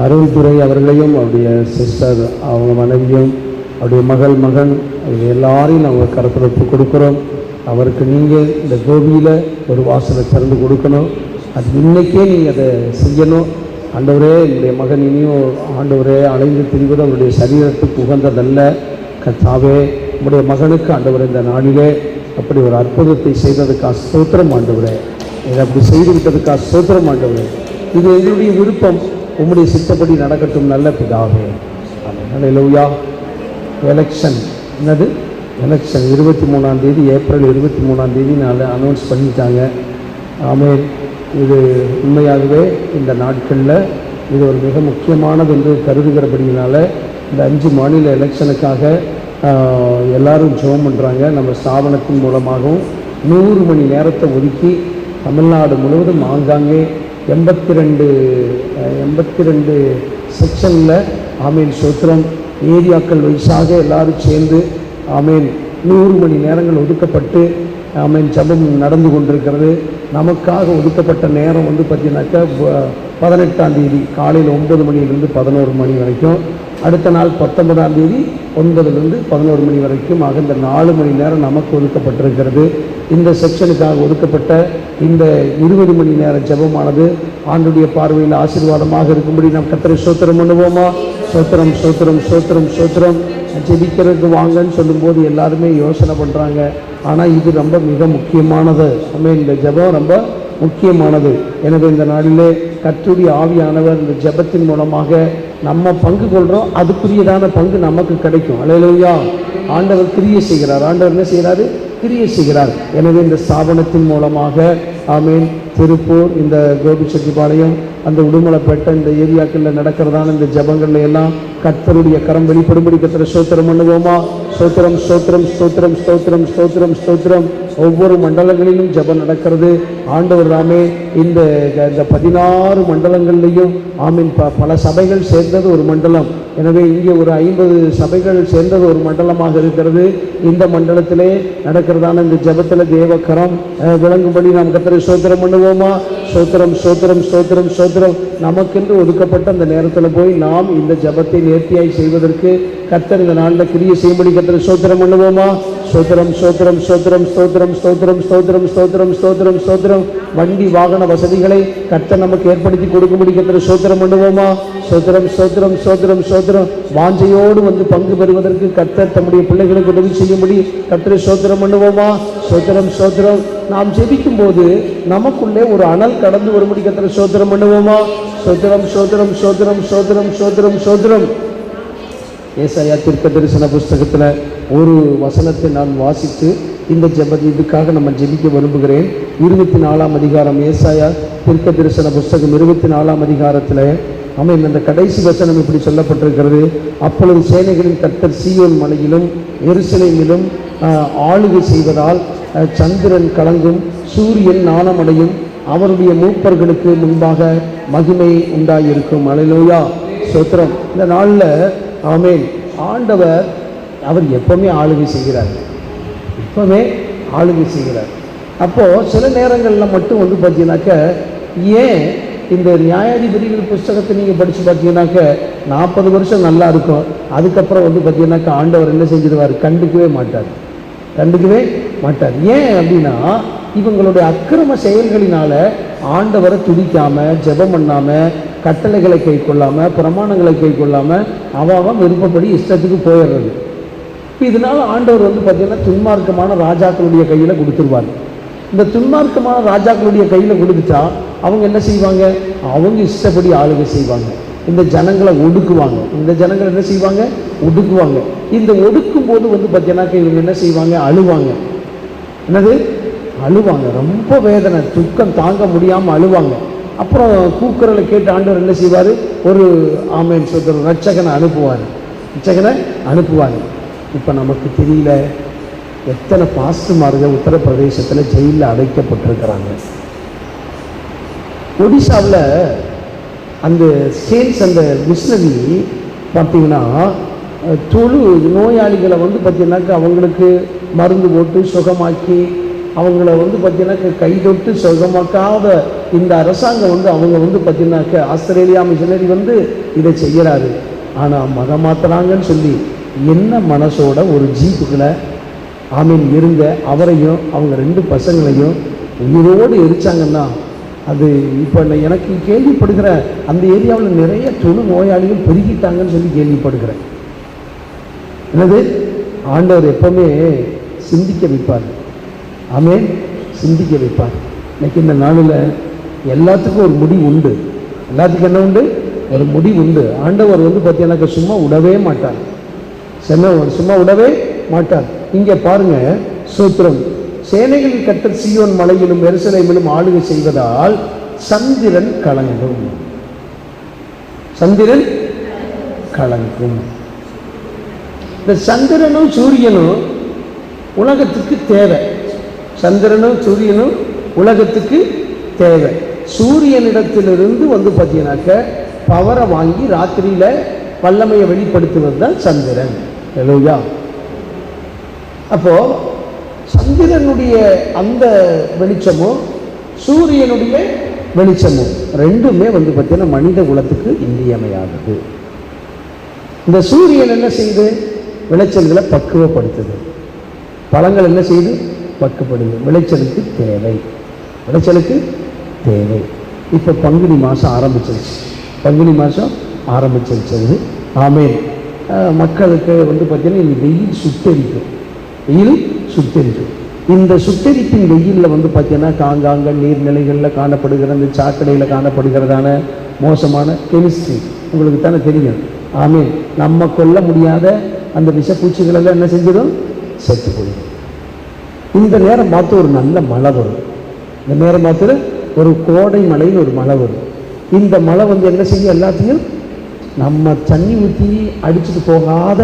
அருள்துறை அவர்களையும் அவருடைய சிஸ்டர் அவங்க மனைவியும் அவருடைய மகன் அவங்க எல்லாரையும் நாங்கள் கருத்தில் ஒப்பு கொடுக்குறோம். அவருக்கு நீங்கள் இந்த கோபியில் ஒரு வாசலை திறந்து கொடுக்கணும். அது இன்னைக்கே நீங்கள் அதை செய்யணும். ஆண்டவரே என்னுடைய மகன் இனியும் ஆண்டவரே அலைந்து திரிவது அவருடைய சரீரத்துக்கு உகந்ததல்ல. கர்த்தாவே உங்களுடைய மகனுக்கு ஆண்டவரே இந்த நாளிலே அப்படி ஒரு அற்புதத்தை செய்ததுக்காக ஸ்தோத்திரம் ஆண்டவரே. இதை அப்படி செய்து விட்டதுக்காக ஸ்தோத்திரம் ஆண்டவரே. இது என்னுடைய விருப்பம், உம்முடைய சித்தப்படி நடக்கட்டும் நல்ல பிதாவே. அல்லேலூயா. எலெக்ஷன் என்னது? எலெக்ஷன் 23ஆம் தேதி, ஏப்ரல் 23ஆம் தேதி அனௌன்ஸ் பண்ணிட்டாங்க. ஆமென். இது உண்மையாகவே இந்த நாட்களில் இது ஒரு மிக முக்கியமானது என்று கருதுகிறபடியினால இந்த 5 மாநில எலெக்ஷனுக்காக எல்லாரும் ஜெபம் பண்ணுறாங்க. நம்ம ஸ்தாபனத்தின் மூலமாகவும் 100 மணி நேரத்தை ஒதுக்கி தமிழ்நாடு முழுவதும் ஆங்காங்கே 82 செக்ஷனில் ஆமீன் சோத்திரம் ஏரியாக்கள் வைஸாக எல்லாரும் சேர்ந்து ஆமீன் 100 மணி நேரங்கள் ஒதுக்கப்பட்டு ஆமீன் ஜெபம் நடந்து கொண்டிருக்கிறது. நமக்காக ஒதுக்கப்பட்ட நேரம் வந்து பார்த்தீங்கன்னாக்கா 18ஆம் தேதி காலையில் 9 மணியிலிருந்து 11 மணி வரைக்கும், அடுத்த நாள் 19ஆம் தேதி 9லிருந்து 11 மணி வரைக்கும் ஆக இந்த 4 மணி நேரம் நமக்கு ஒதுக்கப்பட்டிருக்கிறது. இந்த செக்ஷனுக்காக ஒதுக்கப்பட்ட இந்த 20 மணி நேர ஜெபமானது ஆண்டுடைய பார்வையில் ஆசீர்வாதமாக இருக்கும்படி நாம் கர்த்தரை ஸ்தோத்திரம் பண்ணுவோமா? ஸ்தோத்திரம் ஸ்தோத்திரம் ஸ்தோத்திரம் ஸ்தோத்திரம். ஜெபிக்கிறதுக்கு வாங்கன்னு சொல்லும்போது எல்லாருமே யோசனை பண்ணுறாங்க. ஆனால் இது ரொம்ப மிக முக்கியமானது. இந்த ஜெபம் ரொம்ப முக்கியமானது. எனவே இந்த நாளிலே கர்த்தருடைய ஆவியானவர் இந்த ஜெபத்தின் மூலமாக நம்ம பங்கு கொள்கிறோம், அதுக்குரியதான பங்கு நமக்கு கிடைக்கும். அல்லேலூயா. ஆண்டவர் கிரியை செய்கிறார். ஆண்டவர் என்ன செய்கிறாரு? கிரியை செய்கிறார். எனவே இந்த ஸ்தாபனத்தின் மூலமாக ஆமீன் திருப்பூர், இந்த கோபிச்செட்டிப்பாளையம், அந்த உடுமலைப்பேட்டை, இந்த ஏரியாக்களில் நடக்கிறதான இந்த ஜபங்கள்ல எல்லாம் கர்த்தருடைய கரம் வெளிப்படும்படி கர்த்தரை ஸ்தோத்திரம் பண்ணுவோமா? ஸ்தோத்திரம் ஸ்தோத்திரம் ஸ்தோத்திரம் ஸ்தோத்திரம் ஸ்தோத்திரம் ஸ்தோத்திரம். ஒவ்வொரு மண்டலங்களிலும் ஜபம் நடக்கிறது. ஆண்டவர் ராமே இந்த 16 மண்டலங்கள்லையும் ஆமீன் பல சபைகள் சேர்ந்தது ஒரு மண்டலம். எனவே இங்கே ஒரு 50 சபைகள் சேர்ந்தது ஒரு மண்டலமாக இருக்கிறது. இந்த மண்டலத்திலே நடக்கிறதான இந்த ஜபத்தில் தேவக்கரம் விளங்கும்படி நாம் கர்த்தரை ஸ்தோத்திரம் பண்ணுவோமா? ஸ்தோத்திரம் ஸ்தோத்திரம் ஸ்தோத்திரம் ஸ்தோத்திரம். நமக்கென்று ஒதுக்கப்பட்ட அந்த நேரத்தில் போய் நாம் இந்த ஜபத்தை நேர்த்தியாய் செய்வதற்கு கர்த்தர் இந்த நாளில் கிரியை செய்யும்படி கர்த்தரை ஸ்தோத்திரம் பண்ணுவோமா? ஸ்தோத்திரம் ஸ்தோத்திரம் ஸ்தோத்திரம் ஸ்தோத்திரம் ஸ்தோத்திரம் ஸ்தோத்திரம் ஸ்தோத்திரம் ஸ்தோத்திரம் ஸ்தோத்திரம். வண்டி வாகன வசதிகளை கர்த்தர் நமக்கு ஏற்படுத்தி கொடுக்கும்படி கர்த்தரை ஸ்தோத்திரம் பண்ணுவோமா? ஸ்தோத்திரம் ஸ்தோத்திரம் ஸ்தோத்திரம் ஸ்தோத்திரம். வாஞ்சையோடு வந்து பங்கு பெறுவதற்கு கர்த்தர் தம்முடைய பிள்ளைகளுக்கு உதவி செய்யும்படி கர்த்தரை ஸ்தோத்திரம் பண்ணுவோமா? ஸ்தோத்திரம் ஸ்தோத்திரம். நாம் ஜெபிக்கும் போது நமக்குள்ளே ஒரு அனல் கடந்து வரும்படி கர்த்தரை ஸ்தோத்திரம் பண்ணுவோமா? ஸ்தோத்திரம் ஸ்தோத்திரம் ஸ்தோத்திரம் ஸ்தோத்திரம் ஸ்தோத்திரம் ஸ்தோத்திரம். ஏசாயா தீர்க்க தரிசன புஸ்தகத்தில் ஒரு வசனத்தை நான் வாசித்து இந்த இதுக்காக நம்ம ஜெபிக்க விரும்புகிறேன். 24ஆம் அதிகாரம், ஏசாயா தீர்க்க தரிசன புஸ்தகம் 24ஆம் அதிகாரத்தில் ஆமென் அந்த கடைசி வசனம் இப்படி சொல்லப்பட்டிருக்கிறது. அப்பொழுது சேனைகளின் கர்த்தர் சீயோன் மலையிலும் எருசலேமிலும் ஆளுகை செய்வதால் சந்திரன் கலங்கும், சூரியன் நாணமடையும், அவருடைய மூப்பர்களுக்கு முன்பாக மகிமை உண்டாயிருக்கும். அல்லேலூயா. ஸ்தோத்திரம். இந்த நாளில் ஆமென் ஆண்டவர் அவர் எப்பவுமே ஆளுகை செய்கிறார், எப்பவுமே ஆளுகை செய்கிறார். அப்போது சில நேரங்களில் மட்டும் வந்து பார்த்தீங்கன்னாக்க, ஏன் இந்த நியாயாதிபதிகள் புஸ்தகத்தை நீங்கள் படித்து பார்த்தீங்கன்னாக்க 40 வருஷம் நல்லா இருக்கும், அதுக்கப்புறம் வந்து பார்த்தீங்கன்னாக்கா ஆண்டவர் என்ன செஞ்சிடுவார்? கண்டுக்கவே மாட்டார், கண்டுக்கவே மாட்டார். ஏன் அப்படின்னா இவங்களுடைய அக்கிரம செயல்களினால ஆண்டவரை துதிக்காமல், ஜெபம் பண்ணாமல், கட்டளைகளை கை கொள்ளாமல், பிரமாணங்களை கை கொள்ளாமல் அவன் விருப்பப்படி இஷ்டத்துக்கு போயிடுறது. இதனால ஆண்டவர் வந்து பார்த்தீங்கன்னா துன்மார்க்கமான ராஜாக்களுடைய கையில் கொடுத்துருவார். இந்த துன்மார்க்கமான ராஜாக்களுடைய கையில் கொடுத்துட்டா அவங்க என்ன செய்வாங்க? அவங்க இஷ்டப்படி ஆளுகை செய்வாங்க, இந்த ஜனங்களை ஒடுக்குவாங்க. இந்த ஜனங்களை என்ன செய்வாங்க? ஒடுக்குவாங்க. இந்த ஒடுக்கும் போது வந்து பார்த்தீங்கன்னாக்க இவங்க என்ன செய்வாங்க? அழுவாங்க. என்னது? அழுவாங்க. ரொம்ப வேதனை, துக்கம் தாங்க முடியாமல் அழுவாங்க. அப்புறம் கூக்குரலை கேட்டு ஆண்டவர் என்ன செய்வார்? ஒரு ஆமேன் சொல்கிற ரட்சகனை அனுப்புவார், ரட்சகனை அனுப்புவார். இப்போ நமக்கு தெரியல எத்தனை பாஸ்டர்மார்கள் உத்தரப்பிரதேசத்தில் ஜெயிலில் அடைக்கப்பட்டிருக்கிறாங்க. ஒடிசாவில் அந்த ஸ்டேட்ஸ் அந்த மிஷனரி பார்த்தீங்கன்னா தொழு நோயாளிகளை வந்து பார்த்தீங்கன்னாக்கா அவங்களுக்கு மருந்து போட்டு சுகமாக்கி அவங்கள வந்து பார்த்தீங்கன்னாக்கா கைதொட்டு சுகமாக்காத இந்த அரசாங்கம் வந்து அவங்க வந்து பார்த்தீங்கன்னாக்கா ஆஸ்திரேலியா மிஷனரி வந்து இதை செய்கிறாரு. ஆனால் மதம் மாத்துறாங்கன்னு சொல்லி என்ன மனசோட ஒரு ஜீப்புக்குள்ள ஆமீன் இருந்த அவரையும் அவங்க 2 பசங்களையும் உயிரோடு எரிச்சாங்கன்னா, அது இப்போ எனக்கு கேள்விப்படுகிற அந்த ஏரியாவில் நிறைய தொழு நோயாளிகள் பெருகிட்டாங்கன்னு சொல்லி கேள்விப்படுகிறேன். என்னது? ஆண்டவர் எப்பவுமே சிந்திக்க வைப்பார். ஆமேன், சிந்திக்க வைப்பார். இன்னைக்கு இந்த நாளில் எல்லாத்துக்கும் ஒரு முடிவு உண்டு. எல்லாத்துக்கும் என்ன உண்டு? ஒரு முடிவு உண்டு. ஆண்டவர் வந்து பார்த்தீங்கன்னாக்க சும்மா விடவே மாட்டார், சும்மா விடவே மாட்டார். இங்கே பாருங்க, சூத்திரம். சேனைகளின் கர்த்தர் சீயோன் மலையிலும் எருசலேமிலும் ஆளுகை செய்வதால் சந்திரன் கலங்கும். சந்திரன் கலங்கும். இந்த சந்திரனும் சூரியனும் உலகத்துக்கு தேவை. சந்திரனும் சூரியனும் உலகத்துக்கு தேவை. சூரியனிடத்திலிருந்து பார்த்தீங்கன்னாக்க பவரை வாங்கி ராத்திரியில் வல்லமையை வெளிப்படுத்துவது தான் சந்திரன். ஹல்லேலூயா. அப்போ சந்திரனுடைய அந்த வெளிச்சமும் சூரியனுடைய வெளிச்சமும் ரெண்டுமே பார்த்தீங்கன்னா மனித குலத்துக்கு இன்றியமையாதது. இந்த சூரியன் என்ன செய்யுது? விளைச்சல்களை பக்குவப்படுத்துது. பழங்கள் என்ன செய்யுது? பக்குப்படுது. விளைச்சலுக்கு தேவை, விளைச்சலுக்கு தேவை. இப்போ பங்குனி மாதம் ஆரம்பிச்சிருச்சு. பங்குனி மாதம் ஆரம்பிச்சிருச்சது. ஆமேன். மக்களுக்கு பார்த்தீங்கன்னா இந்த வெயில் சுட்டெரிக்கும். வெயில் சுட்டெரிக்கும். இந்த சுட்டெரிப்பின் வெயிலில் பார்த்தீங்கன்னா காங்காங்க நீர்நிலைகளில் காணப்படுகிற இந்த சாக்கடையில் காணப்படுகிறதான மோசமான கெமிஸ்ட்ரி உங்களுக்கு தானே தெரியும். ஆமேன். நம்ம கொல்ல முடியாத அந்த விஷப்பூச்சிகளெல்லாம் என்ன செஞ்சிடும்? செத்து போயிடும். இந்த நேரம் பார்த்து ஒரு நல்ல மழை வரும். இந்த நேரம் பார்த்து ஒரு கோடை மழைன்னு ஒரு மழை வரும். இந்த மழை என்ன செய்யும்? எல்லாத்தையும் நம்ம தண்ணி ஊற்றி அடிச்சுட்டு போகாத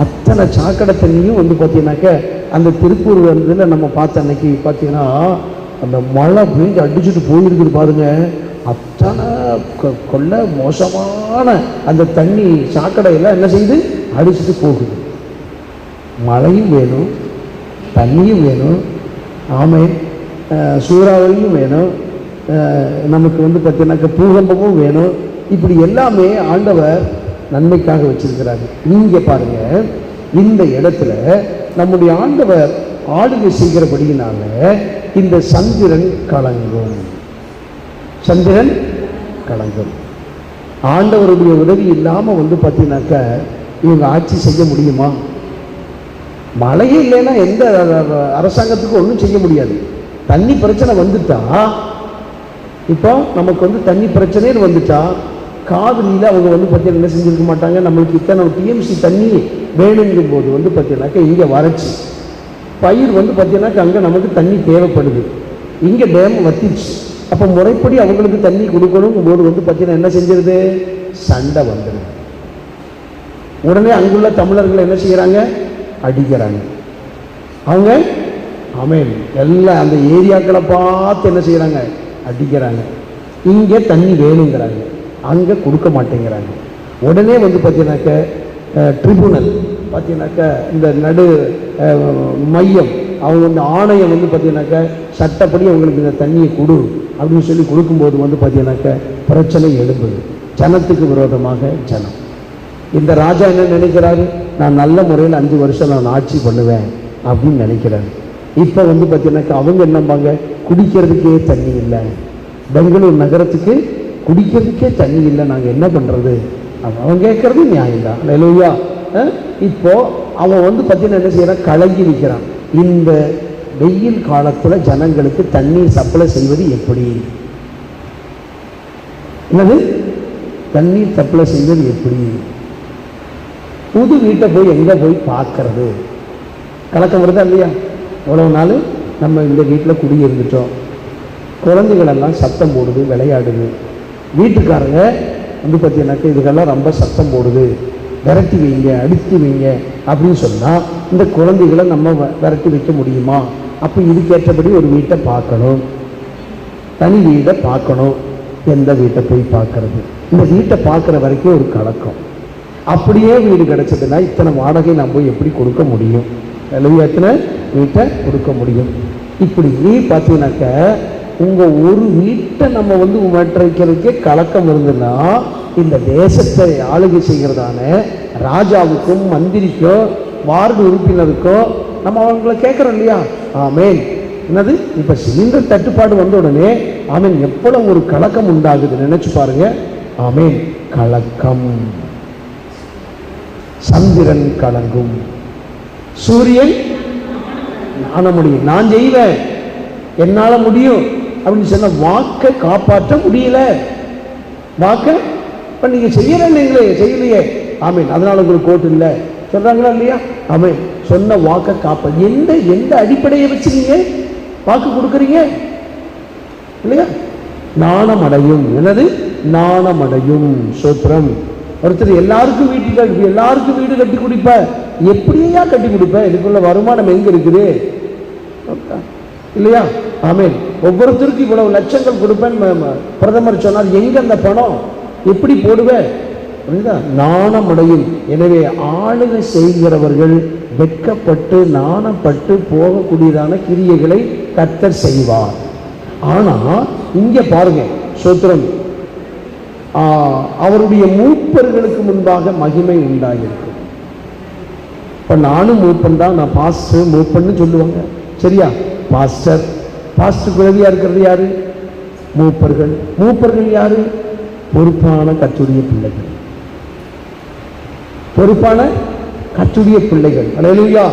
அத்தனை சாக்கடை தண்ணியும் பார்த்தீங்கன்னாக்க அந்த திருப்பூர் நம்ம பார்த்த அன்னைக்கு பார்த்தீங்கன்னா அந்த மழை பெஞ்சு அடிச்சுட்டு போயிருக்குது பாருங்க. அத்தனை கொள்ள மோசமான அந்த தண்ணி சாக்கடையெல்லாம் என்ன செய்யுது? அடிச்சுட்டு போகுது. மழையும் வேணும், தண்ணியும் வேணும், ஆமேன், சூறாவளியும் வேணும், நமக்கு பார்த்தீங்கன்னாக்க பூகம்பமும் வேணும். இப்படி எல்லாமே ஆண்டவர் நன்மைக்காக வச்சிருக்கிறாரு. நீங்க பாருங்க, இந்த இடத்துல நம்முடைய ஆண்டவர் ஆளுகை செய்கிறபடியினால இந்த சந்திரன் கலங்கும். சந்திரன் கலங்கும். ஆண்டவருடைய உதவி இல்லாமல் பார்த்தீங்கன்னாக்க இவங்க ஆட்சி செய்ய முடியுமா? மழையே இல்லைன்னா எந்த அரசாங்கத்துக்கும் ஒன்றும் செய்ய முடியாது. தண்ணி பிரச்சனை வந்துட்டா, இப்போ நமக்கு தண்ணி பிரச்சனைன்னு வந்துட்டா காவிரியில் அவங்க பார்த்தீங்கன்னா என்ன செஞ்சிருக்க மாட்டாங்க? நம்மளுக்கு இத்தனை டிஎம்சி தண்ணி வேணுங்கும் போது பார்த்தீங்கன்னாக்கா இங்கே வறட்சி பயிர் பார்த்தீங்கன்னாக்கா அங்கே நமக்கு தண்ணி தேவைப்படுது. இங்கே டேம் வத்திச்சு. அப்போ முறைப்படி அவங்களுக்கு தண்ணி கொடுக்கணும் போது பார்த்தீங்கன்னா என்ன செஞ்சிருது? சண்டை வந்துடுது. உடனே அங்குள்ள தமிழர்கள் என்ன செய்கிறாங்க? அடிக்கிறாங்க. அவங்க ஆமேன் எல்லாம் அந்த ஏரியாக்களை பார்த்து என்ன செய்கிறாங்க? அடிக்கிறாங்க. இங்கே தண்ணி வேணுங்கிறாங்க, அங்கே கொடுக்க மாட்டேங்கிறாங்க. உடனே பார்த்தீங்கன்னாக்க ட்ரிபுனல் பார்த்தீங்கன்னாக்க இந்த நடு மையம் அவங்க ஆணையம் பார்த்தீங்கன்னாக்க சட்டப்படி அவங்களுக்கு இந்த தண்ணியை கொடு அப்படின்னு சொல்லி கொடுக்கும்போது பார்த்தீங்கன்னாக்க பிரச்சனை எழும்புது. ஜனத்துக்கு விரோதமாக ஜனம். இந்த ராஜா என்ன நினைக்கிறாரு? நான் நல்ல முறையில் 5 வருஷம் நான் ஆட்சி பண்ணுவேன் அப்படின்னு நினைக்கிறாரு. இப்போ பார்த்தீங்கன்னாக்கா அவங்க என்னம்பாங்க? குடிக்கிறதுக்கே தண்ணி இல்லை, பெங்களூர் நகரத்துக்கு குடிக்கிறதுக்கே தண்ணி இல்லை, நாங்கள் என்ன பண்ணுறது? அவன் கேட்கறது நியாயம்தான். ஹல்லேலூயா. இப்போ அவன் பார்த்தீங்கன்னா என்ன செய்யறான்? கலங்கி நிற்கிறான். இந்த வெயில் காலத்தில் ஜனங்களுக்கு தண்ணீர் சப்ளை செய்வது எப்படி? என்னது? தண்ணீர் சப்ளை செய்வது எப்படி? புது வீட்டை போய் எங்கே போய் பார்க்கறது? கலக்கம் வருதா இல்லையா? எவ்வளோ நாள் நம்ம இந்த வீட்டில் குடியிருந்துட்டோம். குழந்தைகளெல்லாம் சத்தம் போடுது, விளையாடுது. வீட்டுக்காரங்க பார்த்தீங்கன்னாக்கா இதுக்கெல்லாம் ரொம்ப சத்தம் போடுது, விரட்டி வைங்க, அடித்து வைங்க அப்படின்னு சொன்னால் இந்த குழந்தைகளை நம்ம விரட்டி வைக்க முடியுமா? அப்போ இதுக்கேற்றபடி ஒரு வீட்டை பார்க்கணும், தனி வீடை பார்க்கணும். எந்த வீட்டை போய் பார்க்கறது? இந்த வீட்டை பார்க்குற வரைக்கும் ஒரு கலக்கம். அப்படியே வீடு கிடச்சதுன்னா இத்தனை வாடகை நம்ம போய் எப்படி கொடுக்க முடியும்? எத்தனை வீட்டை கொடுக்க முடியும்? இப்படி பார்த்தீங்கன்னாக்க உங்கள் ஒரு வீட்டை நம்ம வைக்கிறதுக்கே கலக்கம் இருந்ததுன்னா இந்த தேசத்தை ஆளுகை செய்கிறதான ராஜாவுக்கும் மந்திரிக்கும் வார்டு உறுப்பினருக்கும் நம்ம அவங்கள கேட்குறோம் இல்லையா? ஆமேன். என்னது? இப்போ சிலிண்டர் தட்டுப்பாடு வந்த உடனே ஆமேன் எவ்வளவு ஒரு கலக்கம் உண்டாகுது நினைச்சு பாருங்க. ஆமேன். கலக்கம். சந்திரன் கலங்கும், சூரியன் ஆன முடியும், நான் செய்வேன், என்னால முடியும் அப்படின்னு சொன்ன வாக்கை காப்பாற்ற முடியல. வாக்க இப்ப நீங்க செய்யறீங்களே, செய்யலையே. ஆமீன். அதனால உங்களுக்கு கோட்டு இல்லை சொல்றாங்களா இல்லையா? ஆமீன். சொன்ன வாக்கை காப்ப எந்த அடிப்படையை வச்சு நீங்க வாக்கு கொடுக்குறீங்க இல்லையா? நாணம் அடையும். என்னது? நாணமடையும். சோத்திரம். ஒருத்தர் எல்லாருக்கும் எல்லாருக்கும் வீடு கட்டி கொடுப்ப, எப்படியா கட்டி கொடுப்ப? இதுக்குள்ள வருமானம் எங்க இருக்குது இல்லையா? ஆமென். ஒவ்வொருத்தருக்கும் இவ்வளவு லட்சங்கள் கொடுப்பேன் பிரதமர் சொன்னார். எங்க அந்த பணம்? எப்படி போடுவேன்? நாணமடையும். எனவே ஆளுகை செய்கிறவர்கள் வெட்கப்பட்டு நாணப்பட்டு போகக்கூடியதான கிரியைகளை கர்த்தர் செய்வார். ஆனா இங்க பாருங்க, சோத்திரம், அவருடைய மூப்பர்களுக்கு முன்பாக மகிமை உண்டாகிருக்கும். இப்ப நானும் மூப்பன் தான், நான் பாஸ்டர் மூப்பன்னு சொல்லுவாங்க, சரியா? பாஸ்டர் உதவியா இருக்கிறது யாரு? மூப்பர்கள். மூப்பர்கள் யாரு? பொறுப்பான கர்த்தருடைய பிள்ளைகள். பொறுப்பான கர்த்தருடைய பிள்ளைகள். அல்லேலூயா.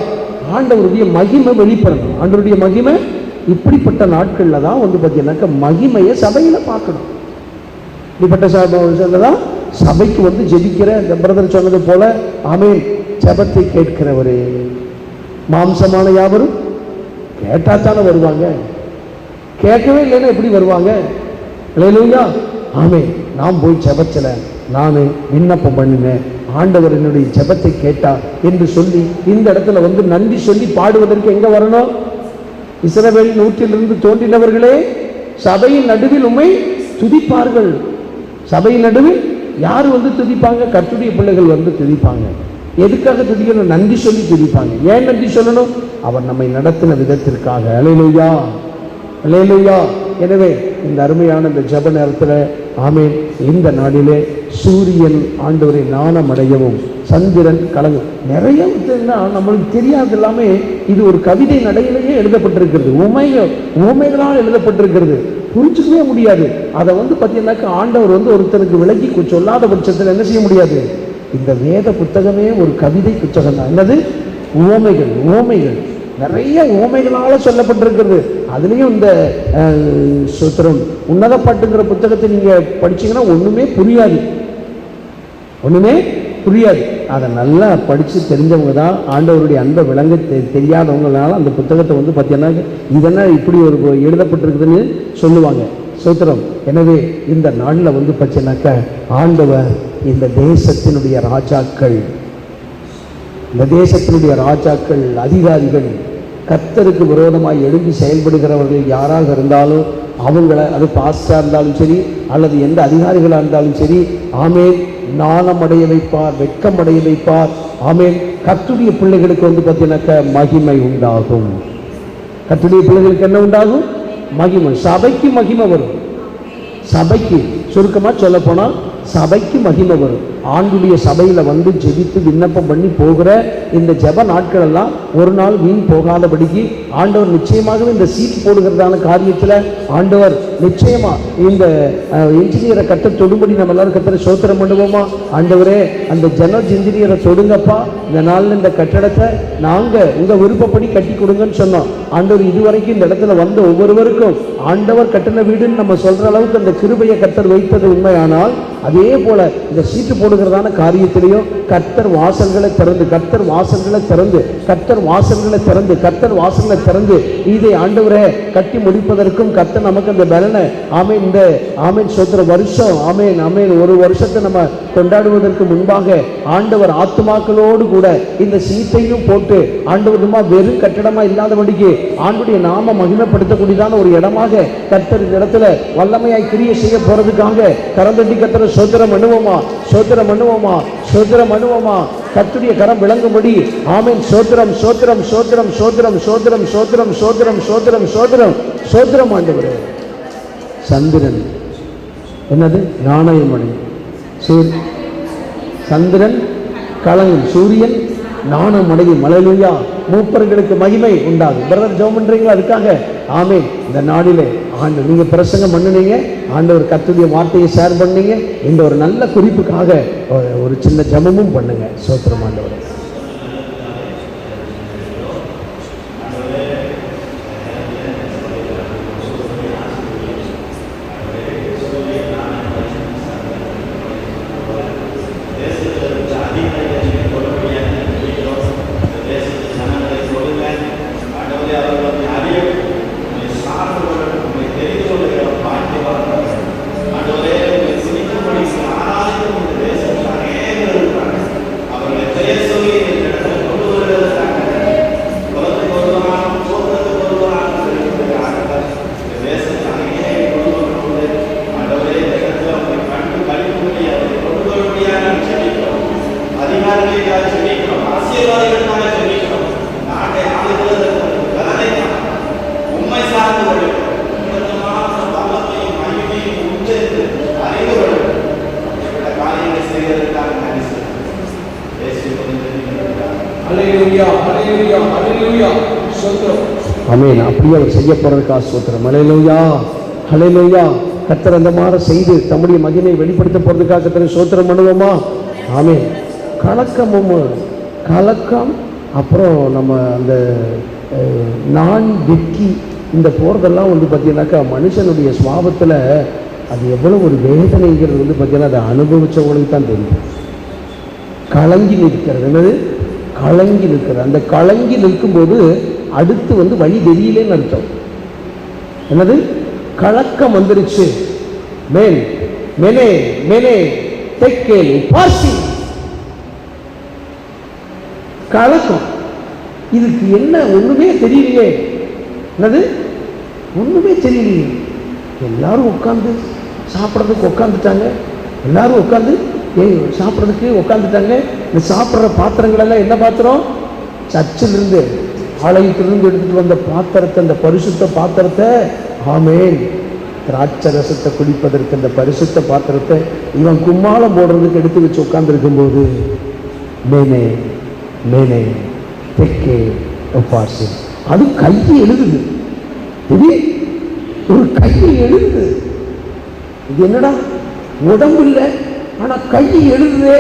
ஆண்டவருடைய மகிமை வெளிப்படணும். ஆண்டவருடைய மகிமை இப்படிப்பட்ட நாட்கள்ல தான் பார்த்தீங்கன்னாக்க மகிமையை சபையில பார்க்கணும். இப்படிப்பட்ட தான் சபைக்கு ஜெபிக்கிற இந்த பிரதர் சொன்னது போல, ஆமென், ஜெபத்தை கேட்கிறவரே. மாம்சமான யாவரும் கேட்டாத்தானே வருவாங்க. கேட்கவே இல்லைன்னா எப்படி வருவாங்க? அல்லேலூயா. ஆமென். நான் போய் ஜெபத்துல நான் விண்ணப்பம் பண்ணினேன், ஆண்டவர் என்னுடைய ஜெபத்தை கேட்டா என்று சொல்லி இந்த இடத்துல நன்றி சொல்லி பாடுவதற்கு எங்க வரணும்? இஸ்ரவேலின் ஊற்றிலிருந்து தோன்றினவர்களே, சபையின் நடுவில் உம்மை துதிப்பார்கள். சபையின் நடுவில் யார் துதிப்பாங்க? கர்த்தருடைய பிள்ளைகள் துதிப்பாங்க. எதுக்காக துதிக்கணும்? நன்றி சொல்லி துதிப்பாங்க. ஏன் நன்றி சொல்லணும்? அவர் நம்மை நடத்தின விதத்திற்காக. அல்லேலூயா, அல்லேலூயா. எனவே இந்த அருமையான இந்த ஜெப நேரத்தில், ஆமென், இந்த நாளிலே சூரியன் ஆண்டவரை நாணமடையவும் சந்திரன் கலங்கும். நிறைய நம்மளுக்கு தெரியாது. எல்லாமே இது ஒரு கவிதை நடையிலேயே எழுதப்பட்டிருக்கிறது, உவமைகளால் எழுதப்பட்டிருக்கிறது. புரிஞ்சுக்கவே முடியாது. அதை பார்த்தீங்கன்னாக்கா ஆண்டவர் ஒருத்தருக்கு விளக்கி சொல்லாத பட்சத்தில் என்ன செய்ய முடியாது? இந்த வேத புத்தகமே ஒரு கவிதை புத்தகம் தான். என்னது? உவமைகள். உவமைகள் நிறைய உவமைகளால சொல்லப்பட்டிருக்கிறது. அதுலேயும் இந்த சூத்திரம் உன்னத பாட்டுங்கிற புத்தகத்தை நீங்க படிச்சீங்கன்னா ஒண்ணுமே புரியாது, ஒண்ணுமே புரியாது. அதை நல்லா படிச்சு தெரிஞ்சவங்க தான் ஆண்டவருடைய அன்பை விளங்க தெரியாதவங்களால அந்த புத்தகத்தை பார்த்தீங்கன்னா இதெல்லாம் இப்படி ஒரு எழுதப்பட்டிருக்குதுன்னு சொல்லுவாங்க. சோத்திரம். எனவே இந்த நாளில் பார்த்தீங்கன்னாக்க ஆண்டவர் இந்த தேசத்தினுடைய ராஜாக்கள், இந்த தேசத்தினுடைய ராஜாக்கள், அதிகாரிகள், கர்த்தருக்கு விரோதமாய் எழும்பி செயல்படுகிறவர்கள் யாராக இருந்தாலும் அவங்கள, அது பாஸ்டா இருந்தாலும் சரி அல்லது எந்த அதிகாரிகளாக இருந்தாலும் சரி, ஆமென், நாணமடைய வைப்பார், வெட்கமடைய வைப்பார். ஆமென். கர்த்தருடைய பிள்ளைகளுக்கு பார்த்தீங்கன்னாக்க மகிமை உண்டாகும். கர்த்தருடைய பிள்ளைகளுக்கு என்ன உண்டாகும்? மகிமை. சபைக்கு மகிமை வரும். சபைக்கு சுருக்கமாக சொல்ல போனால் சபைக்கு மகிமை வரும். ஆண்டுடைய சபையில் ஜெபித்து விண்ணப்பம் பண்ணி போகிற இந்த ஜெப நாட்கள் எல்லாம் ஒரு நாள் வீண் போகாதபடிக்கு ஆண்டவர் நிச்சயமாகவே இந்த சீட் போடுகிறதான காரியத்தில் ஆண்டவர் நிச்சயமா இந்த இன்ஜினியரை கட்ட தொடும்படி நம்ம எல்லாரும் கத்தரை சோத்திரம் பண்ணுவோமா? ஆண்டவரே, அந்த ஜெனரல் இன்ஜினியரை தொடுங்கப்பா, இந்த நாளில் இந்த கட்டடத்தை நாங்கள் உங்கள் விருப்பப்படி கட்டி கொடுங்கன்னு சொன்னோம். ஆண்டவர் இதுவரைக்கும் இந்த இடத்துல வந்த ஒவ்வொருவருக்கும் ஆண்டவர் கட்டின வீடுன்னு நம்ம சொல்ற அளவுக்கு அந்த கிருபையை கர்த்தர் வைத்தது உண்மையானால், அதே போல இந்த சீட்டு போடுகிறதான காரியத்திலையும் கர்த்தர் வாசல்களை திறந்து, கர்த்தர் வாசல்களை திறந்து, கர்த்தர் வாசல்களை திறந்து, கர்த்தர் வாசல்களை திறந்து இதை ஆண்டவரை கட்டி முடிப்பதற்கும் கர்த்தர் நமக்கு அந்த பலனை, ஆமென், இந்த ஆமென் சோத்திர வருஷம், ஆமென், ஆமென், ஒரு வருஷத்தை நம்ம கொண்டாடுவதற்கு முன்பாக ஆண்டவர் ஆத்துமாக்களோடு கூட இந்த சீட்டையும் போட்டு ஆண்டவர் வெறும் கட்டடமா இல்லாதபடிக்கு ஆண்டுடைய நாம மகிமைப்படுத்தக்கூடியதான ஒரு இடமாக கர்த்தர் இந்த இடத்துல வல்லமையாய் கிரியை செய்ய போறதுக்காக கரந்தட்டி கர்த்தரை சோத்திரம் பண்ணுவோமா? சோத்திரம் பண்ணுவோமா? சோத்திரம் பண்ணுவோமா? கர்த்தருடைய கரம் விளங்கும்படி, ஆமென். சோத்திரம், சோத்திரம், சோத்திரம், சோத்திரம், சோத்திரம், சோத்திரம், சோத்திரம், சோத்திரம், சோத்திரம், சோத்திரம். ஆண்டவரே, சந்திரன் என்னது? நாணயமணி. சந்திரன் கலங்கும், சூரியன் நாணமடையும். அல்லேலூயா. மூப்பர்களுக்கு மகிமை உண்டாகும். பிரதர் ஜெபம் பண்றீங்களா? அதுக்காக ஆமென். இந்த நாளிலே ஆண்டு நீங்க பிரசங்கம் பண்ணுனீங்க, ஆண்டவர் கர்த்தருடைய வார்த்தையை ஷேர் பண்ணீங்க. இந்த ஒரு நல்ல குறிப்புக்காக ஒரு சின்ன ஜெபமும் பண்ணுங்க. சோத்திரம் ஆண்டவரே. ஆண்டவரே, ஹல்லேலூயா ஹல்லேலூயா ஹல்லேலூயா ஸ்தோத்திரம். ஆமென். அப்படியே அவர் செய்ய போறதுக்காக ஸ்தோத்திரம். ஹல்லேலூயா ஹல்லேலூயா. கர்த்தர் அந்த மாதிரி செய்து தம்முடைய மகிமை வெளிப்படுத்த போறதுக்காக கர்த்தரை ஸ்தோத்திரம் பண்ணுவோமா? ஆமென். கலக்கம், அப்புறம் நம்ம அந்த நான் வெட்கி இந்த போகிறதெல்லாம் வந்து பார்த்தீங்கன்னாக்கா மனுஷனுடைய சுவாபத்தில் அது எவ்வளோ ஒரு வேதனைங்கிறது வந்து பார்த்தீங்கன்னா அதை அனுபவித்தவங்களுக்கு தான் தெரியும். கலங்கி நிற்கிறது, என்னது கலங்கி நிற்கிறது. அந்த கலங்கி நிற்கும்போது அடுத்து வந்து வழி தெரியலேன்னு அர்த்தம். என்னது கலக்கம் வந்துருச்சு. மேலே தெக்கேல் பார்சி கலக்கம். இதுக்கு என்ன ஒண்ணுமே தெரியலையே. என்னது ஒண்ணுமே தெரியலையே. எல்லாரும் உட்காந்து சாப்பிட்றதுக்கு உட்காந்துட்டாங்க. எல்லாரும் உட்காந்து சாப்பிட்றதுக்கு உட்காந்துட்டாங்க. இந்த சாப்பிட்ற பாத்திரங்கள் எல்லாம் என்ன பாத்திரம்? சர்ச்சிலிருந்து ஆலயத்திலிருந்து எடுத்துட்டு வந்த பாத்திரத்தை, அந்த பரிசுத்த பாத்திரத்தை, ஆமென், திராட்சை ரசத்தை குடிப்பதற்கு அந்த பரிசுத்த பாத்திரத்தை இவன் கும்மாளம் போடுறதுக்கு எடுத்து வச்சு உட்கார்ந்துருக்கும் போது மேனே தெக்கே ஒப்பாசி, அது கையை எழுதுது. இது ஒரு கையை எழுதுது. இது என்னடா உடம்பு இல்லை, ஆனா கையை எழுதுதே,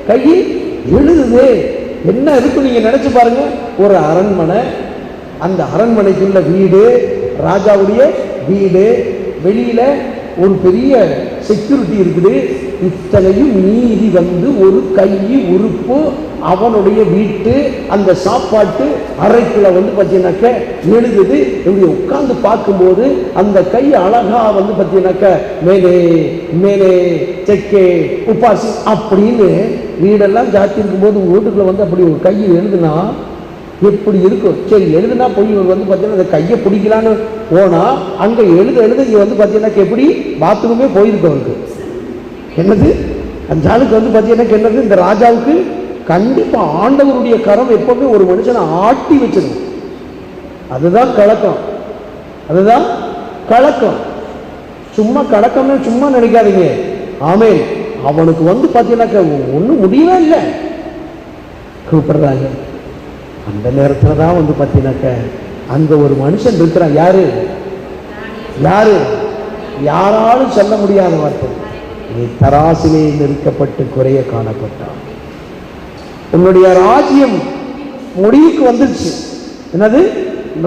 கையை எழுதுதே. என்ன இருக்கும் நீங்க நினைச்சு பாருங்க. ஒரு அரண்மனை, அந்த அரண்மனைக்குள்ள வீடு, ராஜாவுடைய வீடு, வெளியில ஒரு பெரிய செக்யூரிட்டி இருக்குது. இத்தனையும் மீறி வந்து ஒரு கை உறுப்பு அவனுடைய வீட்டு அந்த சாப்பாட்டு அறைக்குள்ள வந்து பார்த்தீங்கன்னாக்க எழுதுது. இப்படி உட்கார்ந்து பார்க்கும்போது அந்த கை அழகா வந்து பார்த்தீங்கன்னாக்க மேலே தெக்கே உப்பாசி அப்படின்னு வீடெல்லாம் ஜாத்தி இருக்கும்போது வீட்டுக்குள்ள வந்து அப்படி ஒரு கை எழுதுனா எப்படி இருக்கும்? சரி, எழுதுனா போய் இவர் வந்து பார்த்தீங்கன்னா அந்த கையை பிடிக்கலான்னு போனா அங்கே எழுத இங்கே வந்து பார்த்தீங்கன்னா எப்படி பாத்ரூமே போயிருக்கு அவருக்கு. என்னது அந்த ஆளுக்கு வந்து பார்த்தீங்கன்னா என்னது, இந்த ராஜாவுக்கு கண்டிப்பாக ஆண்டவருடைய கரம் எப்பவுமே ஒரு மனுஷனை ஆட்டி வச்சிடும். அதுதான் கலக்கம், அதுதான் கலக்கம். சும்மா கலக்கம்னு சும்மா நினைக்காதீங்க. ஆமென். அவனுக்கு வந்து பார்த்தீங்கன்னாக்க ஒன்றும் முடியவே இல்லை, கூப்பிடுறாங்க. அந்த நேரத்தில் தான் வந்து பார்த்தீங்கன்னாக்க அந்த ஒரு மனுஷன் இருக்கிறான். யாரு யாராலும் சொல்ல முடியாத வார்த்தை, நீ தராசிலே நிறுக்கப்பட்டு குறைய காணப்பட்டான். உன்னுடைய ராஜ்யம் முடிவுக்கு வந்துருச்சு. என்னது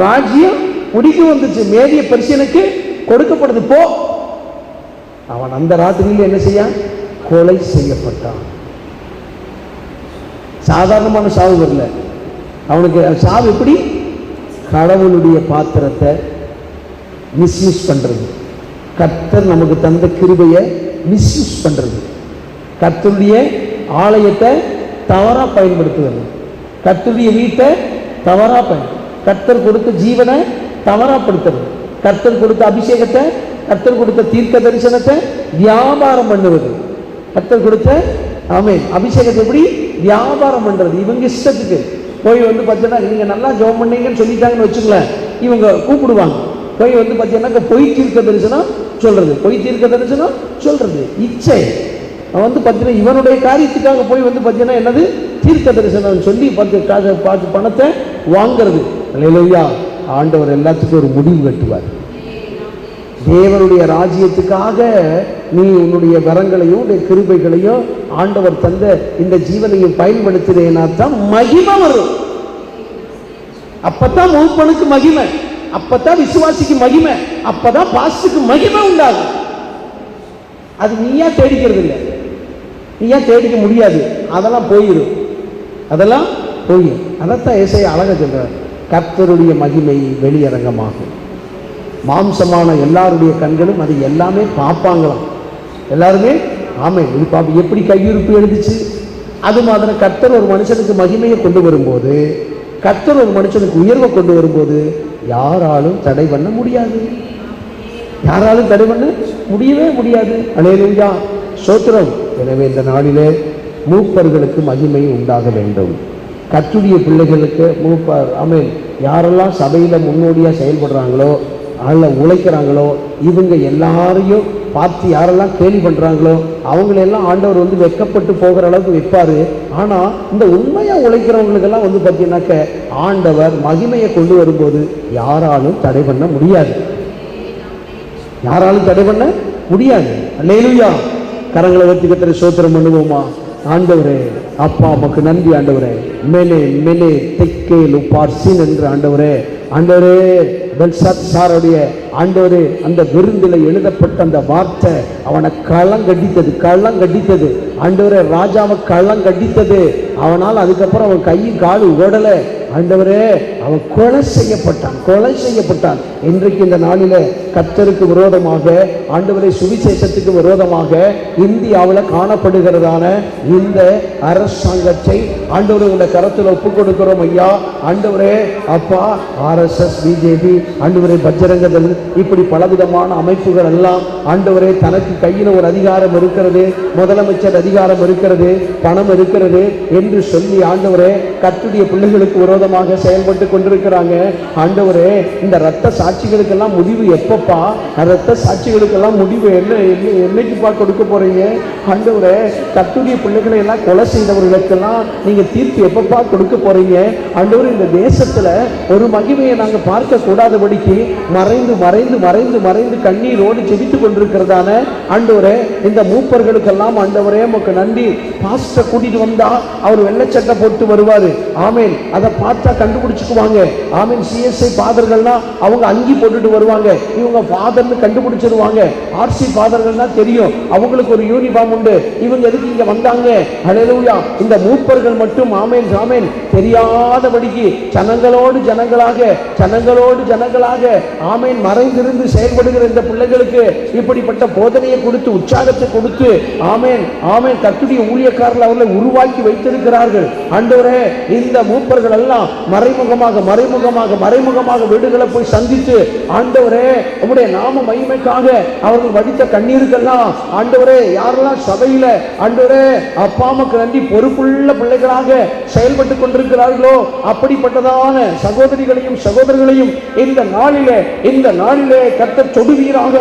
ராஜ்யம் முடிவுக்கு வந்துருச்சு. மேதிய பரிசனுக்கு கொடுக்கப்படுது போ. அவன் அந்த ராத்திரியில் என்ன செய்ய? கொலை செய்யப்பட்டான். சாதாரணமான சாவு வரல அவனுக்கு. சாவு எப்படி? கடவுளுடைய பாத்திரத்தை மிஸ்யூஸ் பண்றது, கர்த்தர் நமக்கு தந்த கிருபையை மிஸ்யூஸ் பண்றது, கர்த்தருடைய ஆலயத்தை தவறா பயன்படுத்துவது, கர்த்தருடைய வீட்டை தவறா கர்த்தர் கொடுத்த ஜீவனை தவறாப்படுத்துறது, கர்த்தர் கொடுத்த அபிஷேகத்தை, கர்த்தர் கொடுத்த தீர்க்க தரிசனத்தை வியாபாரம் பண்ணுவது, கர்த்தர் கொடுத்த ஆமென் அபிஷேகத்தை எப்படி வியாபாரம் பண்றது. இவங்க இஷ்டத்துக்கு போய் வந்து பார்த்தீங்கன்னா நீங்க நல்லா ஜெபம் பண்ணீங்கன்னு சொல்லிட்டாங்கன்னு வச்சுங்களேன், இவங்க கூப்பிடுவாங்க. போய் வந்து பார்த்தீங்கன்னா பொய் தீர்க்க தரிசனம் சொல்றது, பொய் தீர்க்க தரிசனம் சொல்றது இச்சை. வந்து பார்த்தீங்கன்னா இவனுடைய காரியத்துக்காக போய் வந்து பார்த்தீங்கன்னா என்னது தீர்க்க தரிசனம் சொல்லி பார்த்து பணத்தை வாங்கிறது. அல்லேலூயா. ஆண்டவர் எல்லாத்துக்கும் ஒரு முடிவு கட்டுவார். தேவனுடைய ராஜ்யத்துக்காக நீ உன்னுடைய வரங்களையும் உன்னுடைய கிருபைகளையும் ஆண்டவர் தந்த இந்த ஜீவனையும் பயன்படுத்தினேன்னா தான் மகிமை வரும். அப்பதான் மூப்பனுக்கு மகிமை, அப்பதான் விசுவாசிக்கு மகிமை, அப்பதான் பாஸ்டுக்கு மகிமை உண்டாகும். அது நீயா தேடிக்கிறது இல்லை, நீயா தேடிக்க முடியாது. அதெல்லாம் போயிடும், அதெல்லாம் போயிடும். அதைத்தான் ஏசாயா அழகா சொல்றார், கர்த்தருடைய மகிமை வெளியரங்கமாகும். மாம்சமான எல்லாருடைய கண்களும் அது எல்லாமே பார்ப்பாங்களாம். எல்லாருமே ஆமென் இது பார்ப்போம். எப்படி கையிருப்பு எழுதிச்சு அது மாதிரி கர்த்தர் ஒரு மனுஷனுக்கு மகிமையை கொண்டு வரும்போது, கர்த்தர் ஒரு மனுஷனுக்கு உயர்வை கொண்டு வரும்போது யாராலும் தடை பண்ண முடியாது, யாராலும் தடை பண்ண முடியவே முடியாது. அல்லேலூயா, ஸ்தோத்திரம். எனவே இந்த நாளிலே மூப்பர்களுக்கு மகிமை உண்டாக வேண்டும். கர்த்தருடைய பிள்ளைகளுக்கு மூப்பர் ஆமென் யாரெல்லாம் சபையில் முன்னோடியாக செயல்படுறாங்களோ அல்ல உழைக்கிறாங்களோ இவங்க எல்லாரையும் பார்த்து யாரெல்லாம் கேலி பண்ணுறாங்களோ அவங்களெல்லாம் ஆண்டவர் வந்து வெட்கப்பட்டு போகிற அளவுக்கு வைப்பார். ஆனால் இந்த உண்மையாக உழைக்கிறவங்களுக்கெல்லாம் வந்து பார்த்தீங்கன்னாக்க ஆண்டவர் மகிமையை கொண்டு வரும்போது யாராலும் தடை பண்ண முடியாது. யாராலும் தடை பண்ண முடியாது. அல்லேலூயா. கரங்களை வச்சு கர்த்தரை ஸ்தோத்திரம் பண்ணுவோமா? ஆண்டவரே, அப்பா உமக்கு நன்றி ஆண்டவரே. மேலே மேலே தெக்கே லுபார்சின் என்று ஆண்டவரே, ஆண்டவரே பெல்சாத்சாருடைய ஆண்டவரே அந்த விருந்தில் எழுதப்பட்ட அந்த வார்த்தை அவனை களங்கடித்தது ஆண்டவரே, ராஜாவை களங்கடித்தது. அவனால் அதுக்கப்புறம் அவன் கை காலு ஓடலை ஆண்டவரே, அவன் கொலை செய்யப்பட்டான். இன்றைக்கு இந்த நாளில் கர்த்தருக்கு விரோதமாக ஆண்டவரே சுவிசேஷத்துக்கு விரோதமாக இந்தியாவில் காணப்படுகிறதான இந்த அரசாங்கத்தை ஆண்டவரே உள்ள கரத்தில் ஒப்புக் கொடுக்கிறோம் ஐயா. ஆண்டவரே அப்பா, RSS, BJP, ஆண்டவரே பஜ்ரங்கதள், இப்படி பலவிதமான அமைப்புகள் எல்லாம் ஆண்டவரே தனக்கு கையில் ஒரு அதிகாரம் இருக்கிறது, முதலமைச்சர் அதிகாரம் இருக்கிறது, பணம் இருக்கிறது என்று சொல்லி ஆண்டவரே கர்த்தருடைய பிள்ளைகளுக்கு விரோதமாக செயல்பட்டு கொண்டிருக்கிறாங்க. ஆண்டவரே, இந்த இரத்த சாட்சிகளுக்கெல்லாம் முடிவு எப்பப்பா? இரத்த சாட்சிகளுக்கெல்லாம் முடிவு என்னைக்குப்பா கொடுக்க போறீங்க? ஆண்டவரே, கர்த்தருடைய பிள்ளைகளை எல்லாம் கொலை செய்தவர்களுக்கெல்லாம் நீங்க தீர்ப்பு எப்பப்பா கொடுக்க போறீங்க? ஆண்டவரே, இந்த தேசத்துல ஒரு மகிமையை நாங்க பார்க்க கூடாதபடிக்கு மறைந்து மறைந்து மறைந்து மறைந்து கண்ணீரோடு ஜெபித்துக் கொண்டிருக்கிறதான ஆண்டவரே இந்த மூப்பர்களுக்கெல்லாம் ஆண்டவரே உமக்கு நன்றி. பாஸ்டர் கூட்டிட்டு வந்தா அவர் வெள்ளச்சட்டை போட்டு வருவாரு. ஆமேன். அதை பார்த்தா கண்டுபிடிச்சுக்குவாங்க. ஆமீன். CSI ஃபாதர்கள்னா அவங்க அங்கி போட்டுட்டு வருவாங்க, இவங்க ஃபாதர்னு கண்டுபிடிச்சிருவாங்க. RC ஃபாதர்கள்னா தெரியும், அவங்களுக்கு ஒரு யூனிஃபார்ம் உண்டு, இவங்க எதுக்கு இங்க வந்தாங்க? ஹல்லேலூயா. இந்த மூப்பர்கள் மட்டும் ஆமேன் ஆமேன் தெரியாதபடிக்கு ஜனங்களோடு ஜனங்களாக ஆமேன் மறைந்திருந்து செயல்படுகிற இந்த பிள்ளைகளுக்கு இப்படிப்பட்ட போதனையை கொடுத்து உற்சாகத்தை கொடுத்து ஆமேன் ஆமேன் கர்த்தருடைய ஊழியக்காரர்கள் அவர்களை உருவாக்கி வைத்திருக்கிறார்கள். ஆண்டவரே, இந்த மூப்பர்கள் எல்லாம் மறைமுகமாக வீடுகளை போய் சந்தித்து ஆண்டவரே உம்முடைய நாம மகிமைக்காக அவர்கள் வடித்த கண்ணீருக்கெல்லாம் ஆண்டவரே யாரெல்லாம் சபையில ஆண்டவரே அப்பாவுக்கு நன்றி பொறுப்புள்ள பிள்ளைகளாக செயல்பட்டு கொண்டிருக்கிறார்களோ அப்படிப்பட்டதான சகோதரிகளையும் இந்த நாளிலே கர்த்தர் தொடுவீராக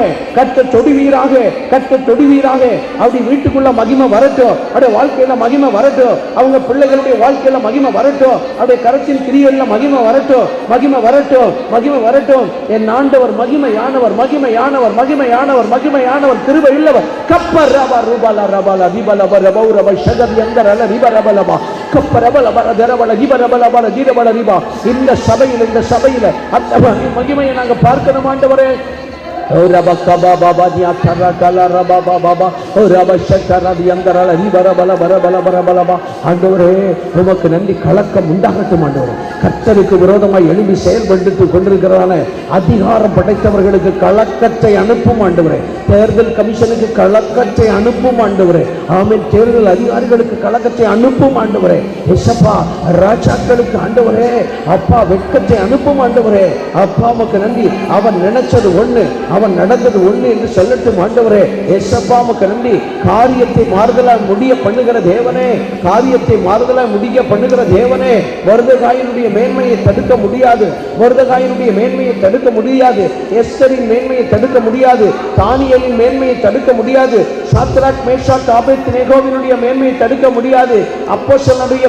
அப்படி வீட்டுக்குள்ள மகிமை வரட்டும், அப்படியே வாழ்க்கையில மகிமை வரட்டும், அவங்க பிள்ளைகளுடைய வாழ்க்கையில மகிமை வரட்டும், அப்படியே கரத்தின் கிரியையில மகிமை வரட்டும். என் ஆண்டவர் மகிமையானவர் கிருபை உள்ளவர். கப்பர் ரபா ரூபாலா ரபாலா விபலப ரபௌ ரப ஷகதி அந்தரல ரிப ரபலபா கப்பரபல பரதரபல ரிப ரபலபல தீரபல ரிபா. இந்த சபையில அந்த மகிமையை நாங்க பார்க்கணும் ஆண்டவரே. உமக்கு நன்றி. கலக்கம் உண்டாகட்டும் ஆண்டவரே. கர்த்தருக்கு விரோதமாய் எழுப்பி செயல்பட்டு கொண்டிருக்கிறதான அதிகாரம் படைத்தவர்களுக்கு கலக்கத்தை அனுப்பும் ஆண்டவரே. தேர்தல் கமிஷனுக்கு கலக்கத்தை அனுப்பும் ஆண்டவரே. ஆமென். தேர்தல் அதிகாரிகளுக்கு கலக்கத்தை அனுப்பும் ஆண்டவரே. எசப்பா, ராஜாக்களுக்கு ஆண்டவரே அப்பா வெட்கத்தை அனுப்பும் ஆண்டவரே. அப்பா உமக்கு நன்றி. அவன் நினைச்சது ஒண்ணு, அவன் நடந்தது ஒண்ணு என்று சொல்லட்டும் ஆண்டவரே. எசப்பா உமக்கு நன்றி. காரியத்தை மாறுதலாய் முடிய பண்ணுகிற தேவனே, மொர்தெகாயினுடைய மேன்மையை தடுக்க முடியாது. எஸ்தரின் மேன்மையை தடுக்க முடியாது. தானியேலின் மேன்மையை தடுக்க முடியாது. சாத்ராக், மேஷாக், ஆபேத்நேகோவினுடைய மேன்மையை தடுக்க முடியாது. அப்போஸ்தலனாகிய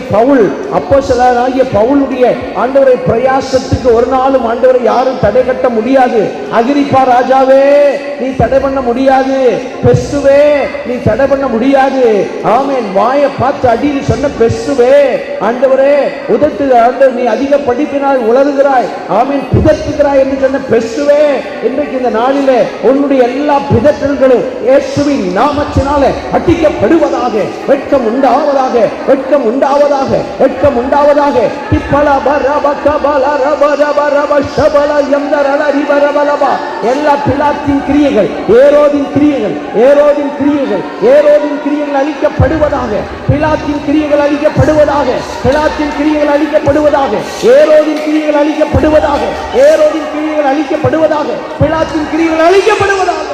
பவுலுடைய ஆண்டவரை பிரயாசத்துக்கு ஒரு நாளும் ஆண்டவரை யாரும் தடை கட்ட முடியாது. அகிரிப்பா ராஜாவே, நீ தடை பண்ண முடியாது. பெஸ்துவே, நீ தடை பண்ண முடியாது. ஆமென். வாயை பார்த்து அடின்னு சொன்ன பெஸ்துவே ஆண்டவரே, உதட்டு ஆண்டவர் நீ அதிக படிப்பினால் உலருகிறாய், ஆமென், பிதற்றுகிறாய் என்று சொன்ன பெஸ்துவே, இன்றைக்கு இந்த நாளிலே உன்னுடைய எல்லா பிதற்றல்களும் இயேசுவின் நாமத்தினால அடிக்கப்படுவதாக. வெட்கம் உண்டாவதாக. எல்லா பிலாத்தின் கிரியைகள், ஏரோதின் கிரியைகள் அழிக்கப்படுவதாக. பிலாத்தின் கிரியைகள் அழிக்கப்படுவதாக. ஏரோதின் கிரியைகள் அழிக்கப்படுவதாக. பிலாத்தின் கிரியைகள் அழிக்கப்படுவதாக.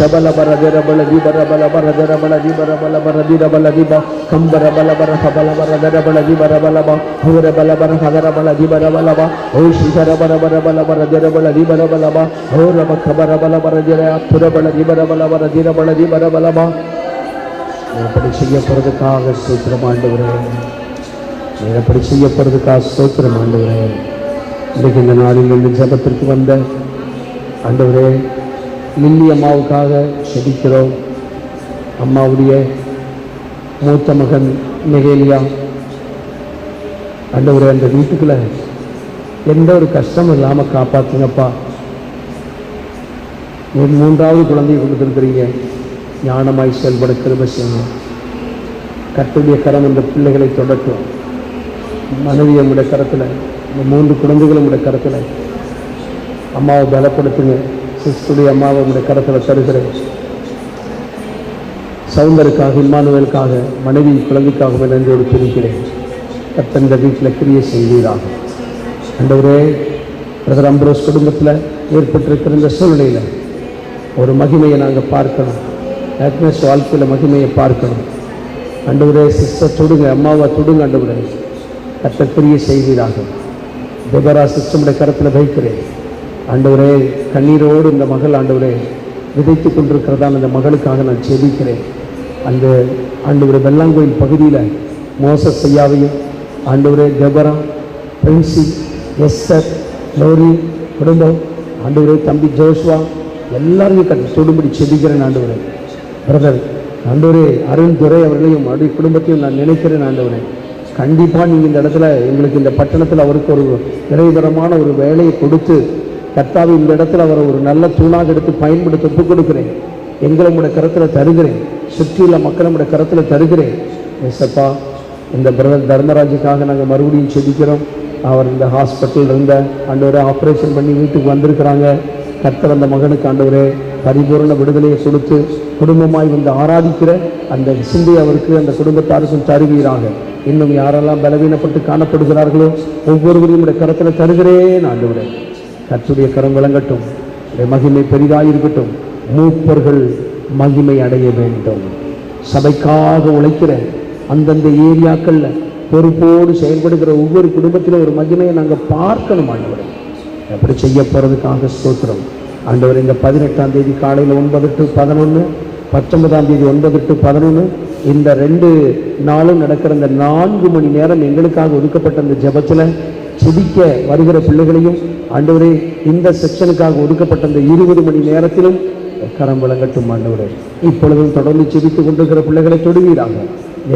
ಶಬಲ ಬರ ದರ ಬಲ ದಿ ಬರ ಬಲ ಬರ ದರ ಬಲ ದಿ ಬರ ಬಲ ಬರ ದಿರ ಬಲ ದಿ ಬ ಕಂಬರ ಬಲ ಬರ ಹಬಲ ಬರ ದರ ಬಲ ದಿ ಬರ ಬಲ ಬ ಹೌರ ಬಲ ಬರ ಹದರ ಬಲ ದಿ ಬರ ಬಲ ಬ ಓ ಶಿಖರ ಬರ ಬರ ಬಲ ಬರ ದರ ಬಲ ದಿ ಬರ ಬಲ ಬ ಹೌರ ಬ ಖಬರ ಬಲ ಬರ ದಿರ ಅತ್ತುರ ಬಲ ದಿ ಬರ ಬಲ ಬರ ದಿರ ಬಲ ದಿ ಬರ ಬಲ ಬ அப்படி செய்யப்படுறதுக்காக ஸ்தோத்திரம் ஆண்டவரே. நீர் அப்படி செய்யப்படுறதுக்காக ஸ்தோத்திரம் ஆண்டவரே. இன்றைக்கு இந்த நாளில் இந்த ஜபத்திற்கு வந்த ஆண்டவரே லில்லி அம்மாவுக்காக செபிக்கிறோம். அம்மாவுடைய மூத்த மகன் நெகேலியா ஆண்டவரே அந்த வீட்டுக்குள்ள எந்த ஒரு கஷ்டமும் இல்லாமல் காப்பாற்றுங்கப்பா. நீர் 3வது குழந்தையை கொடுத்துருக்கிறீங்க. ஞானமாய் செயல்பட கிருபை செய்யுங்க. கர்த்தருடைய கரம் இந்த பிள்ளைகளை தொடட்டும். மனைவி நம்முடைய கரத்தில், இந்த 3 குழந்தைகளும் நம்முடைய கரத்தில். அம்மாவை பலப்படுத்துங்க. சிஸ்டுடைய அம்மாவை நம்முடைய கரத்தில் தருகிறேன். சவுந்தருக்காக, இம்மானுவேலுக்காக, மனைவி குழந்தைக்காக நன்றியோடு துதிக்கிறேன். கர்த்தர் இந்த வீட்டில் கிரியை செய்வீராக. ஆண்டவரே, பிரதர் அம்ப்ரோஸ் குடும்பத்தில் ஏற்பட்டிருக்கிற இந்த சூழ்நிலையில் ஒரு மகிமையை நாங்கள் பார்க்கணும். ஆக்னஸ் வாழ்க்கையில் மகிமையை பார்க்கணும். ஆண்டவரே, சிஸ்டர் தொடுங்க, அம்மாவை தொடுங்க. ஆண்டவரே, கர்த்தர் கிரியை செய்வீராக. தேவரா சிஸ்டமுடைய கரத்தில் வைக்கிறேன். ஆண்டவரே, கண்ணீரோடு இந்த மகள் ஆண்டவரே விதைத்து கொண்டிருக்கிறதான அந்த மகளுக்காக நான் செபிக்கிறேன். அந்த ஆண்டவரே வெள்ளாங்கோயில் பகுதியில் மோசஸ் ஐயாவையும் ஆண்டவரே தேவரா, பிரின்சி, எஸ்தர், லோரி குடும்பம் ஆண்டவரே, தம்பி ஜோஷ்வா எல்லாரையும் தொடும்படி செபிக்கிறேன். ஆண்டவரே பிரதர் ஆண்டவரே அருண் துரை அவர்களையும் அவருடைய குடும்பத்தையும் நான் நினைக்கிறேன். ஆண்டவரே, கண்டிப்பாக நீங்கள் இந்த இடத்துல எங்களுக்கு இந்த பட்டணத்தில் அவருக்கு ஒரு நிறைவரமான ஒரு வேலையை கொடுத்து கர்த்தாவை இந்த இடத்துல அவரை ஒரு நல்ல தூணாக எடுத்து பயன்படுத்த ஒப்புக் கொடுக்கிறேன். எங்களை உடைய கரத்தில் தருகிறேன். சுற்றியுள்ள மக்களை உடைய கரத்தில் தருகிறேன். எஸ்அப்பா, இந்த பிரதர் தர்மராஜுக்காக நாங்கள் மறுபடியும் செபிக்கிறோம். அவர் இந்த ஹாஸ்பிட்டலில் இருந்த ஆண்டவரே ஆப்ரேஷன் பண்ணி வீட்டுக்கு வந்திருக்கிறாங்க. கர்த்தர் அந்த மகனுக்கு ஆண்டவரே பரிபூர்ண விடுதலையை கொடுத்து குடும்பமாய் வந்து ஆராதிக்கிற அந்த சிந்தை அவருக்கு அந்த குடும்பத்தாருக்கும் தருவீராக. இன்னும் யாரெல்லாம் பலவீனப்பட்டு காணப்படுகிறார்களோ ஒவ்வொருவரையும் உடைய கரத்தில் தருகிறேன். ஆண்டவரே, கர்த்தருடைய கரம் விளங்கட்டும். மகிமை பெரிதாக இருக்கட்டும். மூப்பர்கள் மகிமை அடைய வேண்டும். சபைக்காக உழைக்கிற அந்தந்த ஏரியாக்களில் பொறுப்போடு செயல்படுகிற ஒவ்வொரு குடும்பத்திலும் ஒரு மகிமையை நாங்கள் பார்க்கணும். ஆண்டவரே, அப்படி செய்ய போகிறதுக்காக ஸ்தோத்திரம். ஆண்டவர், இந்த 18ஆம் தேதி காலையில் 9 to 11, 19ஆம் தேதி 9 to 11 இந்த 2 நாளும் நடக்கிற இந்த 4 மணி நேரம் எங்களுக்காக ஒதுக்கப்பட்ட அந்த ஜெபத்தில் செபிக்க வருகிற பிள்ளைகளையும் ஆண்டவரே இந்த செக்ஷனுக்காக ஒதுக்கப்பட்ட அந்த 20 மணி நேரத்திலும் கரம் விளங்கட்டும். ஆண்டவரே, இப்பொழுதும் தொடர்ந்து செபித்து கொண்டிருக்கிற பிள்ளைகளை தொடுவீராக.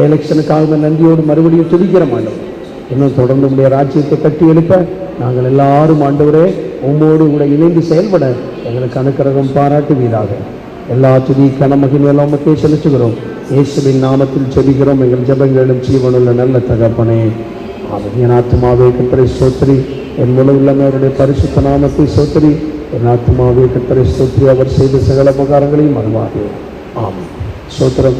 எலெக்ஷனுக்காக நன்றியோடு மறுபடியும் துதிக்கிற ஆண்டவர், இன்னும் தொடர்ந்து உடைய ராஜ்யத்தை கட்டி எழுப்ப நாங்கள் எல்லாரும் ஆண்டவரே உம்மோடு கூட இணைந்து செயல்பட எங்களுக்கு அனுக்கிரகம் பாராட்டுவீராக. எல்லா துதி கனமகின் எல்லாம் செலுத்துகிறோம். இயேசுவின் நாமத்தில் செபிக்கிறோம் எங்கள் ஜெபங்களும் ஜீவனுள்ள நல்ல தகப்பனே. என் ஆத்மாவே கர்த்தரை ஸ்தோத்திரி, என் முழு உள்ளவருடைய பரிசுத்த நாமத்தை ஸ்தோத்திரி. என் ஆத்மாவே கர்த்தரை ஸ்தோத்திரி, அவர் செய்த சகல உபகாரங்களையும் மறவாதே. ஆமென். ஸ்தோத்திரம்.